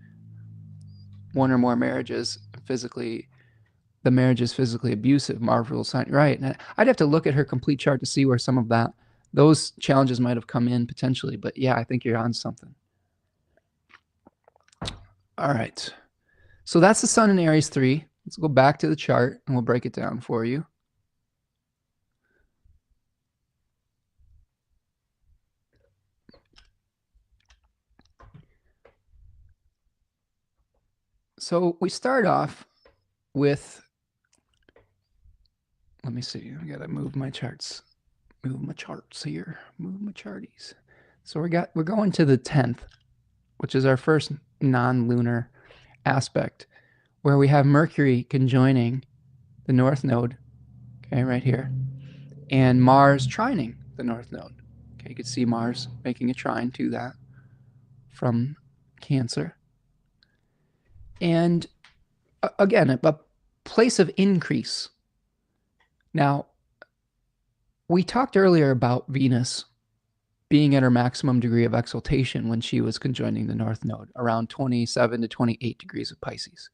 One or more marriages, the marriage is physically abusive, Marvel sign, right? And I'd have to look at her complete chart to see where some of those challenges might have come in potentially. But yeah, I think you're on something. All right. So that's the sun in Aries 3. Let's go back to the chart and we'll break it down for you. So we start off with, let me see, I gotta move my charts. Move my charts here. Move my charties. So we're going to the 10th, which is our first non-lunar aspect, where we have Mercury conjoining the North Node, okay, right here, and Mars trining the North Node. Okay, you can see Mars making a trine to that from Cancer. And again, a place of increase. Now, we talked earlier about Venus being at her maximum degree of exaltation when she was conjoining the North Node, around 27 to 28 degrees of Pisces.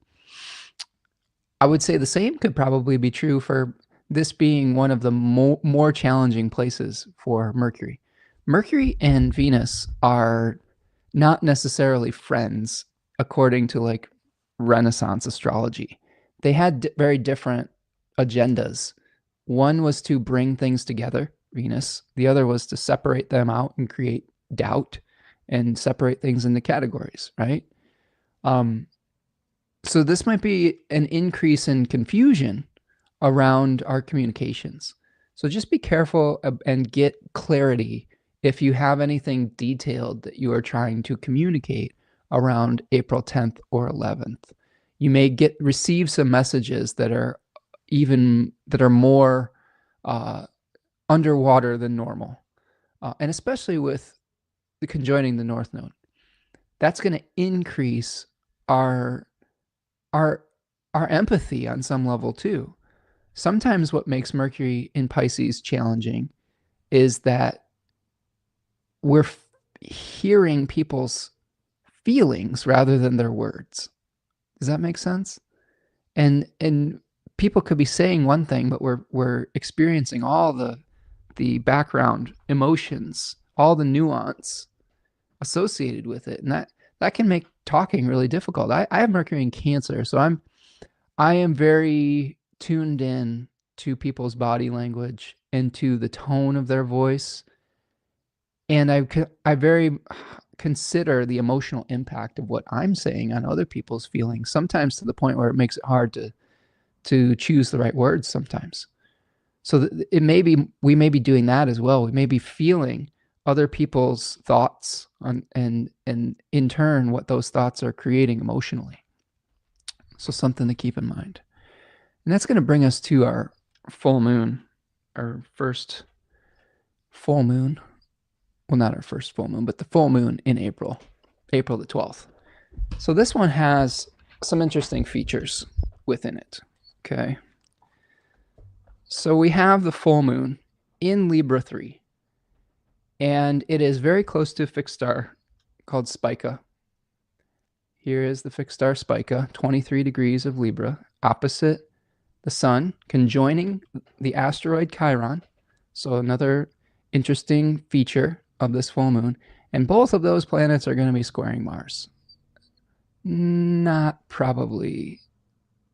I would say the same could probably be true for this being one of the more challenging places for Mercury. Mercury and Venus are not necessarily friends according to like Renaissance astrology. They had very different agendas. One was to bring things together, Venus. The other was to separate them out and create doubt and separate things into categories, right? So this might be an increase in confusion around our communications. So just be careful and get clarity if you have anything detailed that you are trying to communicate around April 10th or 11th. You may receive some messages that are more underwater than normal. And especially with the conjoining the North Node, that's going to increase our empathy on some level too. Sometimes what makes Mercury in Pisces challenging is that we're hearing people's feelings rather than their words. Does that make sense? And people could be saying one thing, but we're experiencing all the background emotions, all the nuance associated with it, and that can make talking really difficult. I have Mercury in Cancer, so I am very tuned in to people's body language and to the tone of their voice, and I very consider the emotional impact of what I'm saying on other people's feelings, sometimes to the point where it makes it hard to choose the right words sometimes. So we may be doing that as well. We may be feeling other people's thoughts and in turn what those thoughts are creating emotionally. So something to keep in mind. And that's going to bring us to our full moon, our first full moon. Well, not our first full moon, but the full moon in April the 12th. So this one has some interesting features within it. Okay. So we have the full moon in Libra 3. And it is very close to a fixed star called Spica. Here is the fixed star Spica, 23 degrees of Libra, opposite the sun, conjoining the asteroid Chiron. So another interesting feature of this full moon. And both of those planets are going to be squaring Mars. Not probably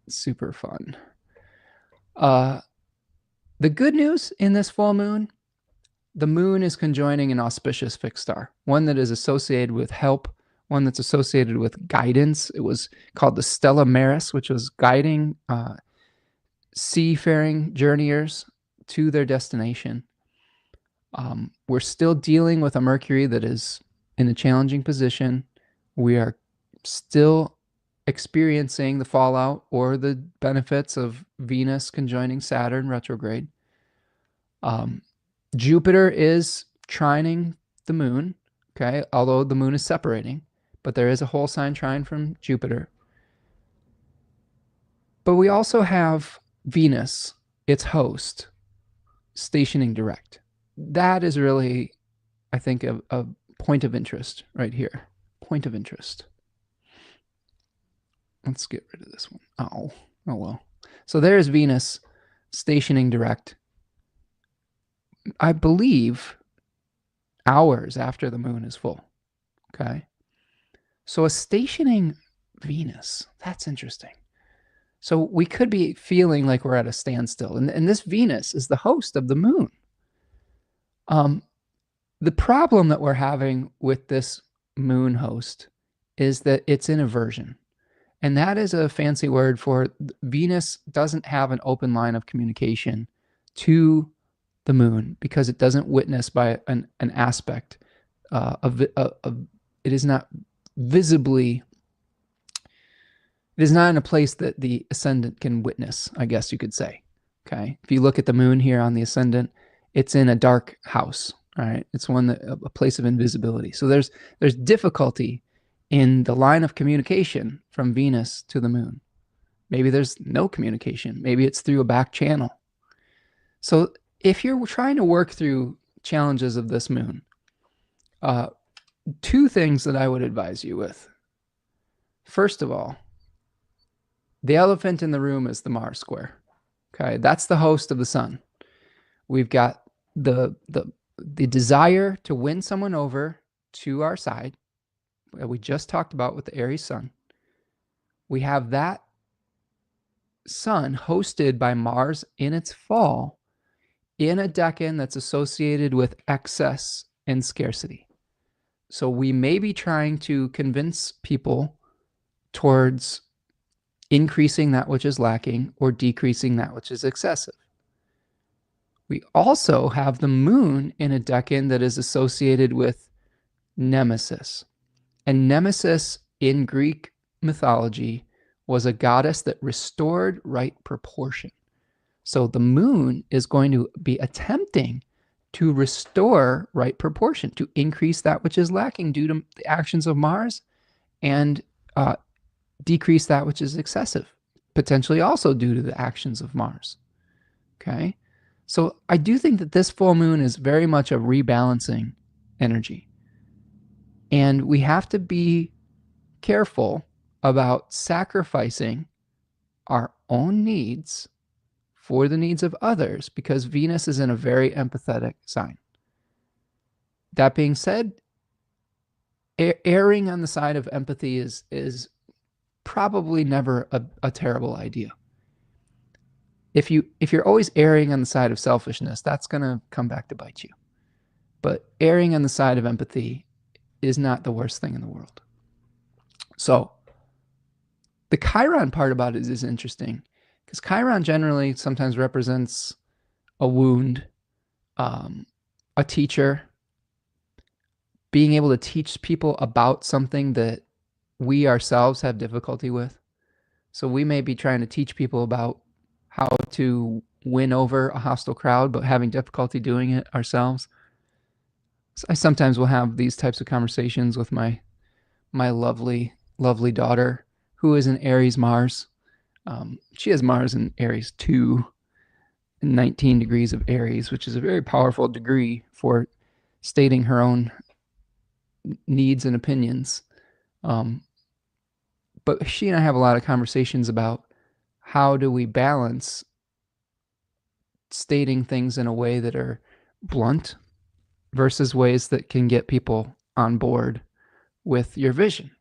super fun. The good news in this full moon, the moon is conjoining an auspicious fixed star, one that is associated with help, one that's associated with guidance. It was called the Stella Maris, which was guiding seafaring journeyers to their destination. We're still dealing with a Mercury that is in a challenging position. We are still experiencing the fallout or the benefits of Venus conjoining Saturn retrograde. Jupiter is trining the moon, okay, although the moon is separating, but there is a whole sign trine from Jupiter. But we also have Venus, its host, stationing direct. That is really, I think, a point of interest right here. Point of interest. Let's get rid of this one. Oh well. So there's Venus stationing direct, I believe, hours after the moon is full. Okay. So a stationing Venus, that's interesting. So we could be feeling like we're at a standstill. And this Venus is the host of the moon. The problem that we're having with this moon host is that it's in aversion. And that is a fancy word for Venus doesn't have an open line of communication to the moon because it doesn't witness by an aspect of it is not visibly, it is not in a place that the ascendant can witness, I guess you could say. Okay. If you look at the moon here on the ascendant, it's in a dark house. All right. It's a place of invisibility. So there's difficulty in the line of communication from Venus to the moon. Maybe there's no communication. Maybe it's through a back channel. So if you're trying to work through challenges of this moon, two things that I would advise you with. First of all, the elephant in the room is the Mars square. Okay, that's the host of the sun. We've got the desire to win someone over to our side that we just talked about with the Aries sun. We have that sun hosted by Mars in its fall in a decan that's associated with excess and scarcity. So we may be trying to convince people towards increasing that which is lacking or decreasing that which is excessive. We also have the moon in a decan that is associated with Nemesis. And Nemesis in Greek mythology was a goddess that restored right proportion. So the moon is going to be attempting to restore right proportion, to increase that which is lacking due to the actions of Mars, and decrease that which is excessive, potentially also due to the actions of Mars. Okay, so I do think that this full moon is very much a rebalancing energy. And we have to be careful about sacrificing our own needs for the needs of others, because Venus is in a very empathetic sign. That being said, erring on the side of empathy is probably never a terrible idea. If you're always erring on the side of selfishness, that's going to come back to bite you. But erring on the side of empathy is not the worst thing in the world. So the Chiron part about it is interesting, because Chiron generally sometimes represents a wound, a teacher, being able to teach people about something that we ourselves have difficulty with. So we may be trying to teach people about how to win over a hostile crowd, but having difficulty doing it ourselves. So I sometimes will have these types of conversations with my lovely daughter, who is in Aries Mars. She has Mars in Aries II, 19 degrees of Aries, which is a very powerful degree for stating her own needs and opinions. But she and I have a lot of conversations about how do we balance stating things in a way that are blunt versus ways that can get people on board with your vision.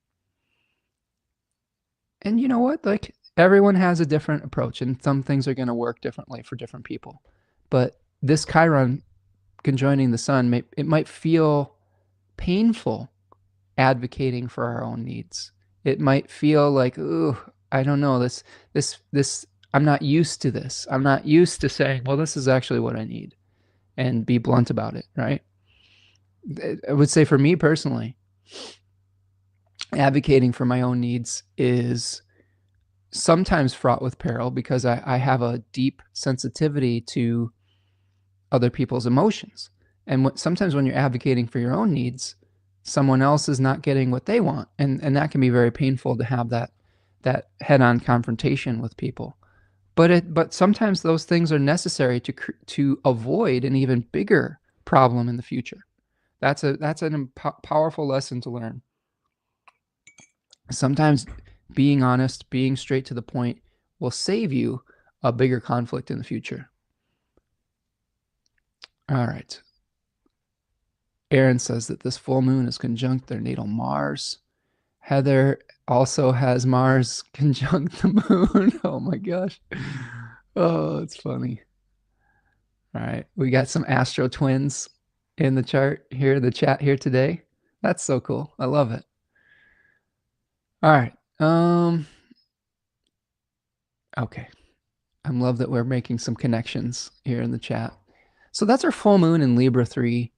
And you know what? Like, everyone has a different approach, and some things are going to work differently for different people. But this Chiron conjoining the sun, it might feel painful advocating for our own needs. It might feel like, ooh, I don't know, this, I'm not used to this. I'm not used to saying, well, this is actually what I need, and be blunt about it, right? I would say for me personally, advocating for my own needs is sometimes fraught with peril, because I have a deep sensitivity to other people's emotions. And sometimes when you're advocating for your own needs, someone else is not getting what they want. And that can be very painful to have that head-on confrontation with people. But sometimes those things are necessary to avoid an even bigger problem in the future. That's a powerful lesson to learn. Sometimes being honest, being straight to the point will save you a bigger conflict in the future. All right. Aaron says that this full moon is conjunct their natal Mars. Heather also has Mars conjunct the moon. Oh my gosh. Oh, it's funny. All right. We got some astro twins in the chart here, the chat here today. That's so cool. I love it. All right. Okay. I love that we're making some connections here in the chat. So that's our full moon in Libra 3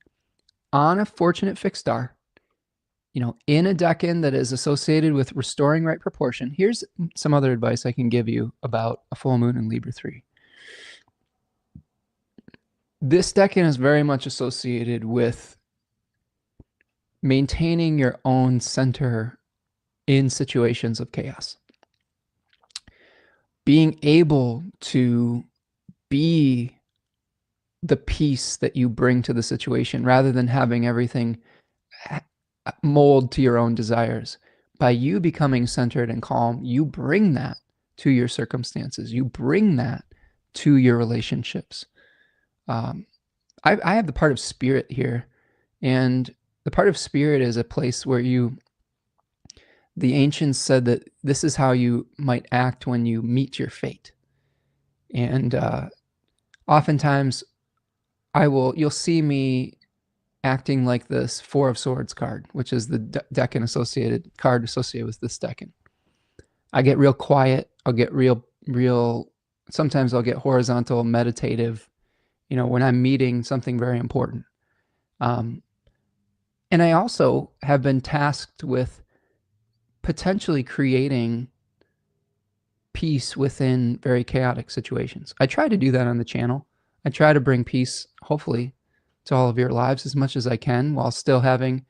on a fortunate fixed star, in a decan that is associated with restoring right proportion. Here's some other advice I can give you about a full moon in Libra 3. This decan is very much associated with maintaining your own center in situations of chaos. Being able to be the peace that you bring to the situation rather than having everything mold to your own desires. By you becoming centered and calm, you bring that to your circumstances. You bring that to your relationships. I have the part of spirit here, and the part of spirit is a place where the ancients said that this is how you might act when you meet your fate. And oftentimes you'll see me acting like this Four of Swords card, which is the Decan associated card associated with this Decan. I get real quiet. I'll get real, sometimes I'll get horizontal, meditative, when I'm meeting something very important. And I also have been tasked with potentially creating peace within very chaotic situations. I try to do that on the channel. I try to bring peace, hopefully, to all of your lives as much as I can, while still having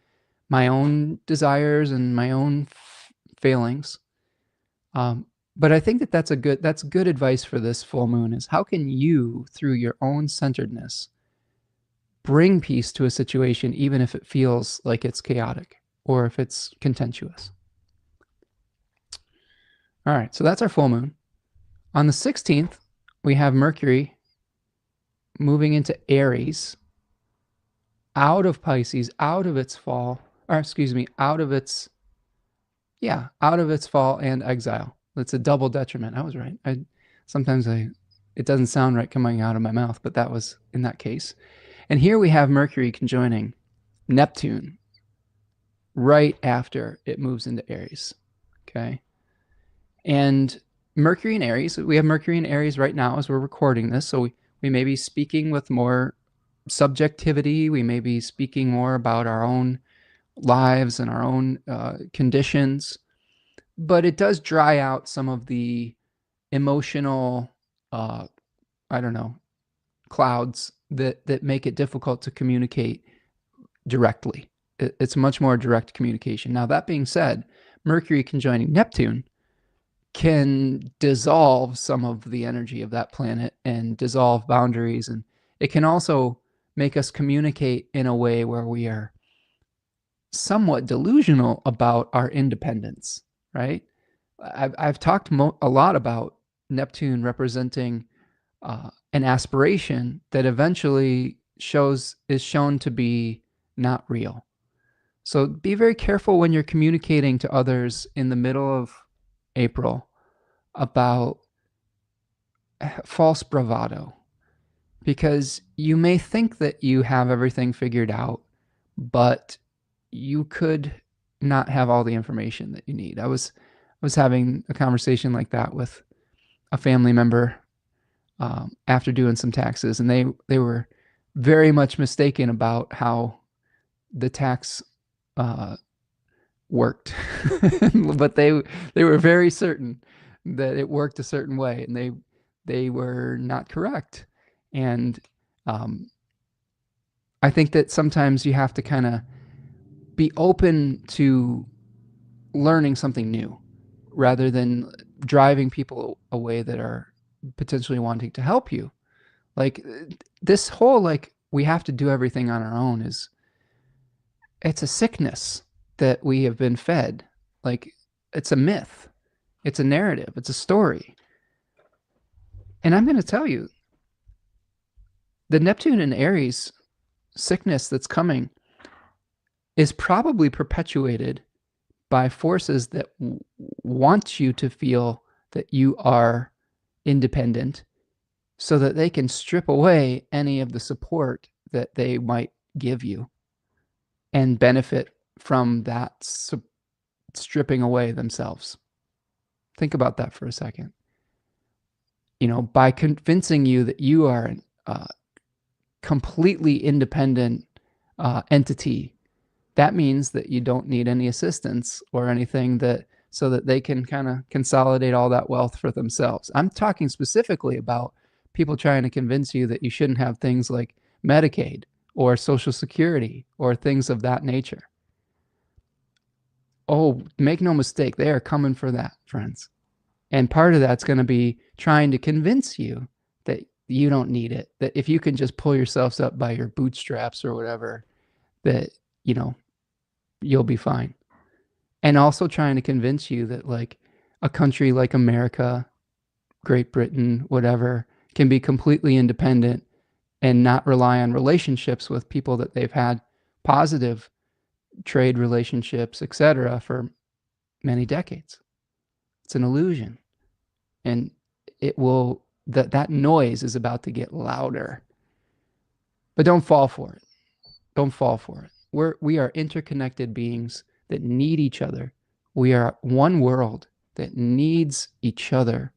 my own desires and my own failings. But I think that's good advice for this full moon, is how can you, through your own centeredness, bring peace to a situation, even if it feels like it's chaotic or if it's contentious. All right, so that's our full moon. On the 16th, we have Mercury moving into Aries, out of Pisces, out of its fall, or excuse me, out of its fall and exile. It's a double detriment. I was right. Sometimes it doesn't sound right coming out of my mouth, but that was in that case. And here we have Mercury conjoining Neptune right after it moves into Aries. Okay. And Mercury in Aries, we have Mercury in Aries right now as we're recording this. So we may be speaking with more subjectivity. We may be speaking more about our own lives and our own conditions. But it does dry out some of the emotional, clouds that make it difficult to communicate directly. It's much more direct communication. Now, that being said, Mercury conjoining Neptune can dissolve some of the energy of that planet and dissolve boundaries. And it can also make us communicate in a way where we are somewhat delusional about our independence, right? I've talked a lot about Neptune representing an aspiration that eventually is shown to be not real. So be very careful when you're communicating to others in the middle of April about false bravado, because you may think that you have everything figured out, but you could not have all the information that you need. I was having a conversation like that with a family member after doing some taxes, and they were very much mistaken about how the tax worked. But they were very certain that it worked a certain way, and they were not correct. And I think that sometimes you have to kind of be open to learning something new rather than driving people away that are potentially wanting to help you. Like this whole, we have to do everything on our own it's a sickness that we have been fed. Like, it's a myth. It's a narrative. It's a story. And I'm going to tell you, the Neptune and Aries sickness that's coming is probably perpetuated by forces that want you to feel that you are independent so that they can strip away any of the support that they might give you and benefit from that stripping away themselves. Think about that for a second. By convincing you that you are a completely independent entity, that means that you don't need any assistance or anything so that they can kind of consolidate all that wealth for themselves. I'm talking specifically about people trying to convince you that you shouldn't have things like Medicaid or Social Security or things of that nature. Oh, make no mistake, they are coming for that, friends. And part of that's going to be trying to convince you that you don't need it, that if you can just pull yourselves up by your bootstraps or whatever, that, you know, you'll be fine. And also trying to convince you that, like, a country like America, Great Britain, whatever, can be completely independent and not rely on relationships with people that they've had positive trade relationships, etc., for many decades. It's an illusion. And it will, that noise is about to get louder. But don't fall for it. Don't fall for it. We are interconnected beings that need each other. We are one world that needs each other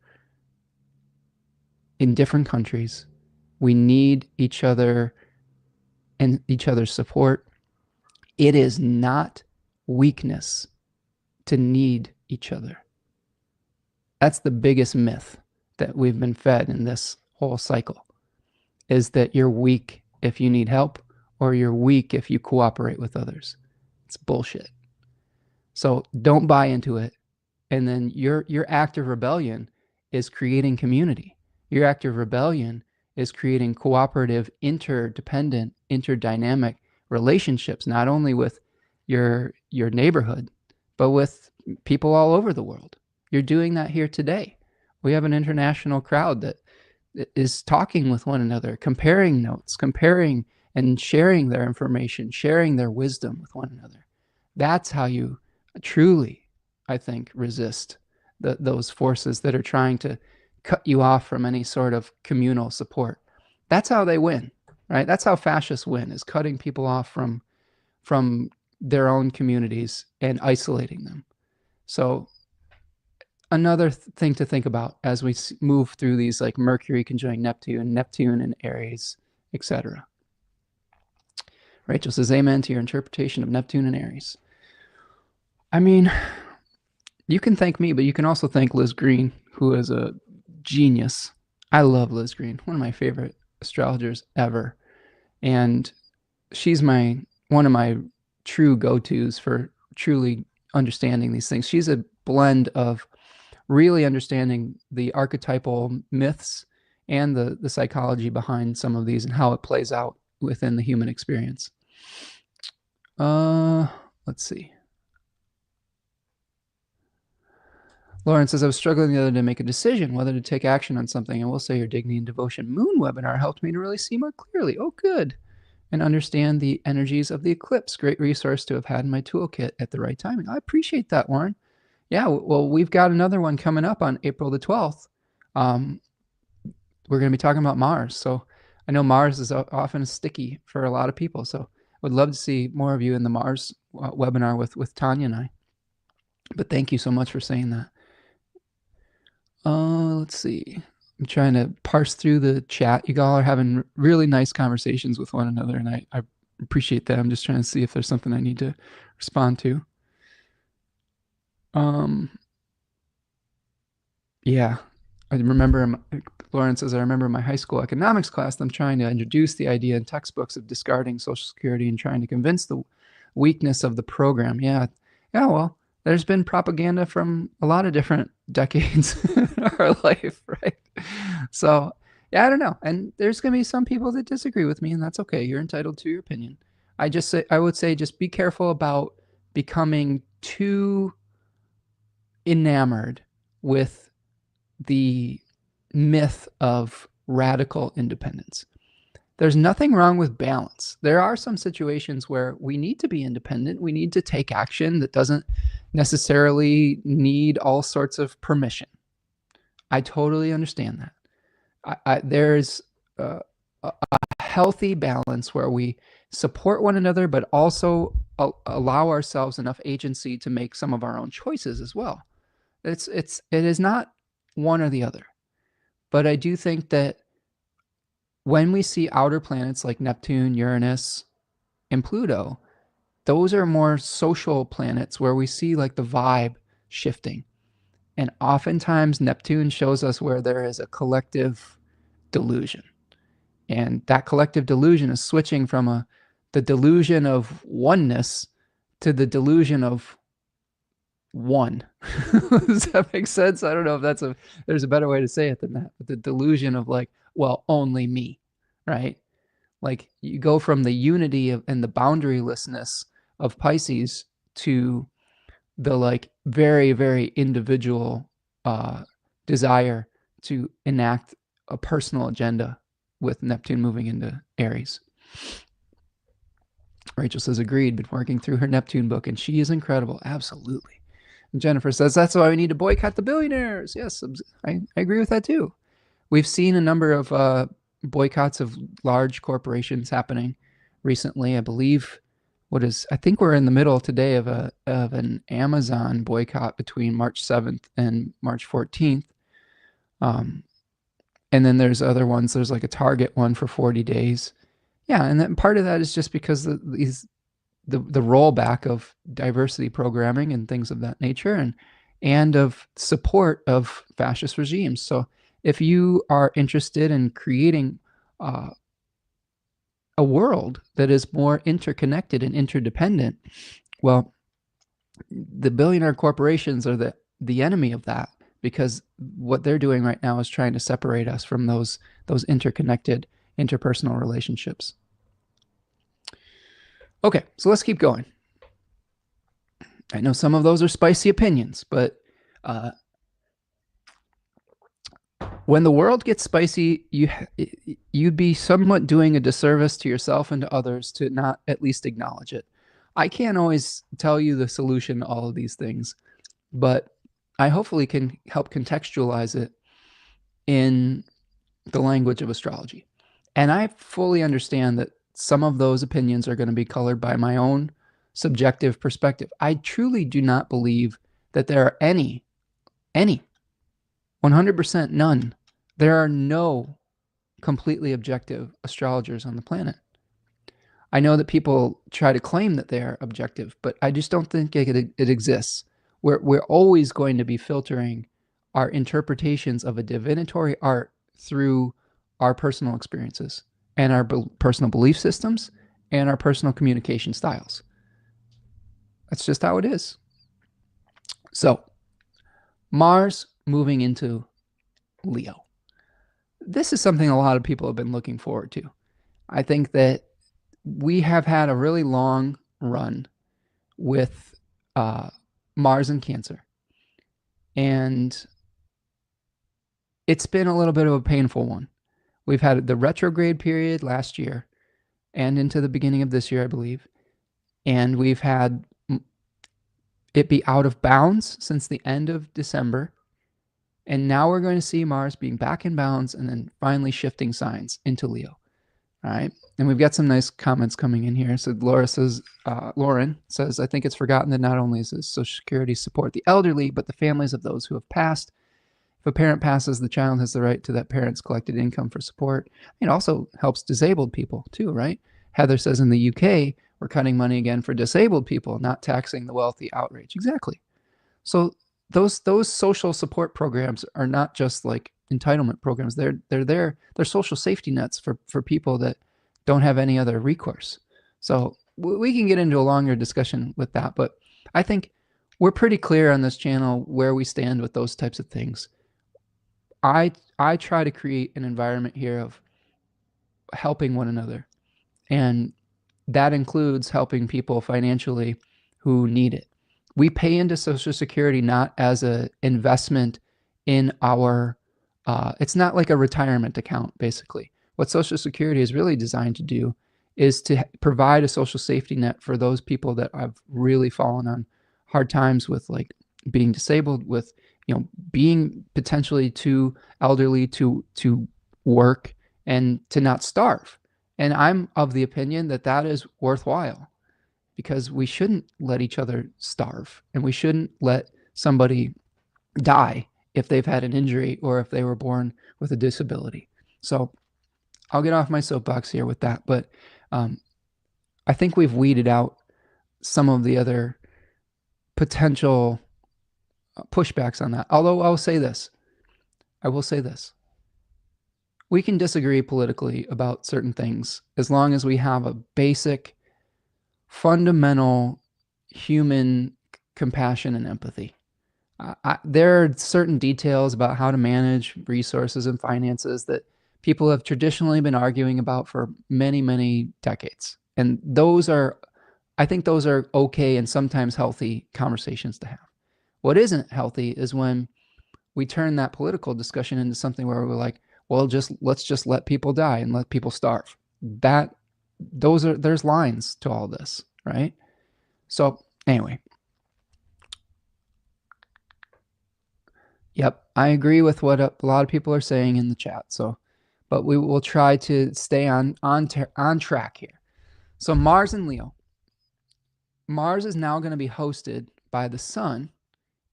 in different countries. We need each other and each other's support. It is not weakness to need each other. That's the biggest myth that we've been fed in this whole cycle, is that you're weak if you need help, or you're weak if you cooperate with others. It's bullshit. So don't buy into it. And then your act of rebellion is creating community. Your act of rebellion is creating cooperative, interdependent, interdynamic relationships, not only with your neighborhood, but with people all over the world. You're doing that here today. We have an international crowd that is talking with one another, comparing notes, comparing and sharing their information, sharing their wisdom with one another. That's how you truly, I think, resist those forces that are trying to cut you off from any sort of communal support. That's how they win, right? That's how fascists win, is cutting people off from their own communities and isolating them. So another thing to think about as we move through these, like Mercury conjunct Neptune, Neptune and Aries, etc. Rachel says, amen to your interpretation of Neptune and Aries. I mean, you can thank me, but you can also thank Liz Green, who is a genius. I love Liz Green, one of my favorite astrologers ever. And she's one of my true go-tos for truly understanding these things. She's a blend of really understanding the archetypal myths and the psychology behind some of these and how it plays out within the human experience. Let's see. Lauren says, I was struggling the other day to make a decision whether to take action on something. And we'll say your Dignity and Devotion Moon webinar helped me to really see more clearly. Oh, good. And understand the energies of the eclipse. Great resource to have had in my toolkit at the right timing. I appreciate that, Lauren. Yeah, well, we've got another one coming up on April the 12th. We're going to be talking about Mars. So I know Mars is often sticky for a lot of people. So I would love to see more of you in the Mars webinar with Tanya and I. But thank you so much for saying that. Let's see. I'm trying to parse through the chat. You all are having really nice conversations with one another, and I appreciate that. I'm just trying to see if there's something I need to respond to. Yeah, I remember, Lauren says, I remember my high school economics class, them trying to introduce the idea in textbooks of discarding Social Security and trying to convince the weakness of the program. Yeah, well, there's been propaganda from a lot of different decades in our life, right? So, yeah, I don't know. And there's going to be some people that disagree with me, and that's okay. You're entitled to your opinion. I would say just be careful about becoming too enamored with the myth of radical independence. There's nothing wrong with balance. There are some situations where we need to be independent. We need to take action that doesn't necessarily need all sorts of permission. I totally understand that. There's a healthy balance where we support one another, but also allow ourselves enough agency to make some of our own choices as well. It is not one or the other. But I do think that when we see outer planets like Neptune, Uranus, and Pluto, those are more social planets where we see like the vibe shifting. And oftentimes Neptune shows us where there is a collective delusion. And that collective delusion is switching from the delusion of oneness to the delusion of one. Does that make sense? I don't know if there's a better way to say it than that. But the delusion of like, well, only me, right? Like you go from the unity and the boundarylessness of Pisces to the like very, very individual desire to enact a personal agenda with Neptune moving into Aries. Rachel says, agreed, been working through her Neptune book, and she is incredible. Absolutely. And Jennifer says, that's why we need to boycott the billionaires. Yes, I agree with that too. We've seen a number of boycotts of large corporations happening recently. I believe I think we're in the middle today of an Amazon boycott between March 7th and March 14th. And then there's other ones. There's like a Target one for 40 days. Yeah, and then part of that is just because the rollback of diversity programming and things of that nature, and of support of fascist regimes. So if you are interested in creating a world that is more interconnected and interdependent, well, the billionaire corporations are the enemy of that, because what they're doing right now is trying to separate us from those interconnected interpersonal relationships. Okay, so let's keep going. I know some of those are spicy opinions, but when the world gets spicy, you'd be somewhat doing a disservice to yourself and to others to not at least acknowledge it. I can't always tell you the solution to all of these things, but I hopefully can help contextualize it in the language of astrology. And I fully understand that some of those opinions are going to be colored by my own subjective perspective. I truly do not believe that there are any 100% none. There are no completely objective astrologers on the planet. I know that people try to claim that they are objective, but I just don't think it exists. We're always going to be filtering our interpretations of a divinatory art through our personal experiences and our personal belief systems and our personal communication styles. That's just how it is. So, Mars moving into Leo. This is something a lot of people have been looking forward to. I think that we have had a really long run with Mars in Cancer. And it's been a little bit of a painful one. We've had the retrograde period last year and into the beginning of this year, I believe. And we've had it be out of bounds since the end of December. And now we're going to see Mars being back in bounds and then finally shifting signs into Leo. All right. And we've got some nice comments coming in here. So Lauren says, I think it's forgotten that not only does Social Security support the elderly, but the families of those who have passed. If a parent passes, the child has the right to that parent's collected income for support. It also helps disabled people too, right? Heather says in the UK, we're cutting money again for disabled people, not taxing the wealthy. Outrage. Exactly. So those social support programs are not just like entitlement programs. They're social safety nets for people that don't have any other recourse. So we can get into a longer discussion with that, but I think we're pretty clear on this channel where we stand with those types of things. I try to create an environment here of helping one another, and that includes helping people financially who need it. We pay into Social Security not as an investment in our, it's not like a retirement account, basically. What Social Security is really designed to do is to provide a social safety net for those people that have really fallen on hard times with like being disabled, with being potentially too elderly to work and to not starve. And I'm of the opinion that that is worthwhile, because we shouldn't let each other starve, and we shouldn't let somebody die if they've had an injury or if they were born with a disability. So I'll get off my soapbox here with that, but I think we've weeded out some of the other potential pushbacks on that. Although I will say this. We can disagree politically about certain things as long as we have a basic, fundamental human compassion and empathy. There are certain details about how to manage resources and finances that people have traditionally been arguing about for many, many decades. And I think those are okay and sometimes healthy conversations to have. What isn't healthy is when we turn that political discussion into something where we're like, well, let's just let people die and let people starve. There's lines to all this, right? So anyway, yep, I agree with what a lot of people are saying in the chat. So, but we will try to stay on track here. So Mars and Leo. Mars is now going to be hosted by the Sun,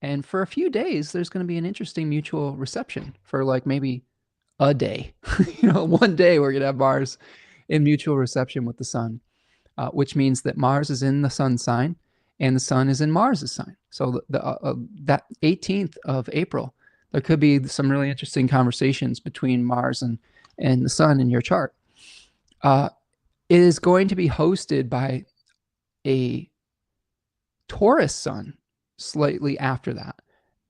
and for a few days, there's going to be an interesting mutual reception for like maybe a day. One day we're going to have Mars in mutual reception with the Sun, which means that Mars is in the Sun's sign and the Sun is in Mars's sign. So that 18th of April, there could be some really interesting conversations between Mars and the Sun in your chart. It is going to be hosted by a Taurus Sun slightly after that.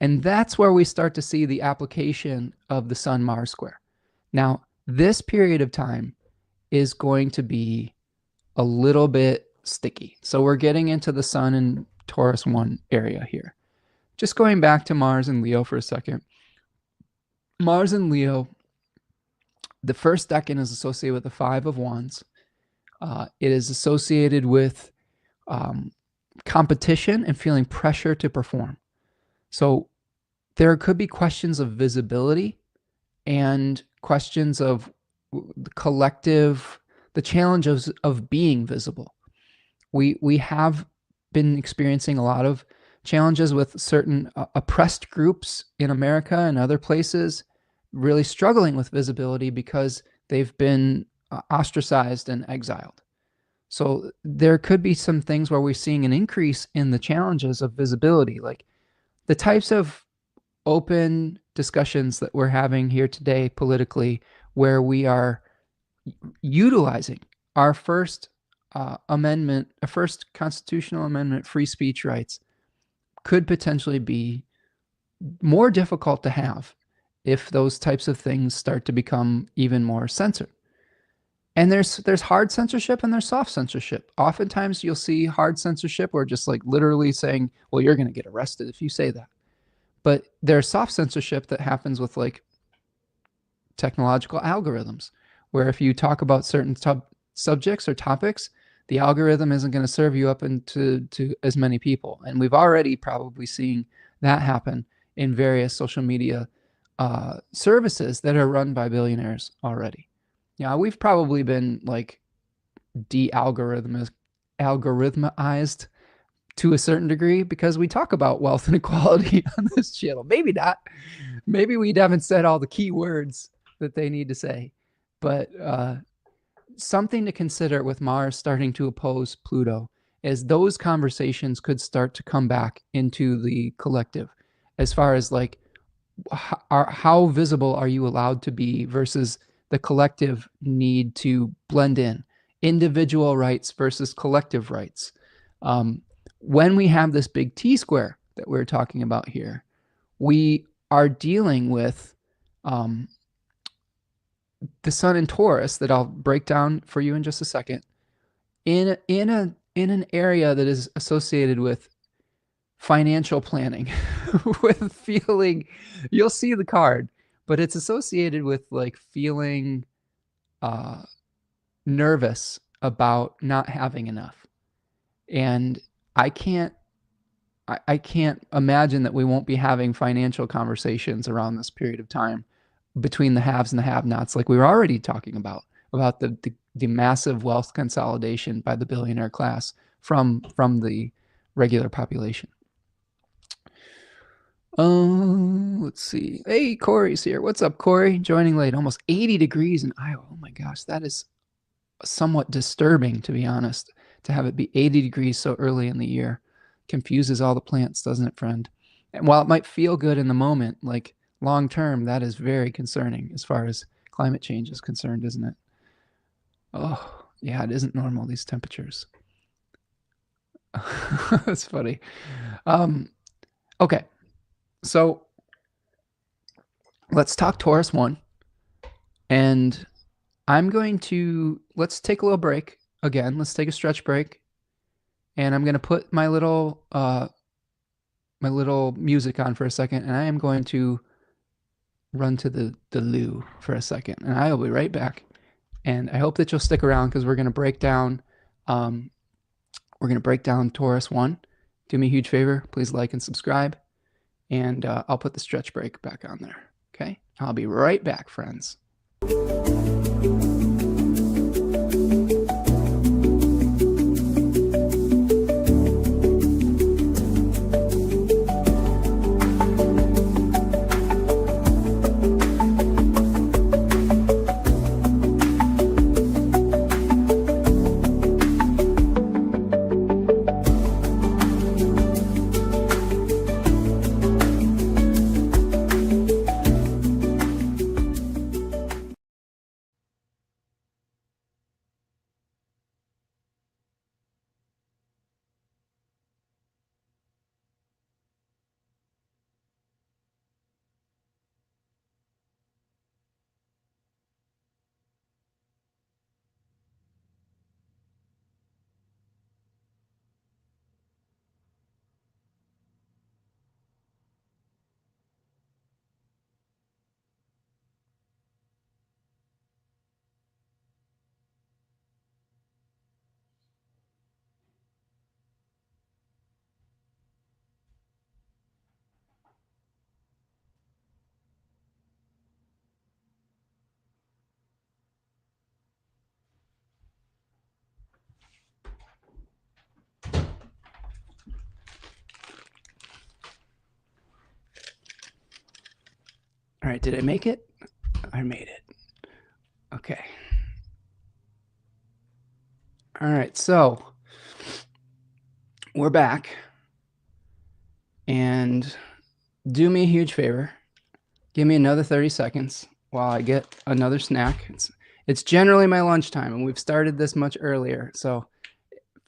And that's where we start to see the application of the Sun-Mars square. Now, this period of time is going to be a little bit sticky. So we're getting into the Sun and Taurus 1 area here. Just going back to Mars and Leo for a second. Mars and Leo, the first decan is associated with the Five of Wands. It is associated with competition and feeling pressure to perform. So there could be questions of visibility and questions of the challenges of being visible. We have been experiencing a lot of challenges with certain oppressed groups in America and other places really struggling with visibility because they've been ostracized and exiled. So there could be some things where we're seeing an increase in the challenges of visibility, like the types of open discussions that we're having here today politically, where we are utilizing our first amendment, a first constitutional amendment, free speech rights, could potentially be more difficult to have if those types of things start to become even more censored. And there's hard censorship and there's soft censorship. Oftentimes you'll see hard censorship where just like literally saying, well, you're going to get arrested if you say that. But there's soft censorship that happens with like technological algorithms, where if you talk about certain subjects or topics, the algorithm isn't going to serve you up into as many people. And we've already probably seen that happen in various social media services that are run by billionaires already. Yeah, we've probably been like de-algorithmized to a certain degree because we talk about wealth and equality on this channel. Maybe not. Maybe we haven't said all the key words that they need to say. But something to consider with Mars starting to oppose Pluto is those conversations could start to come back into the collective as far as like how visible are you allowed to be versus the collective need to blend in, individual rights versus collective rights. When we have this big T-square that we're talking about here, we are dealing with the Sun in Taurus that I'll break down for you in just a second, in an area that is associated with financial planning, with feeling, you'll see the card, but it's associated with like feeling nervous about not having enough. And I can't imagine that we won't be having financial conversations around this period of time between the haves and the have-nots, like we were already talking about the massive wealth consolidation by the billionaire class from the regular population. Let's see. Hey, Corey's here. What's up, Corey? Joining late. Almost 80 degrees in Iowa. Oh my gosh, that is somewhat disturbing, to be honest, to have it be 80 degrees so early in the year. Confuses all the plants, doesn't it, friend? And while it might feel good in the moment, like long term, that is very concerning as far as climate change is concerned, isn't it? Oh, yeah, it isn't normal, these temperatures. That's funny. Okay, so let's talk Taurus I, and let's take a little break again. Let's take a stretch break, and I'm going to put my little music on for a second, and I am going to run to the loo for a second, and I will be right back. And I hope that you'll stick around because we're going to break down Taurus I. Do me a huge favor, please like and subscribe, and I'll put the stretch break back on there. Okay, I'll be right back, friends. All right, did I make it? I made it. Okay. All right, so we're back. And do me a huge favor. Give me another 30 seconds while I get another snack. It's generally my lunchtime, and we've started this much earlier. So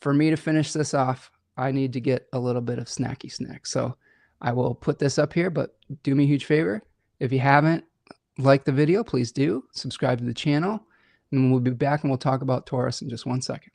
for me to finish this off, I need to get a little bit of snacky snack. So I will put this up here, but do me a huge favor. If you haven't liked the video, please do. Subscribe to the channel, and we'll be back and we'll talk about Taurus in just 1 second.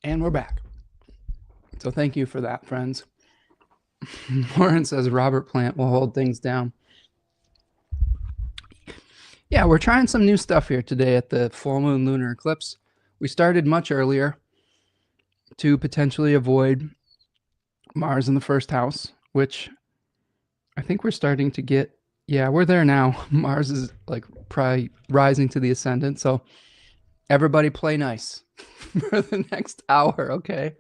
And we're back. So thank you for that, friends. Lauren says Robert Plant will hold things down. Yeah, we're trying some new stuff here today at the full moon lunar eclipse. We started much earlier to potentially avoid Mars in the first house, which I think we're starting to get. Yeah, we're there now. Mars is like probably rising to the ascendant. So everybody play nice for the next hour, okay?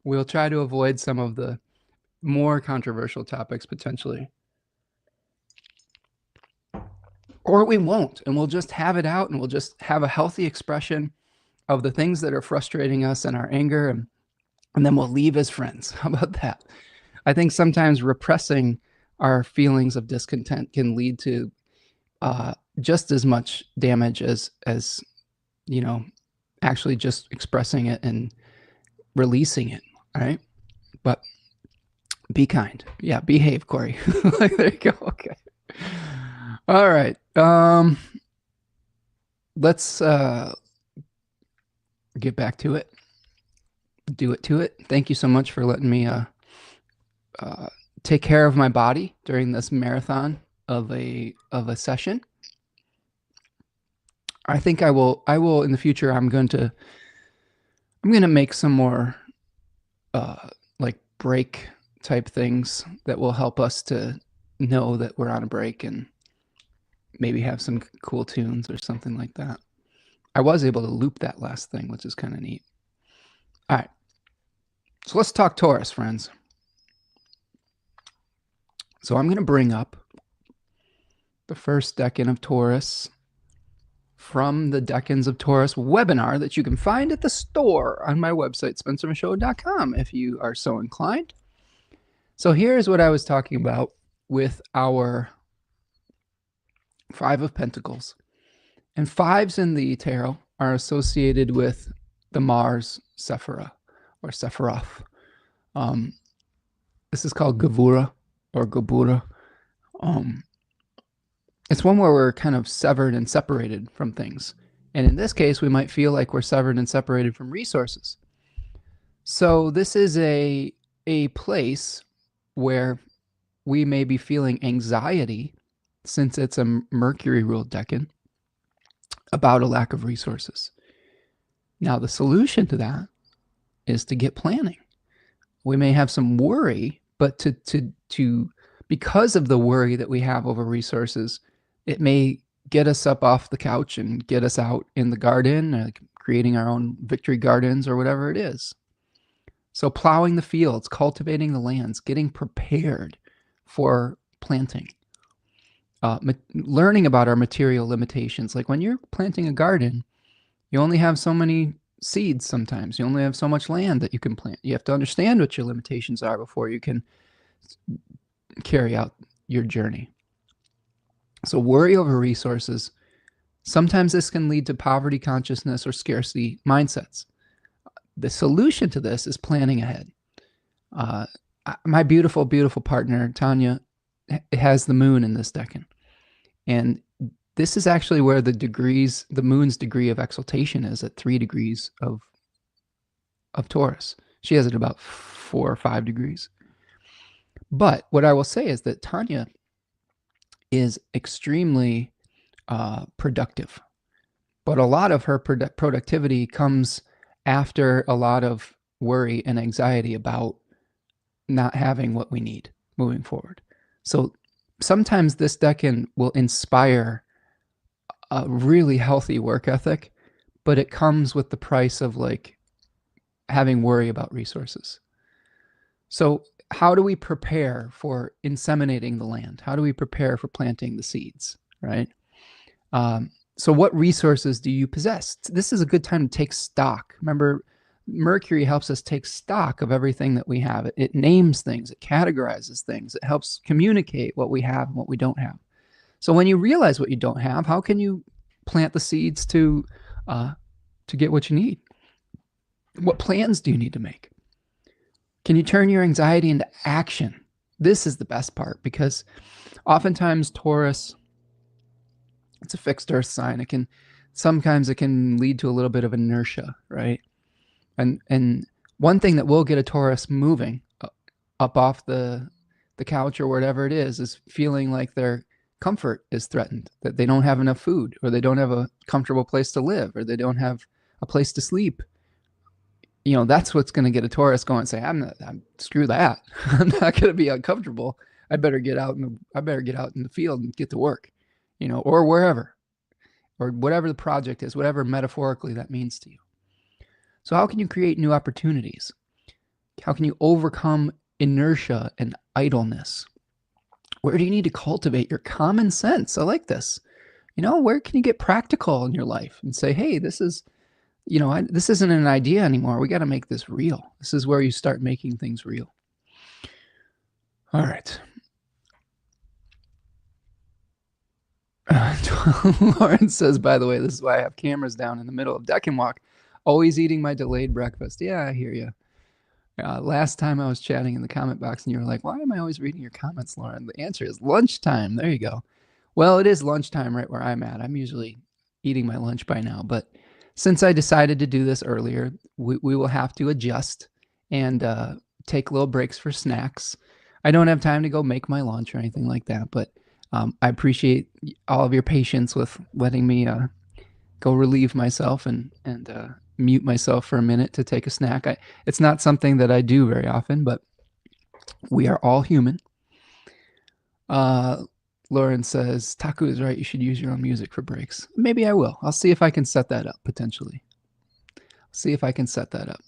We'll try to avoid some of the more controversial topics potentially. Or we won't, and we'll just have it out, and we'll just have a healthy expression of the things that are frustrating us and our anger, and then we'll leave as friends. How about that? I think sometimes repressing our feelings of discontent can lead to just as much damage as you know, actually just expressing it and releasing it. All right, but be kind. Yeah, behave, Corey. There you go. Okay. All right. let's get back to it. Do it to it. Thank you so much for letting me take care of my body during this marathon of a session. I think I will in the future. I'm going to make some more like break type things that will help us to know that we're on a break and maybe have some cool tunes or something like that. I was able to loop that last thing, which is kind of neat. All right. So let's talk Taurus, friends. So I'm going to bring up the first decan of Taurus from the Decans of Taurus webinar that you can find at the store on my website, spencermichaud.com, if you are so inclined. So here's what I was talking about with our Five of Pentacles. And fives in the tarot are associated with the Mars Sephira or Sephiroth. This is called Gavura or Gabura. It's one where we're kind of severed and separated from things. And in this case, we might feel like we're severed and separated from resources. So this is a place where we may be feeling anxiety, since it's a Mercury-ruled decan, about a lack of resources. Now, the solution to that is to get planning. We may have some worry, but to because of the worry that we have over resources, it may get us up off the couch and get us out in the garden, creating our own victory gardens or whatever it is. So plowing the fields, cultivating the lands, getting prepared for planting. Learning about our material limitations. Like when you're planting a garden, you only have so many seeds sometimes. You only have so much land that you can plant. You have to understand what your limitations are before you can carry out your journey. So worry over resources. Sometimes this can lead to poverty consciousness or scarcity mindsets. The solution to this is planning ahead. My beautiful, beautiful partner, Tanya, has the moon in this decan. And this is actually where the moon's degree of exaltation is, at 3 degrees of Taurus. She has it about 4 or 5 degrees. But what I will say is that Tanya is extremely productive. But a lot of her productivity comes after a lot of worry and anxiety about not having what we need moving forward. So sometimes this decan will inspire a really healthy work ethic, but it comes with the price of like having worry about resources. So how do we prepare for inseminating the land? How do we prepare for planting the seeds, right? So what resources do you possess? This is a good time to take stock. Remember, Mercury helps us take stock of everything that we have. It names things, it categorizes things, it helps communicate what we have and what we don't have. So when you realize what you don't have, how can you plant the seeds to get what you need? What plans do you need to make? Can you turn your anxiety into action? This is the best part, because oftentimes Taurus, it's a fixed earth sign. Sometimes it can lead to a little bit of inertia, right? And one thing that will get a Taurus moving up off the couch or whatever it is feeling like their comfort is threatened, that they don't have enough food, or they don't have a comfortable place to live, or they don't have a place to sleep. You know, that's what's going to get a Taurus going and say, screw that. I'm not going to be uncomfortable. I better get out in the field and get to work, you know, or wherever, or whatever the project is, whatever metaphorically that means to you. So how can you create new opportunities? How can you overcome inertia and idleness? Where do you need to cultivate your common sense? I like this. You know, where can you get practical in your life and say, hey, this is, you know, this isn't an idea anymore. We got to make this real. This is where you start making things real. All right. Lauren says, by the way, this is why I have cameras down in the middle of deck and walk. Always eating my delayed breakfast. Yeah, I hear you. Last time I was chatting in the comment box and you were like, why am I always reading your comments, Lauren? The answer is lunchtime. There you go. Well, it is lunchtime right where I'm at. I'm usually eating my lunch by now. But since I decided to do this earlier, we will have to adjust and take little breaks for snacks. I don't have time to go make my lunch or anything like that, but I appreciate all of your patience with letting me go relieve myself and mute myself for a minute to take a snack. It's not something that I do very often, but we are all human. Lauren says, Taku is right. You should use your own music for breaks. Maybe I will. I'll see if I can set that up potentially. See if I can set that up.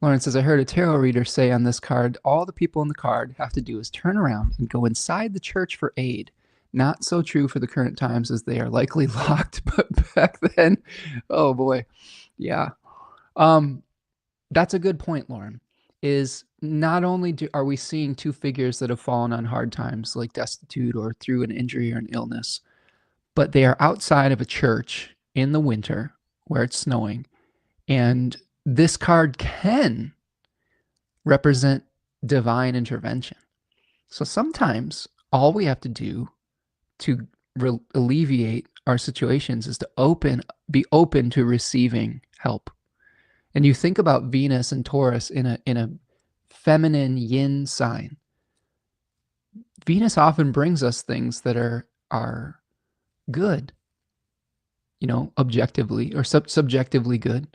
Lauren says, I heard a tarot reader say on this card, all the people in the card have to do is turn around and go inside the church for aid. Not so true for the current times as they are likely locked, but back then, oh boy. Yeah. That's a good point, Lauren, is not only are we seeing two figures that have fallen on hard times, like destitute or through an injury or an illness, but they are outside of a church in the winter where it's snowing. And this card can represent divine intervention. So sometimes all we have to do to alleviate our situations is to be open to receiving help. And you think about Venus and Taurus in a feminine yin sign. Venus often brings us things that are good, you know, objectively or subjectively good.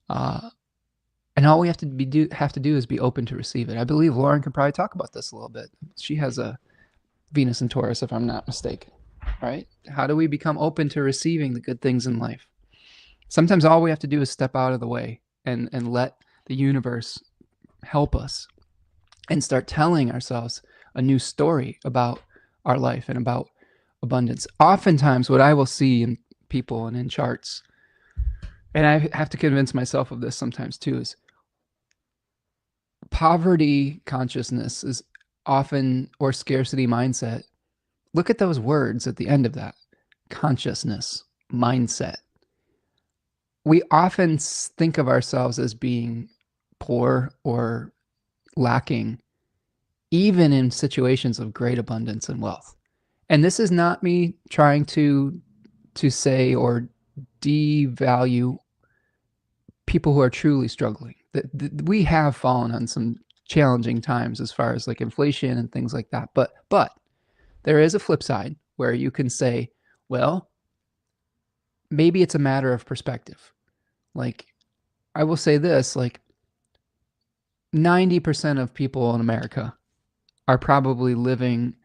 And all we have to do is be open to receive it. I believe Lauren could probably talk about this a little bit. She has a Venus and Taurus, if I'm not mistaken, right? How do we become open to receiving the good things in life? Sometimes all we have to do is step out of the way and let the universe help us and start telling ourselves a new story about our life and about abundance. Oftentimes what I will see in people and in charts, and I have to convince myself of this sometimes too, is poverty consciousness is often, or scarcity mindset. Look at those words at the end of that. Consciousness, mindset. We often think of ourselves as being poor or lacking, even in situations of great abundance and wealth. And this is not me trying to say or devalue people who are truly struggling. We have fallen on some challenging times as far as like inflation and things like that. But there is a flip side where you can say, well, maybe it's a matter of perspective. Like, I will say this, like 90% of people in America are probably living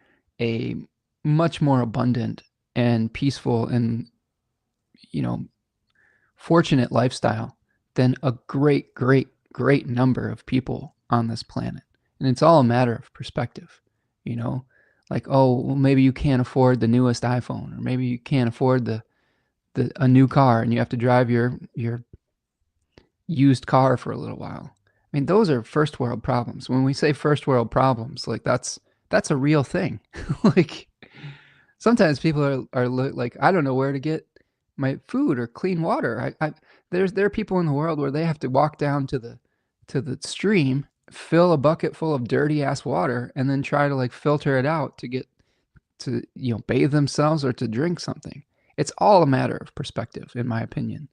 a much more abundant and peaceful and, you know, fortunate lifestyle than a great number of people on this planet. And it's all a matter of perspective, you know, like, oh, well, maybe you can't afford the newest iPhone, or maybe you can't afford a new car and you have to drive your used car for a little while. I mean, those are first world problems. When we say first world problems, like that's a real thing. Like sometimes people are like, I don't know where to get my food or clean water. There are people in the world where they have to walk down to the stream, fill a bucket full of dirty ass water, and then try to like filter it out to get to, you know, bathe themselves or to drink something. It's all a matter of perspective, in my opinion.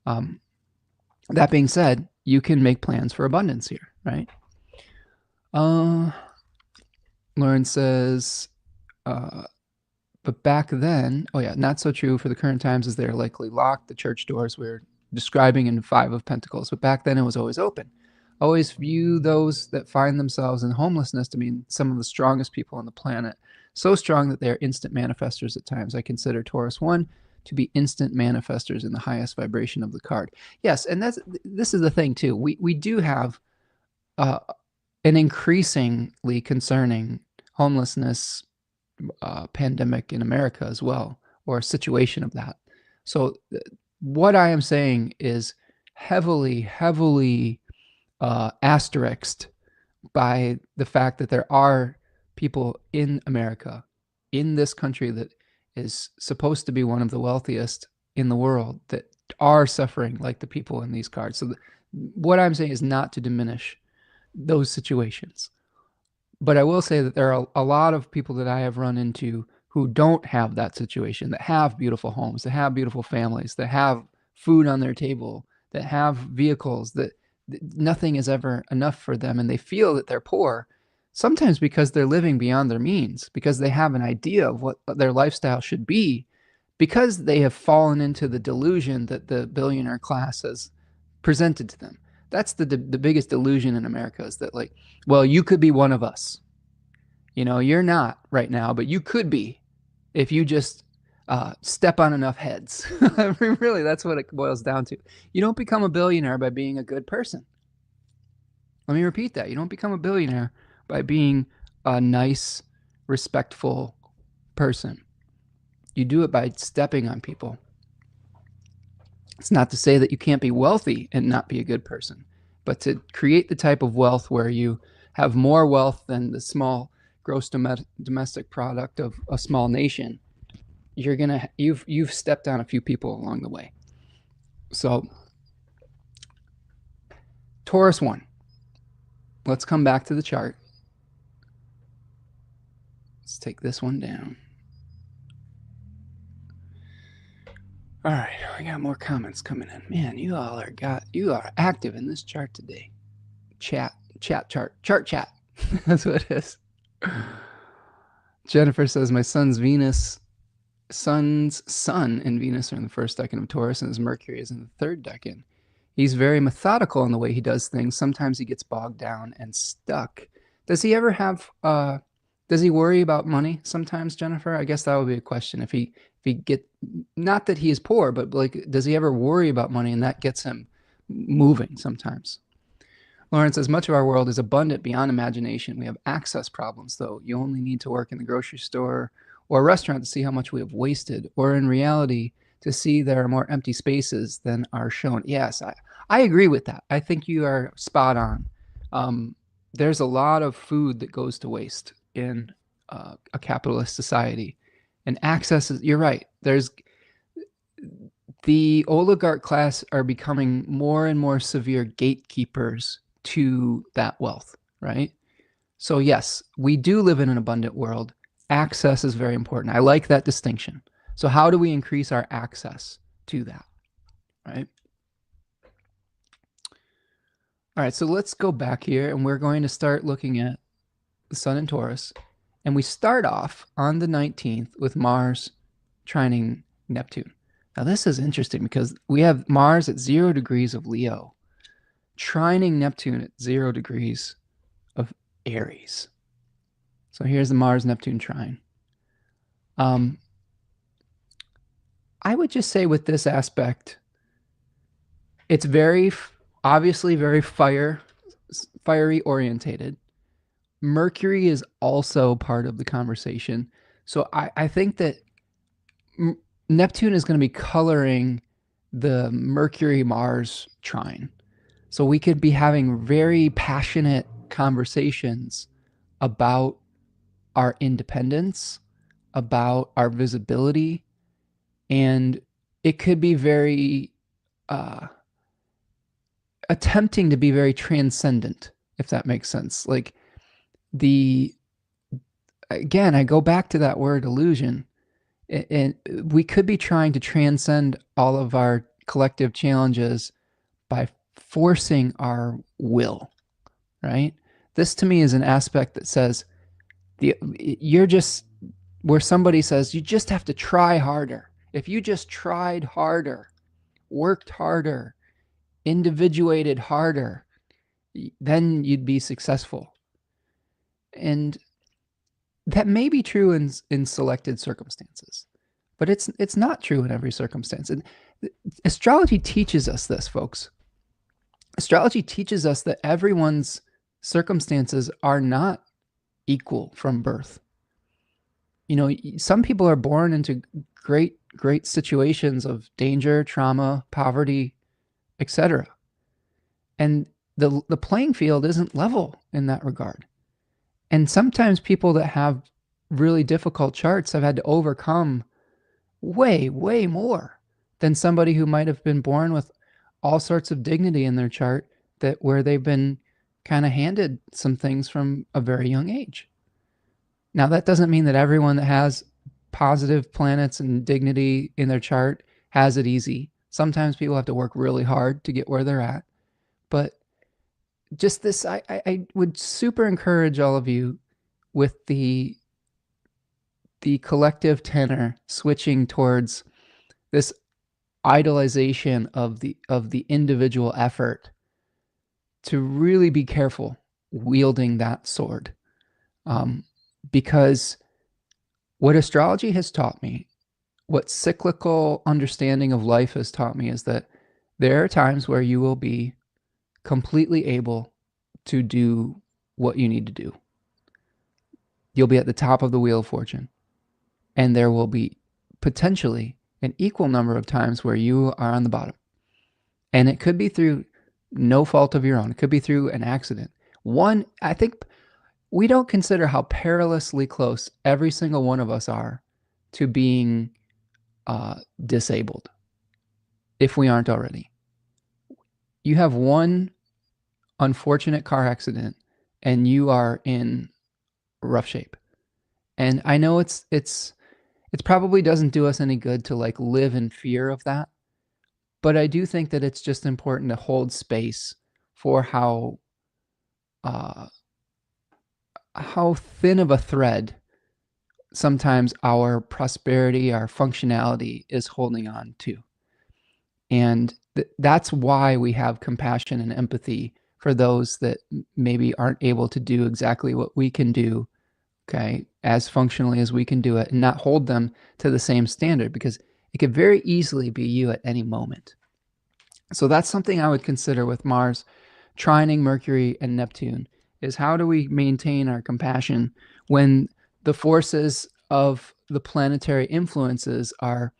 That being said, you can make plans for abundance here, right? Lauren says, but back then, oh yeah, not so true for the current times as they're likely locked. The church doors we're describing in 5 of Pentacles, but back then it was always open. Always view those that find themselves in homelessness to mean some of the strongest people on the planet. So strong that they are instant manifestors at times. I consider Taurus I to be instant manifestors in the highest vibration of the card. Yes, and this is the thing too. We do have an increasingly concerning homelessness pandemic in America as well, or a situation of that. So what I am saying is heavily asterisked by the fact that there are people in America, in this country that is supposed to be one of the wealthiest in the world, that are suffering like the people in these cards. So what I'm saying is not to diminish those situations. But I will say that there are a lot of people that I have run into who don't have that situation, that have beautiful homes, that have beautiful families, that have food on their table, that have vehicles, that nothing is ever enough for them, and they feel that they're poor, sometimes because they're living beyond their means, because they have an idea of what their lifestyle should be, because they have fallen into the delusion that the billionaire class has presented to them. That's the biggest delusion in America, is that, like, well, you could be one of us. You know, you're not right now, but you could be if you just step on enough heads. I mean, really, that's what it boils down to. You don't become a billionaire by being a good person. Let me repeat that. You don't become a billionaire by being a nice, respectful person. You do it by stepping on people. It's not to say that you can't be wealthy and not be a good person, but to create the type of wealth where you have more wealth than the small gross domestic product of a small nation, you've stepped on a few people along the way. So Taurus I. Let's come back to the chart. Let's take this one down. All right, we got more comments coming in. Man, you are active in this chart today. Chart. That's what it is. Jennifer says, my son's sun and Venus are in the first decan of Taurus, and his Mercury is in the third decan. He's very methodical in the way he does things. Sometimes he gets bogged down and stuck. Does he ever have, does he worry about money sometimes, Jennifer? I guess that would be a question. If he get, not that he is poor, but like, does he ever worry about money, and that gets him moving sometimes? Lauren says, much of our world is abundant beyond imagination. We have access problems, though. You only need to work in the grocery store or a restaurant to see how much we have wasted, or in reality, to see there are more empty spaces than are shown. Yes, I agree with that. I think you are spot on. There's a lot of food that goes to waste in a capitalist society. And access is, you're right. The oligarch class are becoming more and more severe gatekeepers to that wealth, right? So yes, we do live in an abundant world. Access is very important. I like that distinction. So how do we increase our access to that, right? All right, so let's go back here, and we're going to start looking at the sun in Taurus. And we start off on the 19th with Mars trining Neptune. Now this is interesting because we have Mars at 0 degrees of Leo, trining Neptune at 0 degrees of Aries. So here's the Mars-Neptune trine. I would just say with this aspect, it's very, obviously very fiery orientated. Mercury is also part of the conversation. So I think that Neptune is going to be coloring the Mercury-Mars trine. So we could be having very passionate conversations about our independence, about our visibility, and it could be very attempting to be very transcendent, if that makes sense. Like again, I go back to that word illusion, and we could be trying to transcend all of our collective challenges by forcing our will, right? This to me is an aspect that says you're just, where somebody says you just have to try harder. If you just tried harder, worked harder, individuated harder, then you'd be successful. And that may be true in selected circumstances, but it's not true in every circumstance. And astrology teaches us this, folks. Astrology teaches us that everyone's circumstances are not equal from birth. You know, some people are born into great situations of danger, trauma, poverty, etc. And the playing field isn't level in that regard. And sometimes people that have really difficult charts have had to overcome way more than somebody who might have been born with all sorts of dignity in their chart, where they've been kind of handed some things from a very young age. Now, that doesn't mean that everyone that has positive planets and dignity in their chart has it easy. Sometimes people have to work really hard to get where they're at. But just this, I would super encourage all of you with the collective tenor switching towards this idolization of the individual effort to really be careful wielding that sword. Because what astrology has taught me, what cyclical understanding of life has taught me, is that there are times where you will be completely able to do what you need to do. You'll be at the top of the wheel of fortune. And there will be potentially an equal number of times where you are on the bottom. And it could be through no fault of your own. It could be through an accident. I think we don't consider how perilously close every single one of us are to being disabled, if we aren't already. You have one unfortunate car accident and you are in rough shape. And I know it probably doesn't do us any good to like live in fear of that. But I do think that it's just important to hold space for how thin of a thread sometimes our prosperity, our functionality is holding on to. And that's why we have compassion and empathy for those that maybe aren't able to do exactly what we can do, okay, as functionally as we can do it, and not hold them to the same standard, because it could very easily be you at any moment. So that's something I would consider with Mars trining Mercury and Neptune, is how do we maintain our compassion when the forces of the planetary influences are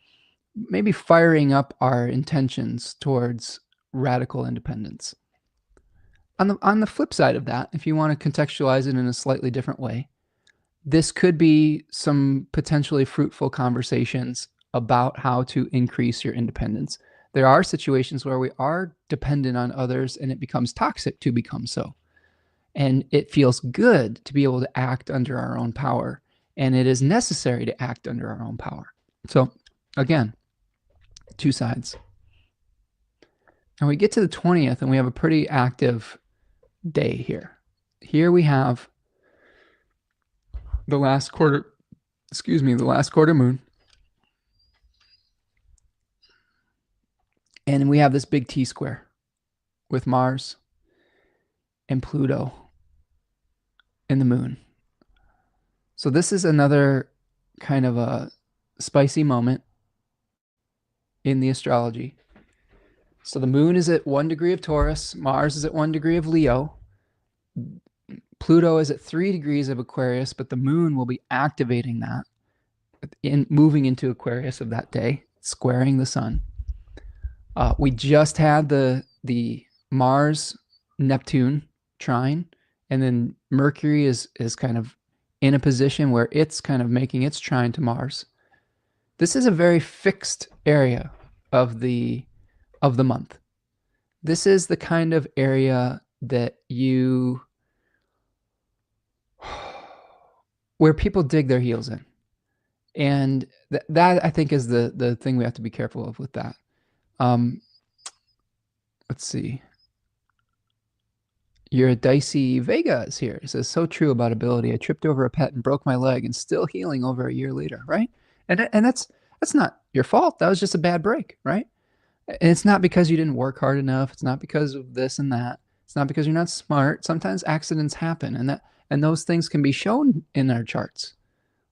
maybe firing up our intentions towards radical independence. On the flip side of that, if you want to contextualize it in a slightly different way, this could be some potentially fruitful conversations about how to increase your independence. There are situations where we are dependent on others and it becomes toxic to become so. And it feels good to be able to act under our own power. And it is necessary to act under our own power. So again, two sides. Now we get to the 20th and we have a pretty active day here. Here we have the last quarter moon. And we have this big T-square with Mars and Pluto and the moon. So this is another kind of a spicy moment in the astrology. So the moon is at 1 degree of Taurus, Mars is at 1 degree of Leo, Pluto is at 3 degrees of Aquarius, but the moon will be activating that, moving into Aquarius of that day, squaring the sun. We just had the Mars Neptune trine, and then Mercury is kind of in a position where it's kind of making its trine to Mars. This is a very fixed area of the month. This is the kind of area that where people dig their heels in. And that I think is the thing we have to be careful of with that. Let's see. You're a dicey Vega is here. It says, so true about ability. I tripped over a pet and broke my leg and still healing over a year later, right? And that's not your fault. That was just a bad break, right? And it's not because you didn't work hard enough. It's not because of this and that. It's not because you're not smart. Sometimes accidents happen, and those things can be shown in our charts.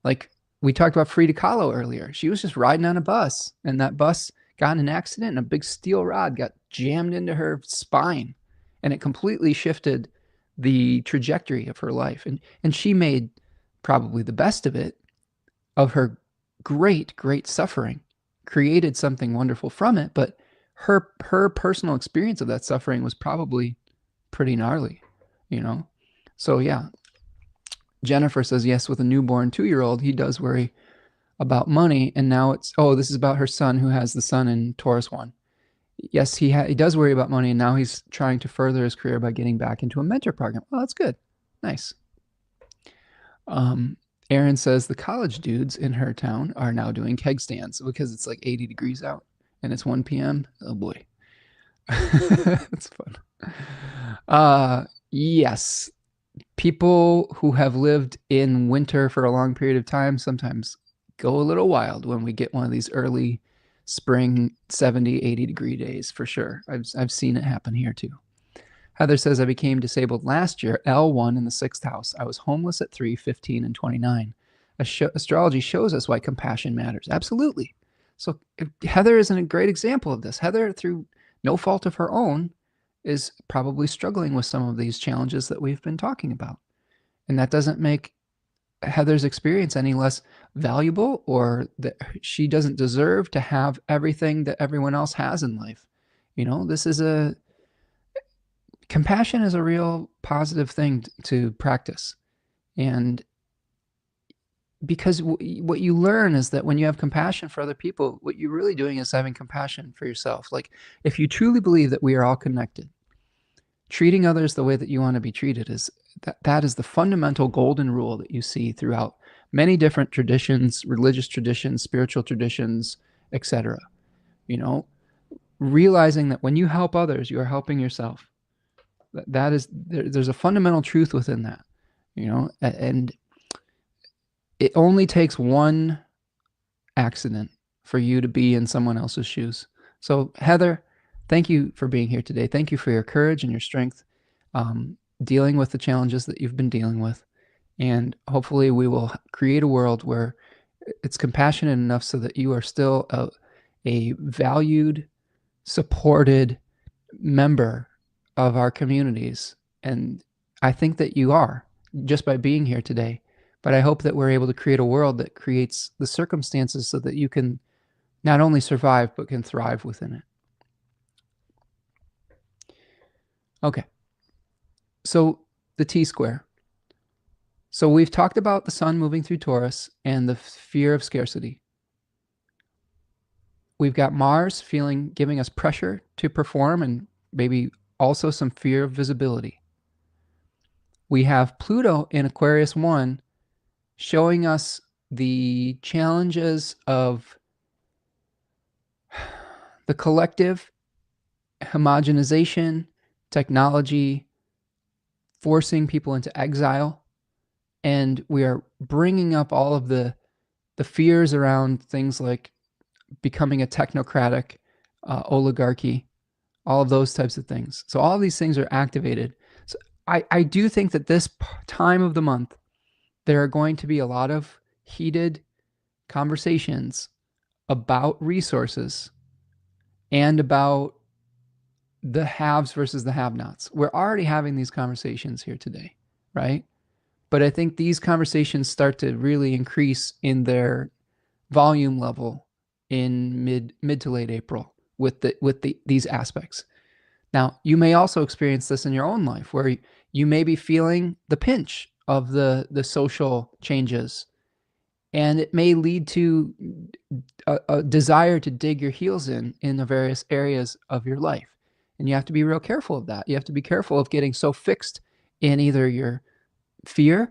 Like we talked about Frida Kahlo earlier. She was just riding on a bus, and that bus got in an accident, and a big steel rod got jammed into her spine, and it completely shifted the trajectory of her life. And she made probably the best of it, of her great, great suffering, created something wonderful from it, but her personal experience of that suffering was probably pretty gnarly, you know? So yeah, Jennifer says, yes, with a newborn 2-year-old, he does worry about money. And now this is about her son who has the sun in Taurus I. Yes, he does worry about money, and now he's trying to further his career by getting back into a mentor program. Well, that's good. Nice. Erin says the college dudes in her town are now doing keg stands because it's like 80 degrees out and it's 1 p.m. Oh boy. That's fun. Yes. People who have lived in winter for a long period of time sometimes go a little wild when we get one of these early spring 70, 80 degree days for sure. I've seen it happen here too. Heather says, I became disabled last year, L1 in the 6th house. I was homeless at 3, 15, and 29. Astrology shows us why compassion matters. Absolutely. So Heather isn't a great example of this. Heather, through no fault of her own, is probably struggling with some of these challenges that we've been talking about. And that doesn't make Heather's experience any less valuable or that she doesn't deserve to have everything that everyone else has in life. You know, compassion is a real positive thing to practice. And because what you learn is that when you have compassion for other people, what you're really doing is having compassion for yourself. Like if you truly believe that we are all connected, treating others the way that you want to be treated that is the fundamental golden rule that you see throughout many different traditions, religious traditions, spiritual traditions, etc. You know, realizing that when you help others, you are helping yourself. There's a fundamental truth within that, you know, and it only takes one accident for you to be in someone else's shoes. So Heather, thank you for being here today. Thank you for your courage and your strength, dealing with the challenges that you've been dealing with. And hopefully we will create a world where it's compassionate enough so that you are still a valued, supported member of our communities. And I think that you are just by being here today. But I hope that we're able to create a world that creates the circumstances so that you can not only survive, but can thrive within it. Okay. So the T-square. So we've talked about the sun moving through Taurus and the fear of scarcity. We've got Mars giving us pressure to perform and maybe also some fear of visibility. We have Pluto in Aquarius 1 showing us the challenges of the collective, homogenization, technology, forcing people into exile. And we are bringing up all of the fears around things like becoming a technocratic oligarchy, all of those types of things. So all of these things are activated. So I do think that this time of the month, there are going to be a lot of heated conversations about resources and about the haves versus the have-nots. We're already having these conversations here today, right? But I think these conversations start to really increase in their volume level in mid to late April with these aspects. Now, you may also experience this in your own life where you may be feeling the pinch of the social changes, and it may lead to a desire to dig your heels in the various areas of your life. And you have to be real careful of that. You have to be careful of getting so fixed in either your fear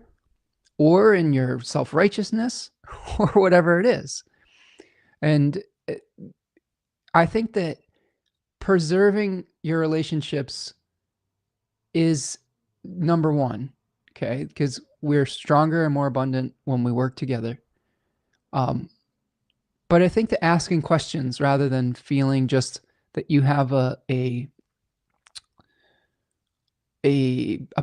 or in your self-righteousness or whatever it is. And I think that preserving your relationships is number one, okay? Because we're stronger and more abundant when we work together. But I think that asking questions rather than feeling just that you have a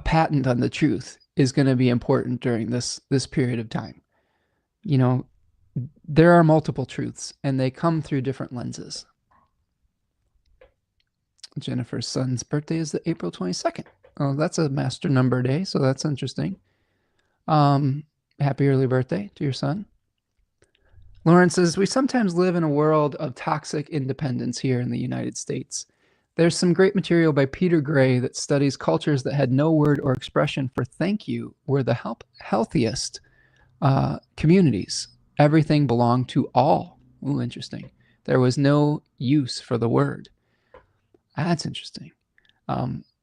patent on the truth is going to be important during this period of time. You know, there are multiple truths and they come through different lenses. Jennifer's son's birthday is the April 22nd. Oh, that's a master number day, so that's interesting. Happy early birthday to your son. Lauren says, we sometimes live in a world of toxic independence here in the United States. There's some great material by Peter Gray that studies cultures that had no word or expression for thank you were the healthiest communities. Everything belonged to all. Ooh, interesting. There was no use for the word. That's interesting.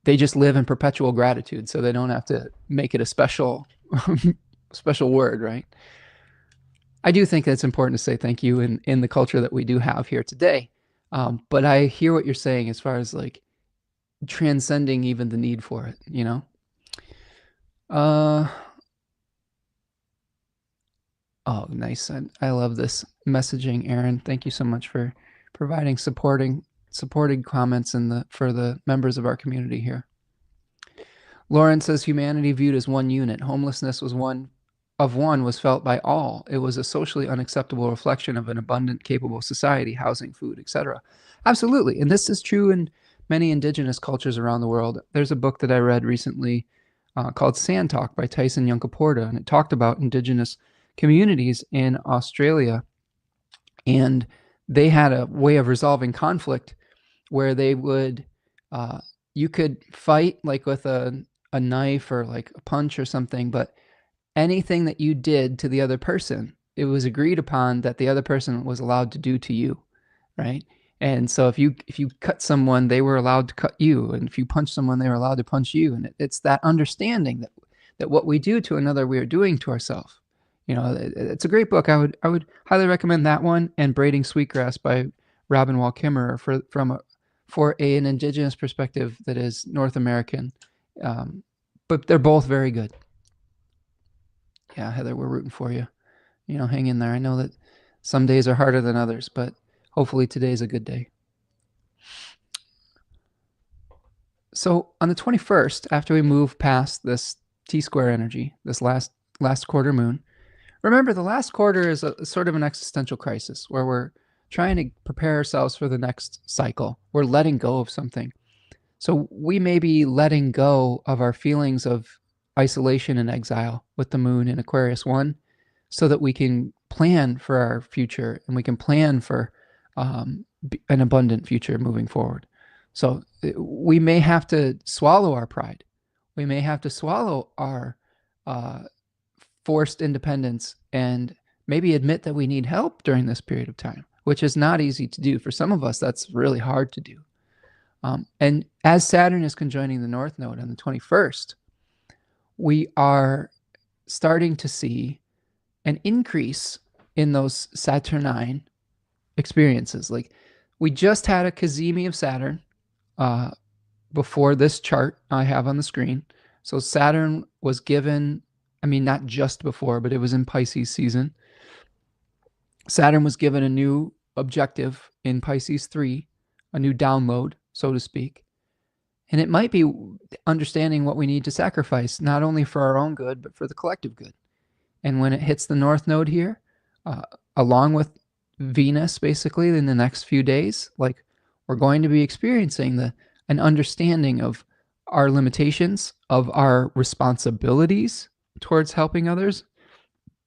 They just live in perpetual gratitude, so they don't have to make it a special special word, right? I do think that it's important to say thank you in the culture that we do have here today. But I hear what you're saying as far as like transcending even the need for it, you know? Oh, nice. I love this messaging, Aaron. Thank you so much for providing supporting comments for the members of our community here. Lauren says humanity viewed as one unit. Homelessness was was felt by all. It was a socially unacceptable reflection of an abundant, capable society, housing, food, etc. Absolutely. And this is true in many indigenous cultures around the world. There's a book that I read recently called Sand Talk by Tyson Yunkaporta, and it talked about indigenous communities in Australia. And they had a way of resolving conflict where they would, you could fight like with a knife or like a punch or something, but anything that you did to the other person, it was agreed upon that the other person was allowed to do to you, right? And so if you cut someone, they were allowed to cut you, and if you punch someone, they were allowed to punch you. And it's that understanding that what we do to another, we are doing to ourselves. You know, it's a great book. I would highly recommend that one, and Braiding Sweetgrass by Robin Wall Kimmerer for an indigenous perspective that is North American. But they're both very good. Yeah, Heather, we're rooting for you. You know, hang in there. I know that some days are harder than others, but hopefully today's a good day. So on the 21st, after we move past this T-square energy, this last quarter moon, remember the last quarter is a sort of an existential crisis where we're trying to prepare ourselves for the next cycle. We're letting go of something. So we may be letting go of our feelings of isolation and exile with the moon in Aquarius 1 so that we can plan for our future and we can plan for an abundant future moving forward. So we may have to swallow our pride. We may have to swallow our forced independence and maybe admit that we need help during this period of time, which is not easy to do. For some of us, that's really hard to do. And as Saturn is conjoining the North Node on the 21st, we are starting to see an increase in those Saturnine experiences. Like we just had a Cazimi of Saturn before this chart I have on the screen. So Saturn was given, I mean, not just before, but it was in Pisces season. Saturn was given a new objective in Pisces 3, a new download, so to speak. And it might be understanding what we need to sacrifice, not only for our own good, but for the collective good. And when it hits the North Node here, along with Venus, basically, in the next few days, like we're going to be experiencing an understanding of our limitations, of our responsibilities towards helping others,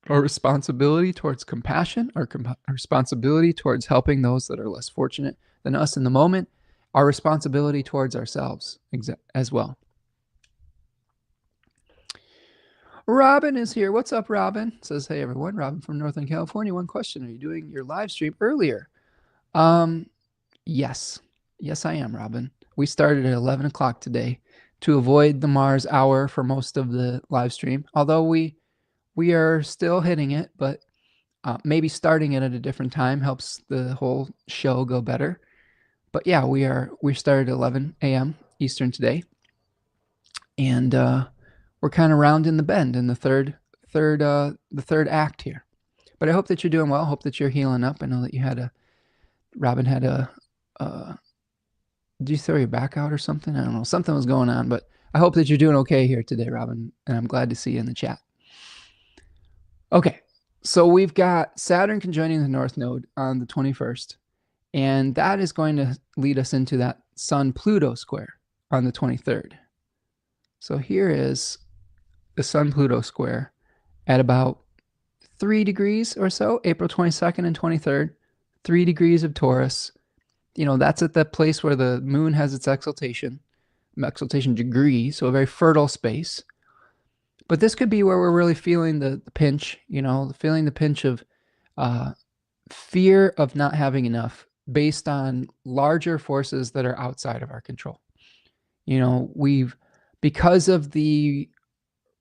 our responsibility towards compassion, our responsibility towards helping those that are less fortunate than us in the moment, our responsibility towards ourselves as well. Robin is here. What's up, Robin? Says, hey, everyone. Robin from Northern California. One question. Are you doing your live stream earlier? Yes. Yes, I am, Robin. We started at 11 o'clock today to avoid the Mars hour for most of the live stream, although we are still hitting it, but maybe starting it at a different time helps the whole show go better. But yeah, we started at 11 a.m. Eastern today, and we're kind of rounding the bend in the third act here. But I hope that you're doing well. I hope that you're healing up. I know that Robin had did you throw your back out or something? I don't know. Something was going on, but I hope that you're doing okay here today, Robin, and I'm glad to see you in the chat. Okay, so we've got Saturn conjoining the North Node on the 21st, and that is going to lead us into that Sun-Pluto square on the 23rd. So here is the Sun-Pluto square at about 3 degrees or so, April 22nd and 23rd, 3 degrees of Taurus. You know, that's at the place where the moon has its exaltation degree, so a very fertile space. But this could be where we're really feeling the pinch, you know, feeling the pinch of fear of not having enough based on larger forces that are outside of our control. You know, because of the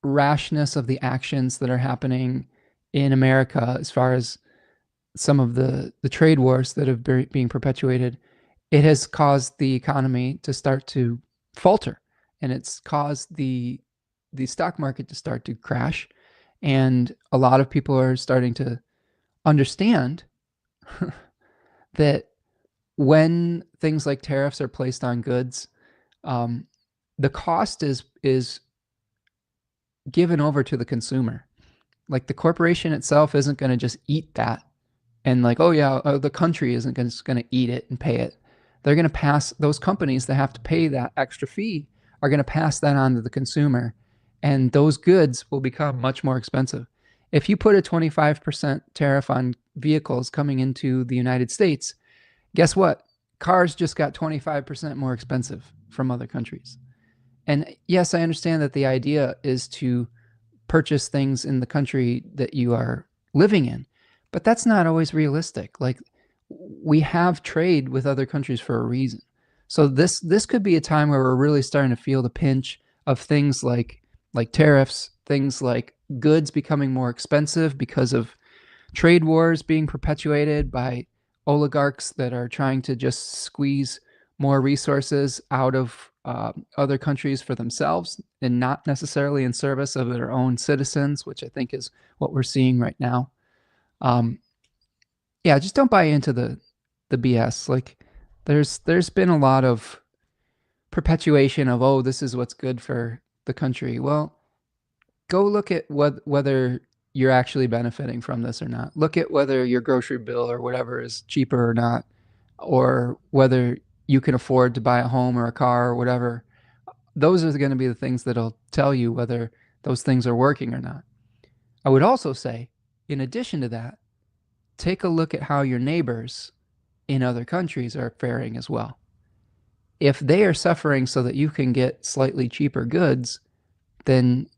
rashness of the actions that are happening in America as far as some of the trade wars that have been being perpetuated, it has caused the economy to start to falter, and it's caused the stock market to start to crash. And a lot of people are starting to understand that when things like tariffs are placed on goods, the cost is given over to the consumer. Like the corporation itself isn't going to just eat that and like, oh yeah, the country isn't going to eat it and pay it. They're going to pass, those companies that have to pay that extra fee are going to pass that on to the consumer, and those goods will become much more expensive. If you put a 25% tariff on vehicles coming into the United States, guess what? Cars just got 25% more expensive from other countries. And yes, I understand that the idea is to purchase things in the country that you are living in, but that's not always realistic. Like, we have trade with other countries for a reason. So this could be a time where we're really starting to feel the pinch of things like tariffs, things like goods becoming more expensive because of trade wars being perpetuated by oligarchs that are trying to just squeeze more resources out of other countries for themselves and not necessarily in service of their own citizens, which I think is what we're seeing right now. Yeah, just don't buy into the BS. Like, there's been a lot of perpetuation of, oh, this is what's good for the country. Well, go look at whether you're actually benefiting from this or not. Look at whether your grocery bill or whatever is cheaper or not, or whether you can afford to buy a home or a car or whatever. Those are going to be the things that'll tell you whether those things are working or not. I would also say, in addition to that, take a look at how your neighbors in other countries are faring as well. If they are suffering so that you can get slightly cheaper goods, then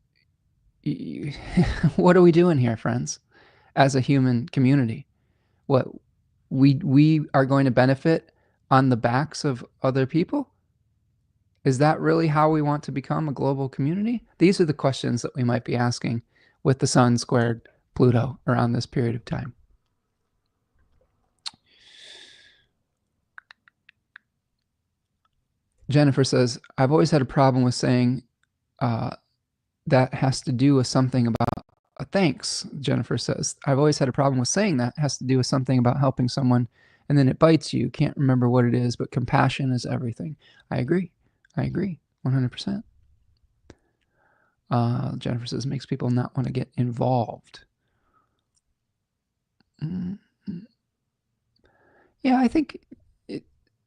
what are we doing here, friends, as a human community? What, we are going to benefit on the backs of other people? Is that really how we want to become a global community? These are the questions that we might be asking with the sun squared Pluto around this period of time. Jennifer says, I've always had a problem with saying that has to do with something about thanks. Jennifer says, I've always had a problem with saying that has to do with something about helping someone, and then it bites you. Can't remember what it is, but compassion is everything. I agree. 100%. Jennifer says, makes people not want to get involved. Yeah, I think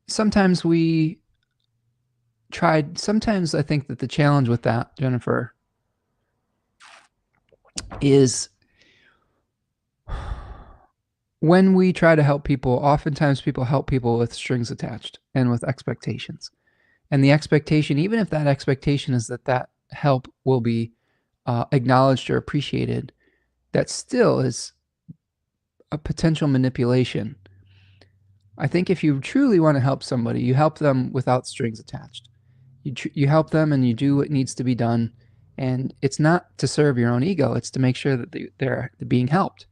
sometimes we tried. Sometimes I think that the challenge with that, Jennifer, is when we try to help people, oftentimes people help people with strings attached and with expectations. And the expectation, even if that expectation is that help will be acknowledged or appreciated, that still is a potential manipulation. I think if you truly want to help somebody, you help them without strings attached. You help them and you do what needs to be done. And it's not to serve your own ego. It's to make sure that they're being helped.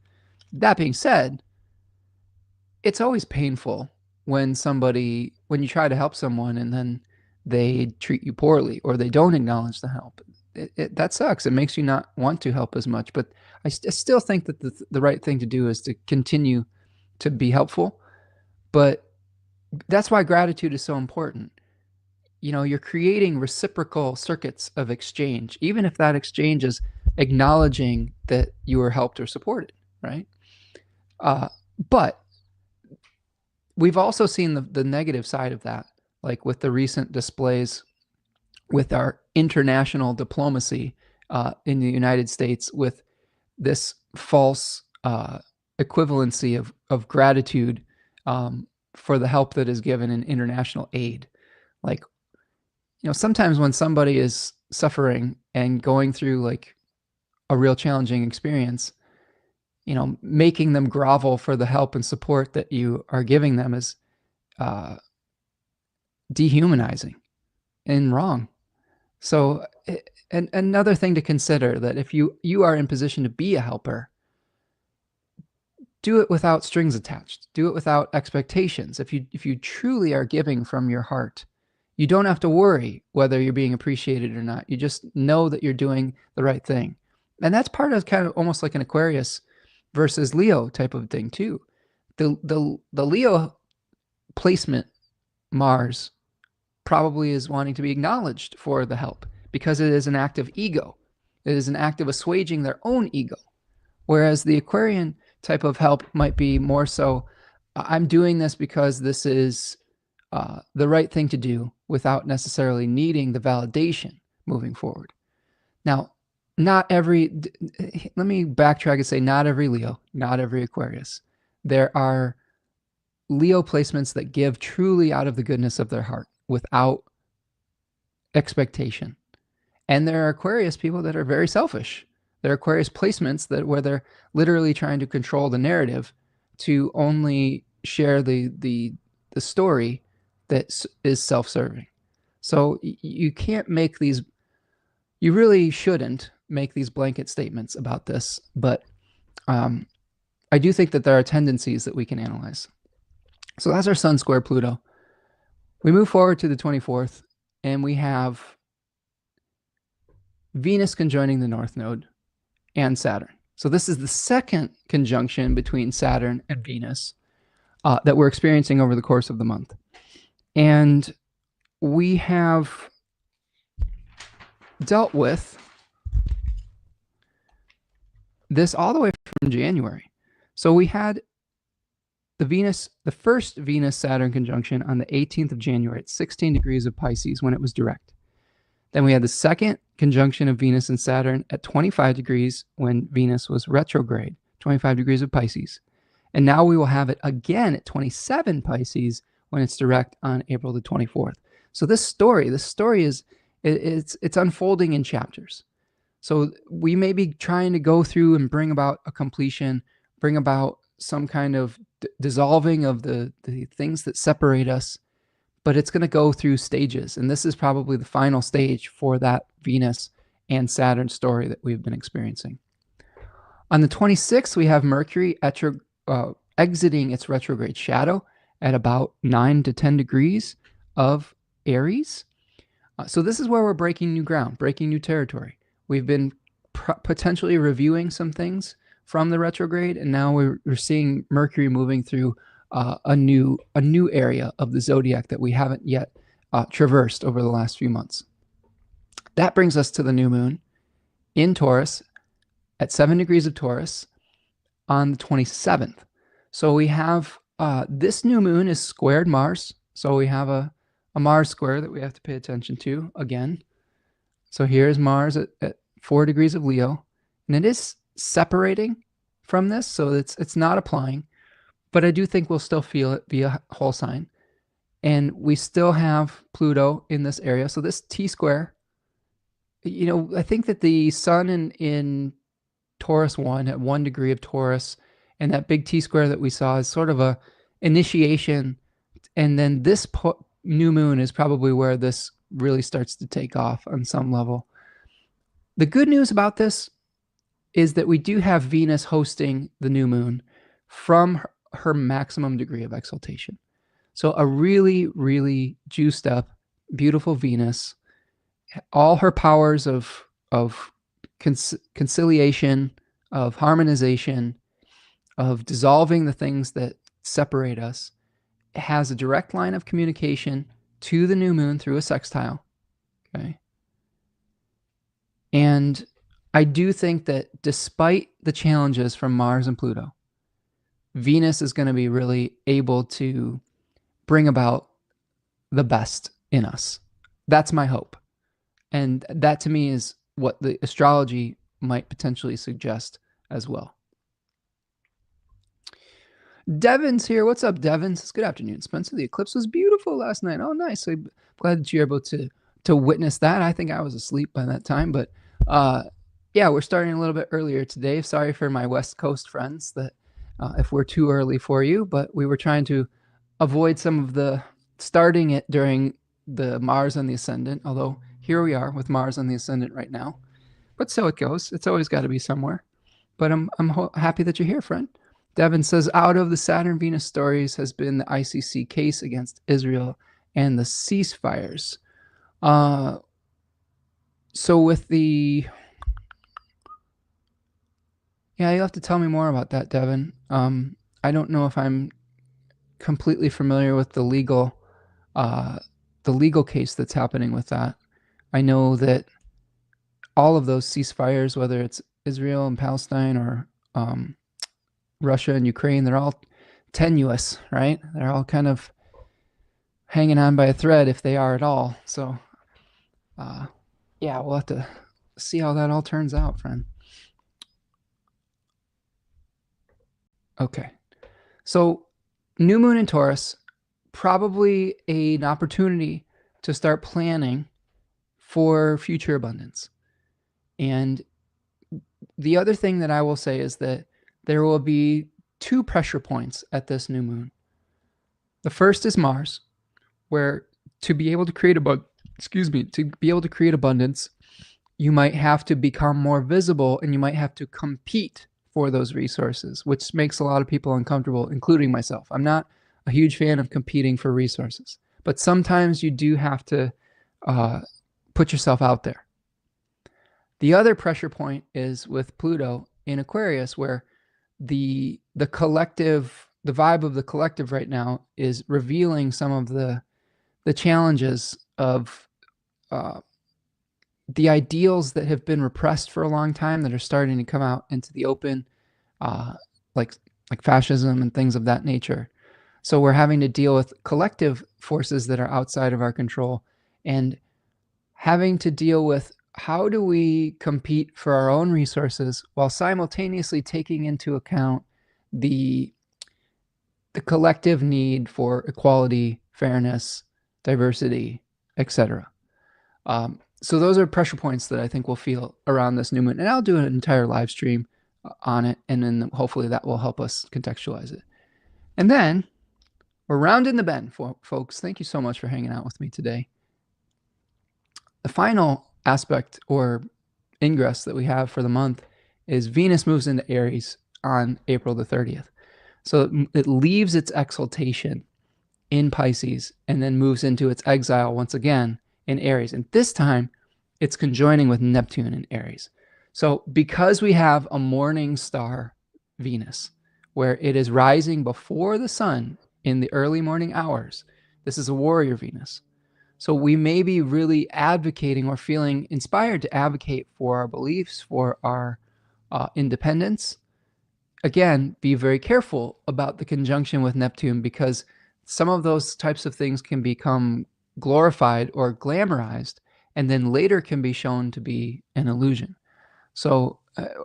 That being said, it's always painful when you try to help someone and then they treat you poorly or they don't acknowledge the help. That sucks. It makes you not want to help as much. But I still think that the right thing to do is to continue to be helpful. But that's why gratitude is so important. You know, you're creating reciprocal circuits of exchange, even if that exchange is acknowledging that you were helped or supported, right? But we've also seen the negative side of that, like with the recent displays with our international diplomacy in the United States, with this false equivalency of gratitude for the help that is given in international aid. Like, you know, sometimes when somebody is suffering and going through like a real challenging experience, you know, making them grovel for the help and support that you are giving them is dehumanizing and wrong. So, and another thing to consider, that if you are in position to be a helper, do it without strings attached. Do it without expectations. If you truly are giving from your heart, you don't have to worry whether you're being appreciated or not. You just know that you're doing the right thing. And that's part of kind of almost like an Aquarius versus Leo type of thing too. The Leo placement, Mars, probably is wanting to be acknowledged for the help because it is an act of ego. It is an act of assuaging their own ego. Whereas the Aquarian type of help might be more so, I'm doing this because this is the right thing to do without necessarily needing the validation moving forward. Now, not every, let me backtrack and say not every Leo, not every Aquarius. There are Leo placements that give truly out of the goodness of their heart without expectation. And there are Aquarius people that are very selfish. There are Aquarius placements that where they're literally trying to control the narrative to only share the story that is self-serving. So you can't make these, you really shouldn't make these blanket statements about this, but I do think that there are tendencies that we can analyze. So that's our Sun square Pluto. We move forward to the 24th, and we have Venus conjoining the North Node and Saturn. So this is the second conjunction between Saturn and Venus that we're experiencing over the course of the month. And we have dealt with this all the way from January. So we had the first Venus-Saturn conjunction on the 18th of January at 16 degrees of Pisces when it was direct. Then we had the second conjunction of Venus and Saturn at 25 degrees when Venus was retrograde, 25 degrees of Pisces. And now we will have it again at 27 Pisces when it's direct on April the 24th. So this story is, it's unfolding in chapters. So we may be trying to go through and bring about a completion, bring about some kind of dissolving of the things that separate us, but it's going to go through stages. And this is probably the final stage for that Venus and Saturn story that we've been experiencing. On the 26th, we have Mercury exiting its retrograde shadow at about 9 to 10 degrees of Aries. So this is where we're breaking new ground, breaking new territory. We've been potentially reviewing some things from the retrograde, and now we're seeing Mercury moving through a new area of the zodiac that we haven't yet traversed over the last few months. That brings us to the new moon in Taurus at 7 degrees of Taurus on the 27th. So we have this new moon is squared Mars. So we have a Mars square that we have to pay attention to again. So here's Mars at 4 degrees of Leo, and it is separating from this, so it's not applying, but I do think we'll still feel it via whole sign. And we still have Pluto in this area. So this T square, you know, I think that the sun in Taurus 1 at 1 degree of Taurus, and that big T square that we saw is sort of a initiation. And then this new moon is probably where this really starts to take off on some level. The good news about this is that we do have Venus hosting the new moon from her maximum degree of exaltation. So a really, really juiced up, beautiful Venus, all her powers of conciliation, of harmonization, of dissolving the things that separate us, has a direct line of communication to the new moon through a sextile. Okay. And I do think that despite the challenges from Mars and Pluto, Venus is going to be really able to bring about the best in us. That's my hope. And that to me is what the astrology might potentially suggest as well. Devin's here. What's up, Devins? Good afternoon, Spencer. The eclipse was beautiful last night. Oh, nice. I'm glad that you're able to witness that. I think I was asleep by that time, but yeah, we're starting a little bit earlier today. Sorry for my West Coast friends that if we're too early for you, but we were trying to avoid some of the starting it during the Mars and the Ascendant, although here we are with Mars on the ascendant right now. But so it goes. It's always got to be somewhere. But I'm happy that you're here, friend. Devin says, out of the Saturn-Venus stories has been the ICC case against Israel and the ceasefires. So with the... Yeah, you'll have to tell me more about that, Devin. I don't know if I'm completely familiar with the legal case that's happening with that. I know that all of those ceasefires, whether it's Israel and Palestine or Russia and Ukraine, they're all tenuous, right? They're all kind of hanging on by a thread, if they are at all. So, yeah, we'll have to see how that all turns out, friend. Okay. So, new moon in Taurus, probably an opportunity to start planning for future abundance. And the other thing that I will say is that there will be two pressure points at this new moon. The first is Mars, where to be able to create abundance, you might have to become more visible and you might have to compete for those resources, which makes a lot of people uncomfortable, including myself. I'm not a huge fan of competing for resources, but sometimes you do have to put yourself out there. The other pressure point is with Pluto in Aquarius, where the collective, the vibe of the collective right now is revealing some of the challenges of the ideals that have been repressed for a long time that are starting to come out into the open, like fascism and things of that nature. So we're having to deal with collective forces that are outside of our control and having to deal with how do we compete for our own resources while simultaneously taking into account the collective need for equality, fairness, diversity, etc. So those are pressure points that I think we'll feel around this new moon. And I'll do an entire live stream on it, and then hopefully that will help us contextualize it. And then we're rounding the bend, folks. Thank you so much for hanging out with me today. The final aspect or ingress that we have for the month is Venus moves into Aries on April the 30th. So it leaves its exaltation in Pisces and then moves into its exile once again in Aries. And this time it's conjoining with Neptune in Aries. So because we have a morning star Venus, where it is rising before the sun in the early morning hours, this is a warrior Venus. So we may be really advocating or feeling inspired to advocate for our beliefs, for our independence. Again, be very careful about the conjunction with Neptune, because some of those types of things can become glorified or glamorized and then later can be shown to be an illusion. So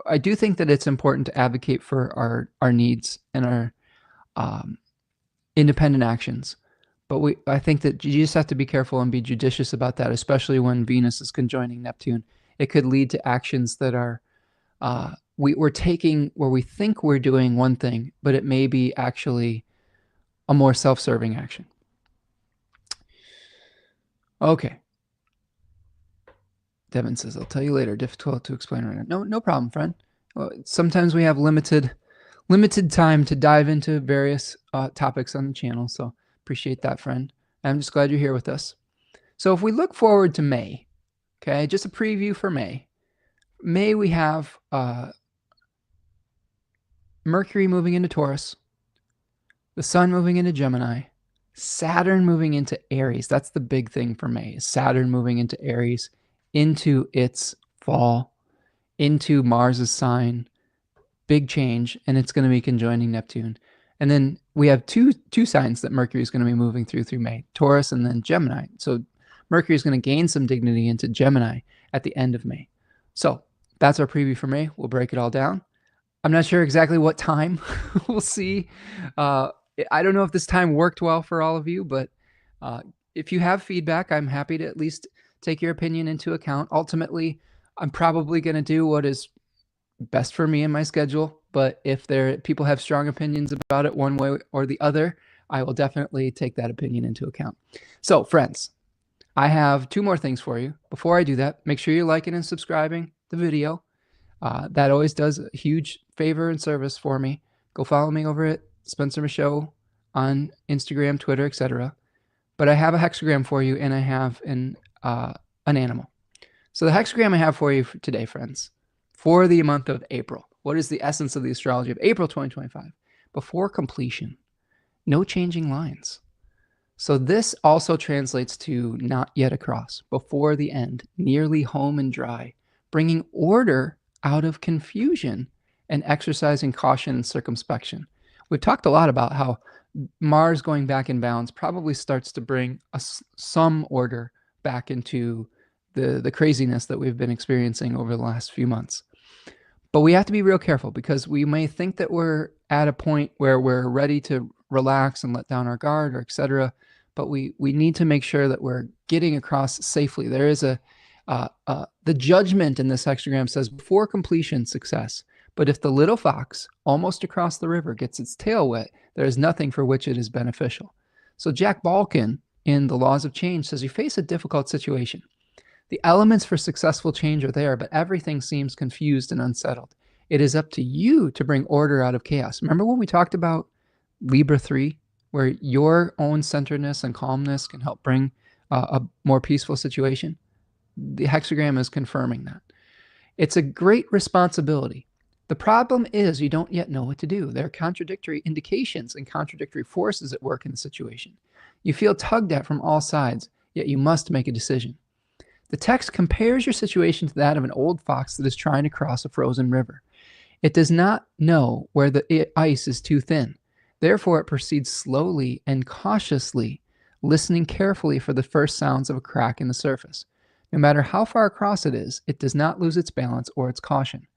I do think that it's important to advocate for our needs and our independent actions. But I think that you just have to be careful and be judicious about that, especially when Venus is conjoining Neptune. It could lead to actions that are, we're taking where we think we're doing one thing, but it may be actually a more self-serving action. Okay. Devin says, I'll tell you later. Difficult to explain right now. No problem, friend. Sometimes we have limited time to dive into various topics on the channel, so appreciate that, friend. I'm just glad you're here with us. So if we look forward to May, okay, just a preview for May. May we have Mercury moving into Taurus, the Sun moving into Gemini, Saturn moving into Aries. That's the big thing for May. Saturn moving into Aries, into its fall, into Mars's sign. Big change, and it's going to be conjoining Neptune. And then we have two signs that Mercury is going to be moving through May, Taurus and then Gemini. So Mercury is going to gain some dignity into Gemini at the end of May. So that's our preview for May. We'll break it all down. I'm not sure exactly what time. We'll see. I don't know if this time worked well for all of you, but if you have feedback, I'm happy to at least take your opinion into account. Ultimately, I'm probably going to do what is best for me and my schedule, but if people have strong opinions about it one way or the other, I will definitely take that opinion into account. So friends, I have 2 more things for you. Before I do that, make sure you're liking and subscribing the video. That always does a huge favor and service for me. Go follow me over at Spencer Michaud on Instagram, Twitter, etc. But I have a hexagram for you, and I have an animal. So the hexagram I have for you today, friends, for the month of April. What is the essence of the astrology of April 2025? Before completion, no changing lines. So this also translates to not yet across, before the end, nearly home and dry, bringing order out of confusion and exercising caution and circumspection. We've talked a lot about how Mars going back in balance probably starts to bring some order back into the craziness that we've been experiencing over the last few months. But we have to be real careful, because we may think that we're at a point where we're ready to relax and let down our guard, or etc. But we need to make sure that we're getting across safely. There is the judgment in this hexagram says before completion, success. But if the little fox almost across the river gets its tail wet, there is nothing for which it is beneficial. So Jack Balkin in The Laws of Change says you face a difficult situation. The elements for successful change are there, but everything seems confused and unsettled. It is up to you to bring order out of chaos. Remember when we talked about Libra 3, where your own centeredness and calmness can help bring a more peaceful situation? The hexagram is confirming that. It's a great responsibility. The problem is you don't yet know what to do. There are contradictory indications and contradictory forces at work in the situation. You feel tugged at from all sides, yet you must make a decision. The text compares your situation to that of an old fox that is trying to cross a frozen river. It does not know where the ice is too thin. Therefore, it proceeds slowly and cautiously, listening carefully for the first sounds of a crack in the surface. No matter how far across it is, it does not lose its balance or its caution.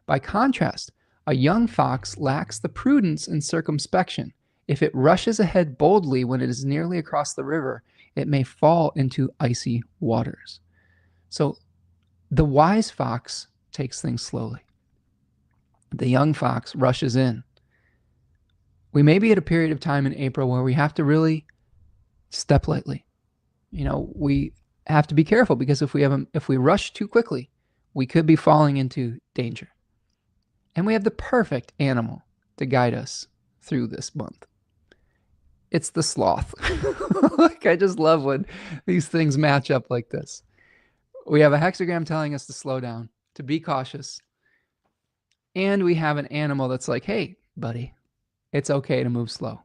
By contrast, a young fox lacks the prudence and circumspection. If it rushes ahead boldly when it is nearly across the river, it may fall into icy waters. So the wise fox takes things slowly. The young fox rushes in. We may be at a period of time in April where we have to really step lightly. We have to be careful, because if we rush too quickly, we could be falling into danger. And we have the perfect animal to guide us through this month. It's the sloth. I just love when these things match up like this. We have a hexagram telling us to slow down, to be cautious. And we have an animal that's like, hey, buddy, it's okay to move slow.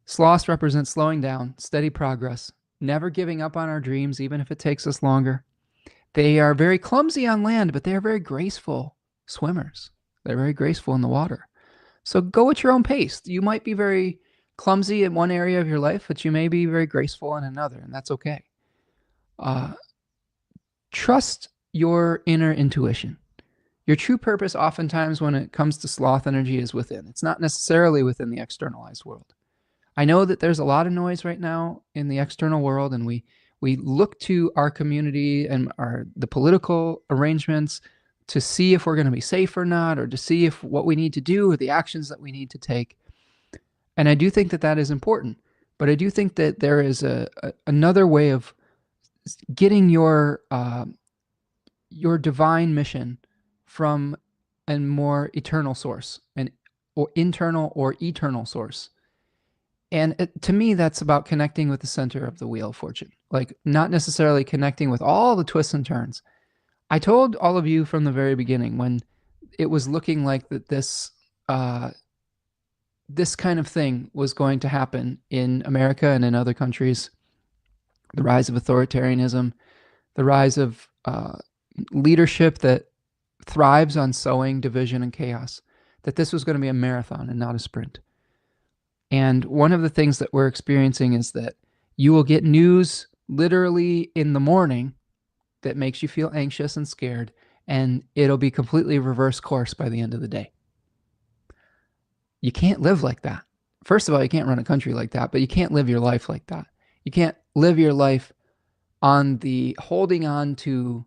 Sloths represent slowing down, steady progress, never giving up on our dreams, even if it takes us longer. They are very clumsy on land, but they are very graceful swimmers. They're very graceful in the water. So go at your own pace. You might be very clumsy in one area of your life, but you may be very graceful in another, and that's okay. Trust your inner intuition. Your true purpose oftentimes when it comes to sloth energy is within. It's not necessarily within the externalized world. I know that there's a lot of noise right now in the external world, and we look to our community and the political arrangements to see if we're going to be safe or not, or to see if what we need to do or the actions that we need to take. And I do think that that is important, but I do think that there is another way of getting your divine mission from a more eternal source, or internal or eternal source. And to me, that's about connecting with the center of the wheel of fortune, like not necessarily connecting with all the twists and turns. I told all of you from the very beginning, when it was looking like that this kind of thing was going to happen in America and in other countries, the rise of authoritarianism, the rise of leadership that thrives on sowing division and chaos, that this was going to be a marathon and not a sprint. And one of the things that we're experiencing is that you will get news literally in the morning that makes you feel anxious and scared, and it'll be completely reverse course by the end of the day. You can't live like that. First of all, you can't run a country like that, but you can't live your life like that. You can't live your life on holding on to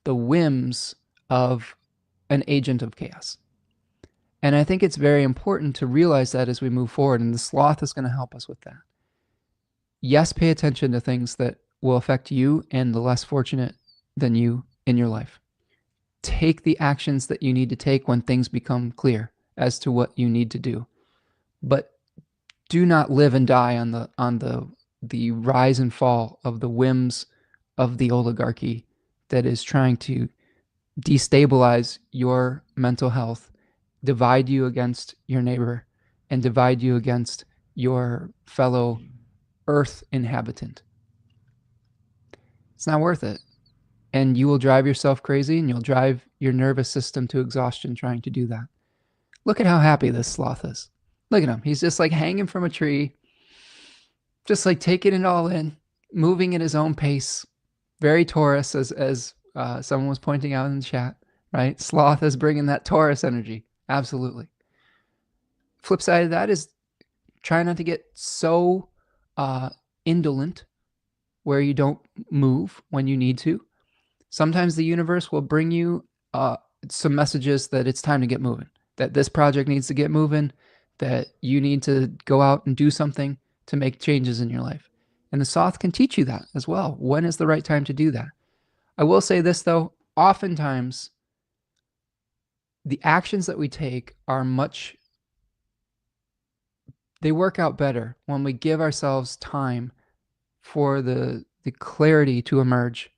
the whims of an agent of chaos. And I think it's very important to realize that as we move forward, and the sloth is going to help us with that. Yes, pay attention to things that will affect you and the less fortunate than you in your life. Take the actions that you need to take when things become clear as to what you need to do. But do not live and die on the rise and fall of the whims of the oligarchy that is trying to destabilize your mental health, divide you against your neighbor, and divide you against your fellow earth inhabitant. It's not worth it. And you will drive yourself crazy, and you'll drive your nervous system to exhaustion trying to do that. Look at how happy this sloth is. Look at him. He's just like hanging from a tree, just like taking it all in, moving at his own pace. Very Taurus, as someone was pointing out in the chat, right? Sloth is bringing that Taurus energy. Absolutely. Flip side of that is try not to get so indolent where you don't move when you need to. Sometimes the universe will bring you some messages that it's time to get moving, that this project needs to get moving, that you need to go out and do something to make changes in your life. And the Sloth can teach you that as well. When is the right time to do that? I will say this, though. Oftentimes, the actions that we take are they work out better when we give ourselves time for the clarity to emerge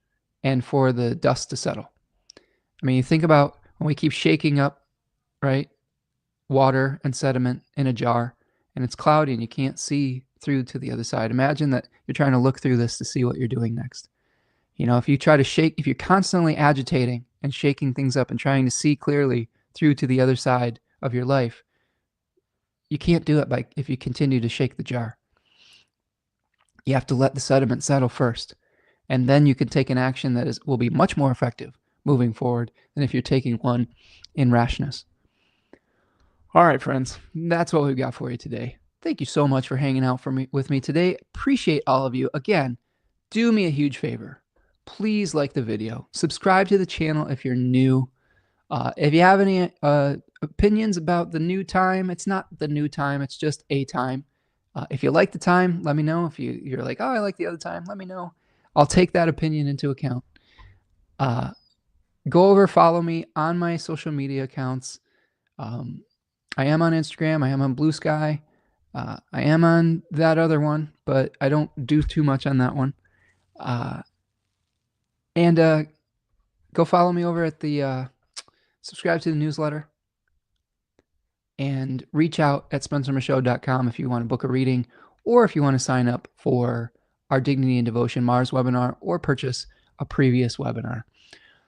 and for the dust to settle. I mean, you think about when we keep shaking up, right, water and sediment in a jar, and it's cloudy and you can't see through to the other side. Imagine that you're trying to look through this to see what you're doing next. You know, if you try to shake, if you're constantly agitating and shaking things up and trying to see clearly through to the other side of your life, you can't do it if you continue to shake the jar. You have to let the sediment settle first, and then you can take an action that will be much more effective moving forward than if you're taking one in rashness. All right, friends, that's what we've got for you today. Thank you so much for hanging out with me today. Appreciate all of you. Again, do me a huge favor. Please like the video. Subscribe to the channel if you're new. If you have any opinions about the new time, it's not the new time. It's just a time. If you like the time, let me know. If you're like, oh, I like the other time, let me know. I'll take that opinion into account. Go over, follow me on my social media accounts. I am on Instagram. I am on Blue Sky. I am on that other one, but I don't do too much on that one. And go follow me over at the subscribe to the newsletter, and reach out at spencermichaud.com if you want to book a reading, or if you want to sign up for our Dignity and Devotion Mars webinar, or purchase a previous webinar.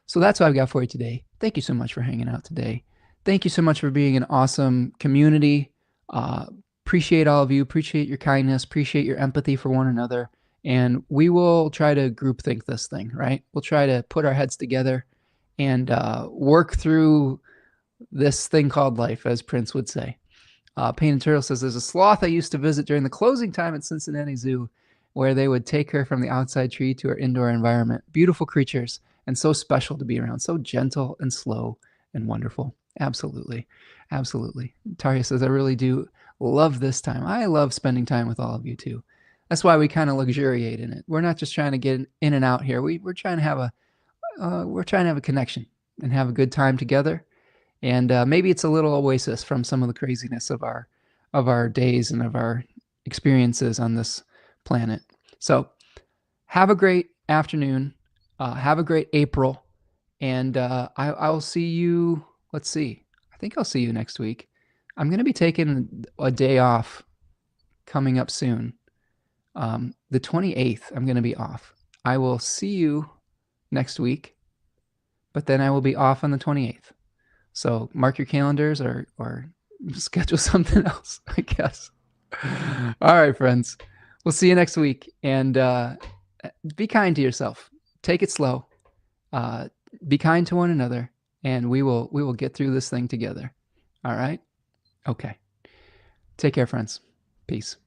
So that's what I've got for you today. Thank you so much for hanging out today. Thank you so much for being an awesome community. Appreciate all of you. Appreciate your kindness. Appreciate your empathy for one another. And we will try to groupthink this thing, right? We'll try to put our heads together and work through this thing called life, as Prince would say. Painted Turtle says, there's a sloth I used to visit during the closing time at Cincinnati Zoo, where they would take her from the outside tree to her indoor environment. Beautiful creatures, and so special to be around. So gentle and slow and wonderful. Absolutely. Absolutely. Taria says, I really do love this time. I love spending time with all of you too. That's why we kind of luxuriate in it. We're not just trying to get in and out here. We're trying to have a connection and have a good time together. And maybe it's a little oasis from some of the craziness of our days and of our experiences on this planet. So have a great afternoon. Have a great April. And I'll see you, let's see. I think I'll see you next week. I'm going to be taking a day off coming up soon. The 28th, I'm going to be off. I will see you next week, but then I will be off on the 28th. So mark your calendars or schedule something else, I guess. All right, friends. We'll see you next week. And be kind to yourself. Take it slow. Be kind to one another. And we will get through this thing together. All right? Okay. Take care, friends. Peace.